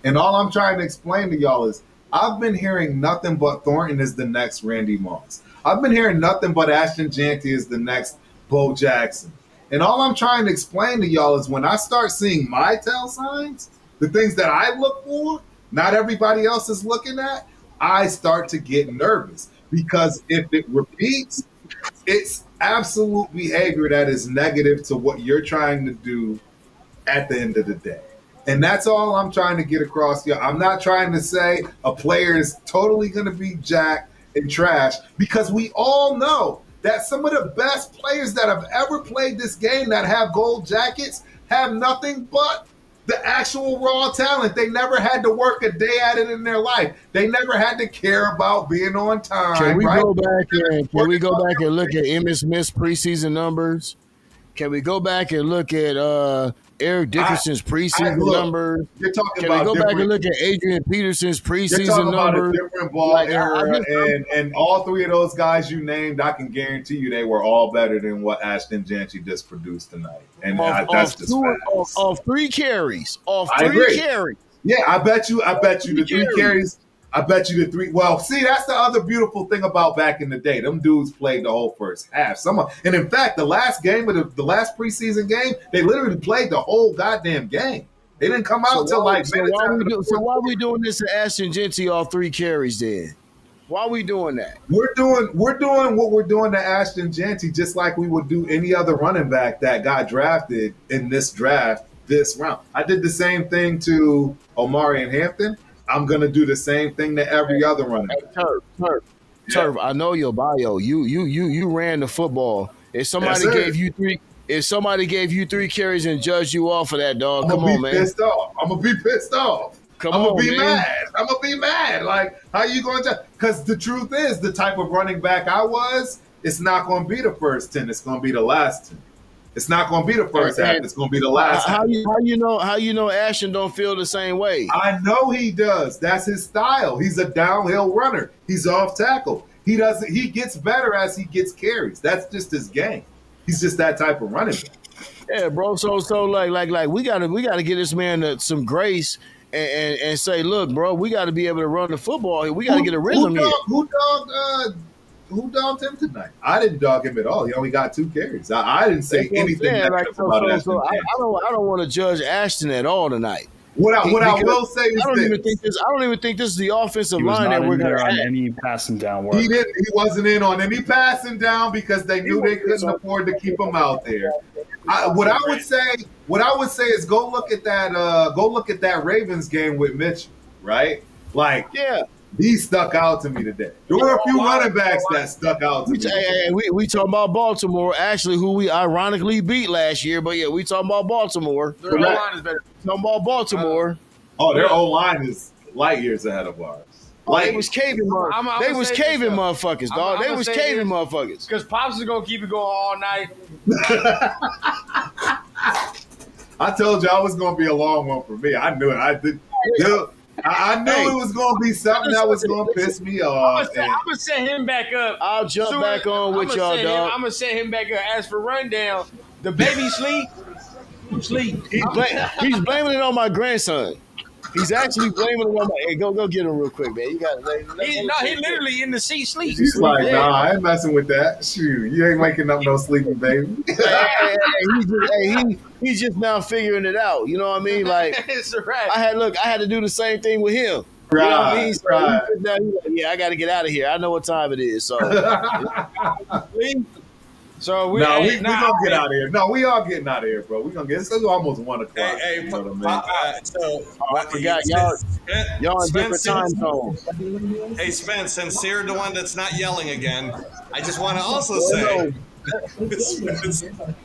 And all I'm trying to explain to y'all is I've been hearing nothing but Thornton is the next Randy Moss. I've been hearing nothing but Ashton Genty is the next Bo Jackson. And all I'm trying to explain to y'all is when I start seeing my tell signs, the things that I look for, not everybody else is looking at, I start to get nervous. Because if it repeats, it's absolute behavior that is negative to what you're trying to do at the end of the day. And that's all I'm trying to get across here. I'm not trying to say a player is totally going to be jacked and trash, because we all know that some of the best players that have ever played this game that have gold jackets have nothing but the actual raw talent. They never had to work a day at it in their life. They never had to care about being on time. Can we right? go back and look at Emmitt Smith's preseason numbers? Can we go back and look at Eric Dickerson's preseason numbers? You're talking Can about we go back and look at Adrian Peterson's preseason numbers? About a different ball era, and all three of those guys you named, I can guarantee you they were all better than what Ashton Janty just produced tonight. And that's just off 3 carries. Yeah, I bet you the 3 carries. I bet you the 3. Well, see, that's the other beautiful thing about back in the day. Them dudes played the whole first half. And in fact, the last game of the last preseason game, they literally played the whole goddamn game. They didn't come out till like minutes after. So why are we doing this to Ashton Janty off 3 carries then? Why are we doing that? We're doing what we're doing to Ashton Janty, just like we would do any other running back that got drafted in this draft this round. I did the same thing to Omari and Hampton. I'm gonna do the same thing to every other running back. Turf, I know your bio. You ran the football. If somebody gave you 3 carries and judged you off of that, dog, come on, man. I'm gonna be pissed off. I'm gonna be mad. Like, how you going to? Because the truth is, the type of running back I was, it's not gonna be the first 10. It's gonna be the last 10. It's not going to be the first half. It's going to be the last half. How you know Ashton don't feel the same way? I know he does. That's his style. He's a downhill runner. He's off tackle. He gets better as he gets carries. That's just his game. He's just that type of running back. Yeah, bro. So like we gotta get this man some grace and say, look, bro, we got to be able to run the football here. We got to get a rhythm here. Who dogged him tonight? I didn't dog him at all. He only got 2 carries. I didn't say anything negative about Ashton. I don't want to judge Ashton at all tonight. What I will say is I don't even think this is the offensive line that we're going to have. Any passing down work. He wasn't in on any passing down because they knew they couldn't afford to keep him out there. What I would say is go look at that Ravens game with Mitchell, right? Like, yeah. He stuck out to me today. There were a few running backs that stuck out to me. We talking about Baltimore, actually, who we ironically beat last year. But yeah, we talking about Baltimore. Their O-line is better. Talking about Baltimore. Their O-line is light years ahead of ours. They was caving motherfuckers, dog. They was caving motherfuckers. Because Pops is going to keep it going all night. I told you I was going to be a long one for me. I knew it. I knew it was going to be something that was going to piss me off. I'm going to set him back up. I'll jump back on with y'all, dog. I'm going to set him back up. As for rundown, the baby sleep. He's blaming it on my grandson. He's actually blaming it on my. Hey, go get him real quick, man. You got to. He literally in the seat sleep. He's like, nah, I ain't messing with that. Shoot, you ain't waking up no sleeping baby. He's just now figuring it out. You know what I mean? Like, it's right. I had to do the same thing with him. Right, you know what I mean? So right. Yeah, I got to get out of here. I know what time it is. So. So we gonna get out of here. No, we all getting out of here, bro. We gonna get. It's almost 1 o'clock. Hey, you know what I mean? I forgot y'all in different time zones. Hey, Spence, since you're the one that's not yelling again, I just want to also say.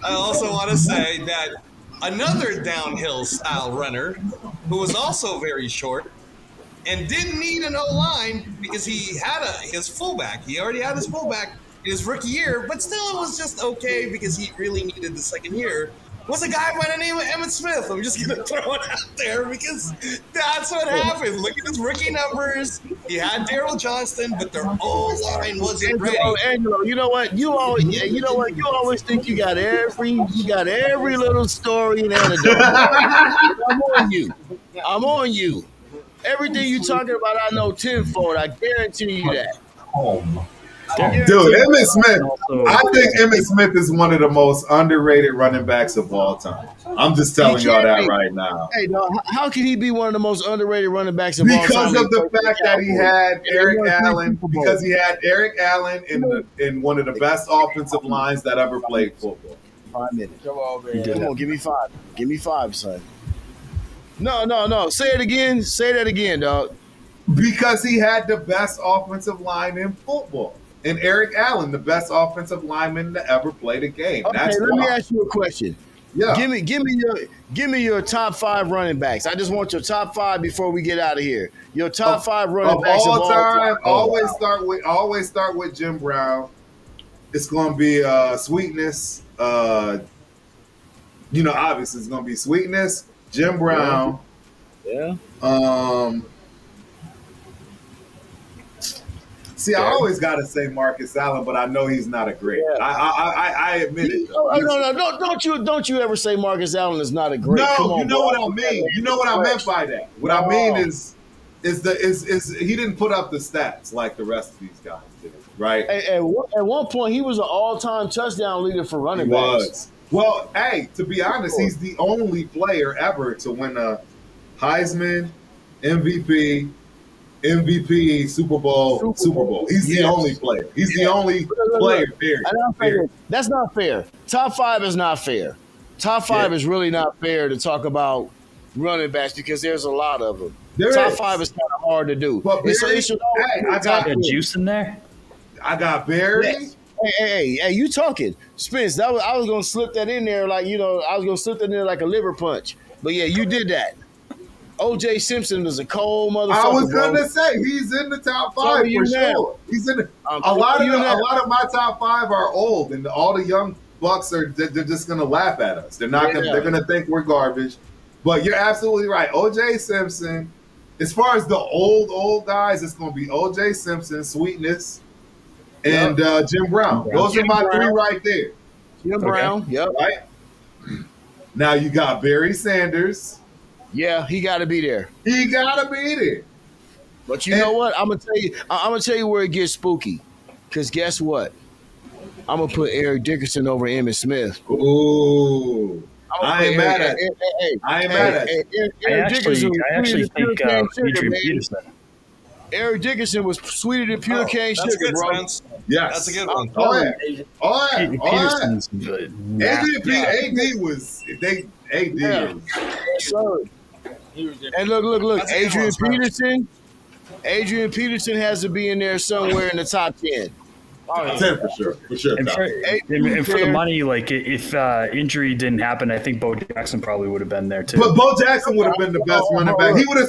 I also want to say that another downhill style runner who was also very short and didn't need an O-line because he had his fullback. He already had his fullback his rookie year, but still it was just okay because he really needed the second year, was a guy by the name of Emmitt Smith. I'm just going to throw it out there because that's what happened. Look at his rookie numbers. He had Daryl Johnston, but their O-line wasn't ready. Angelo, you know what? You always think you got every little story and anecdote. I'm on you. Everything you talking about, I know tenfold. I guarantee you that. There- Dude, Emmitt Smith. Also- I think Emmitt Smith is one of the most underrated running backs of all time. I'm just telling y'all that right now. Hey, dog, how can he be one of the most underrated running backs of all time? Because of the fact that he had Eric won 3 Allen, Super Bowls. because he had Eric Allen in one of the best offensive lines that ever played football. 5 minutes. He Come did on, give me 5. Give me 5, son. No. Say it again. Say that again, dog. Because he had the best offensive line in football. And Eric Allen, the best offensive lineman to ever play the game. Okay, That's let why. me ask you a question. Yeah. Give me your top 5 running backs. I just want your top 5 before we get out of here. Your top 5 running of backs all of all time. time. Always start with Jim Brown. It's going to be Sweetness. Obviously it's going to be Sweetness, Jim Brown. Yeah. See, I always got to say Marcus Allen, but I know he's not a great. Yeah. I admit it. No. Don't you ever say Marcus Allen is not a great. No, Come on, you know bro. what I mean. You know what I meant by that. What I mean is he didn't put up the stats like the rest of these guys did, right? At one point, he was an all-time touchdown leader for running He backs. was. Well, hey, to be honest, he's the only player ever to win a Heisman, MVP, Super Bowl. He's the only player. He's the only player, period. That's not fair. Top 5 is not fair. Top 5 is really not fair to talk about running backs because there's a lot of them. Top 5 is kind of hard to do. But Barry, I got juice in there. I got Barry. Yes. Hey, you talking. Spence, I was going to slip that in there like, I was going to slip that in there like a liver punch. But yeah, you did that. O.J. Simpson was a cold motherfucker. I was gonna say he's in the top 5 for sure. He's in a lot of my top 5 are old, and all the young bucks they're just gonna laugh at us. They're not gonna they're gonna think we're garbage. But you're absolutely right. O.J. Simpson. As far as the old guys, it's gonna be O.J. Simpson, Sweetness, and Jim Brown. Those are my 3 right there. Jim Brown. Yep. Right. Now you got Barry Sanders. Yeah, he got to be there. He got to be there. But you know what? I'm gonna tell you where it gets spooky. Cause guess what? I'm gonna put Eric Dickerson over Emmitt Smith. Ooh, I ain't mad at it. I ain't mad at it. I actually think Adrian Peterson. Eric Dickerson was sweeter than pure cane sugar, That's good, bro. Spence. Yes, That's a good one. Peterson's good. AD was AD. Sure. And look. Adrian Peterson has to be in there somewhere in the top 10. 10 for sure. And for the money, like if injury didn't happen, I think Bo Jackson probably would have been there too. But Bo Jackson would have been the best running back. He would have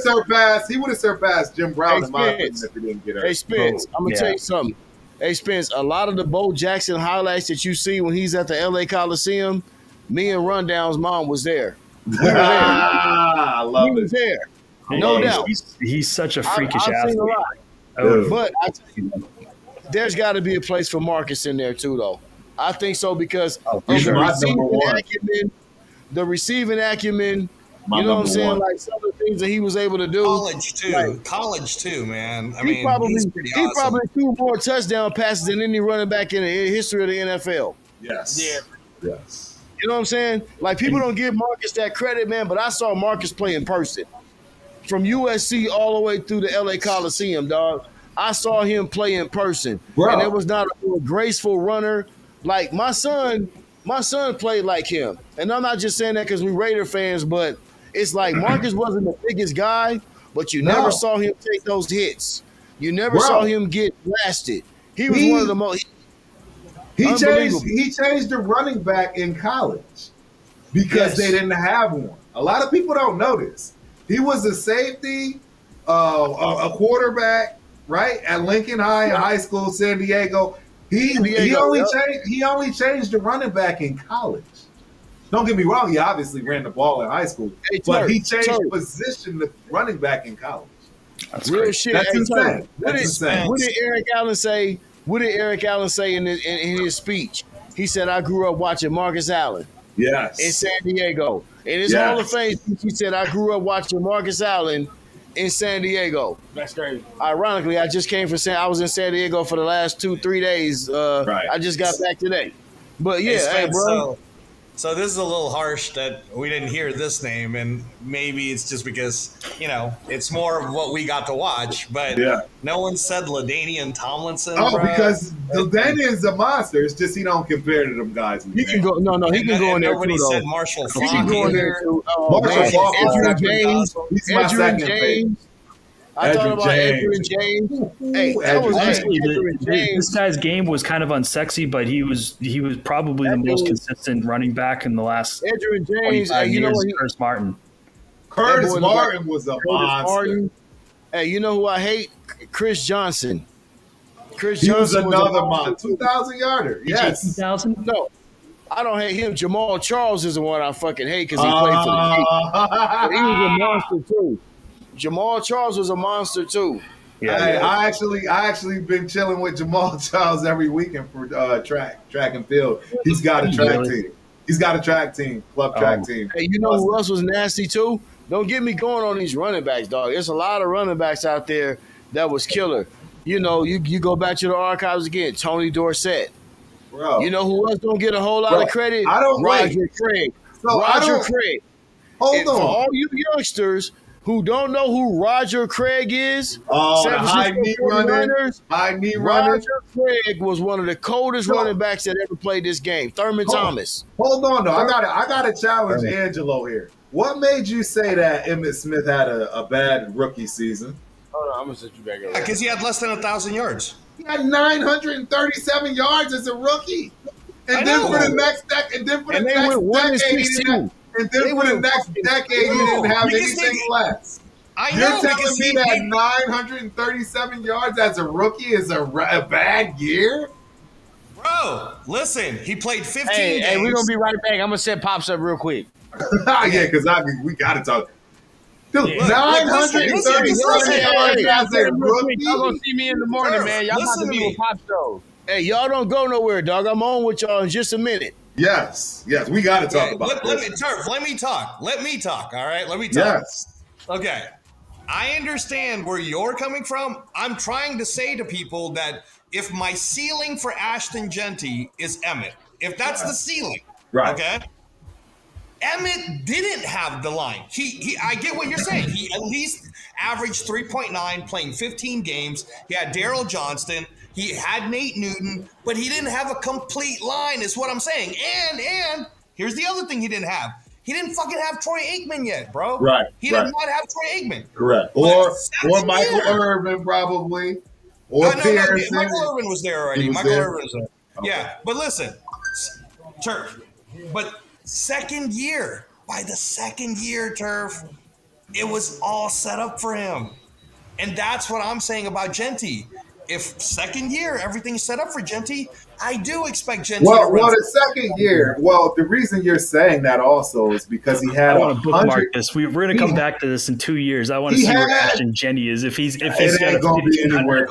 surpassed Jim Brown in my opinion if he didn't get hurt. Hey Spence, I'm gonna tell you something. Hey Spence, a lot of the Bo Jackson highlights that you see when he's at the LA Coliseum, me and Rundown's mom was there. I love it. He was there. No doubt. He's such a freakish I've athlete. seen a lot. But I tell you, there's got to be a place for Marcus in there too, though. I think so because of the receiving acumen. You know what I'm saying? Like some of the things that he was able to do. College too, man. I He mean, probably he's pretty awesome. probably threw more touchdown passes than any running back in the history of the NFL. Yes. Yeah. Yes. You know what I'm saying? Like people don't give Marcus that credit, man. But I saw Marcus play in person, from USC all the way through the LA Coliseum, dog. I saw him play in person, and it was not a graceful runner. Like my son played like him, and I'm not just saying that because we Raider fans, but it's like Marcus wasn't the biggest guy, but you never saw him take those hits. You never saw him get blasted. He was one of the most. He changed the running back in college because they didn't have one. A lot of people don't know this. He was a safety, a quarterback, right, at Lincoln High School, San Diego. He only changed the running back in college. Don't get me wrong, he obviously ran the ball in high school, but he changed position to running back in college. That's real great. shit. That's insane. What did Eric Allen say? What did Eric Allen say in his speech? He said, "I grew up watching Marcus Allen." Yes. In San Diego. In his Hall of Fame speech, he said, "I grew up watching Marcus Allen in San Diego. That's crazy. Ironically, I just came from I was in San Diego for the last 2-3 days. Right. I just got back today. But yeah, hey, Spence, bro. So this is a little harsh that we didn't hear this name, and maybe it's just because, it's more of what we got to watch, but no one said LaDainian Tomlinson. Oh, bro. because Daniel's a monster. It's just he don't compare to them guys. He can go. No, he can go in there Nobody too, said though. Marshall He can Faulk go in either. there too. Oh, Marshall man. Faulk is Edgerrin second. James. He's my Edgerrin second favorite. James. I thought about Edgerrin James. Hey, that was Honestly, Edgerrin this James. guy's game was kind of unsexy, but he was probably the most consistent running back in the last Edgerrin James. 25 Hey, you know years. what? Curtis Martin. Curtis boy Martin was a monster. Martin. Hey, you know who I hate? Chris Johnson. Chris He was Johnson another a monster. 2,000 yarder. Yes. 2000? No, I don't hate him. Jamal Charles is the one I fucking hate because he played for the Chiefs. But he was a monster too. Jamal Charles was a monster too. Yeah, I actually been chilling with Jamal Charles every weekend for track and field. He's got a track team. He's got a track team, club track team. Hey, you know who else was nasty too? Don't get me going on these running backs, dog. There's a lot of running backs out there that was killer. You know, you go back to the archives again. Tony Dorsett. Bro. You know who else don't get a whole lot of credit? I don't Roger Craig. So Roger Craig. Hold And on. for all you youngsters who don't know who Roger Craig is, Oh, the San high Francisco knee runner. 49ers, High knee runner. Roger Craig was one of the coldest running backs that ever played this game. Thurman Thomas. Hold on, though. I gotta challenge Angelo here. What made you say that Emmitt Smith had a bad rookie season? Hold on, I'm gonna set you back up. Because he had less than 1,000 yards. He had 937 yards as a rookie, and then for the next decade, and then for the next decade, he didn't. And then for the next decade, he didn't have anything less. You're telling me that 937 yards as a rookie is a bad year? Bro, listen, he played 15 games. Hey, we're gonna be right back. I'm gonna set Pops up real quick. Yeah, because we gotta talk. Dude, Look, 937 yards as a rookie. Y'all gonna see me in the morning, man. Y'all about to be with Pops though. Hey, y'all don't go nowhere, dog. I'm on with y'all in just a minute. Yes, we got to talk about this. Let me talk. All right, let me talk. Yes. Okay. I understand where you're coming from. I'm trying to say to people that if my ceiling for Ashton Genty is Emmett, if that's the ceiling, right? Okay. Emmett didn't have the line. I get what you're saying. He at least averaged 3.9 playing 15 games. He had Darryl Johnston. He had Nate Newton, but he didn't have a complete line is what I'm saying. And here's the other thing he didn't have. He didn't fucking have Troy Aikman yet, bro. Right. He did not have Troy Aikman. Correct. Or Michael Irvin probably. Or Pearson. Michael Irvin was there already. Michael Irvin was there. Okay. Yeah. But listen, Turf. But second year, by the second year, Turf, it was all set up for him. And that's what I'm saying about Genty. If second year everything's set up for Genty, I do expect Genty. Well, the second year. Well, the reason you're saying that also is because he had. I want to bookmark this. We're going to come back to this in 2 years. I want to see where Ashton Genty is if he's got going to be anywhere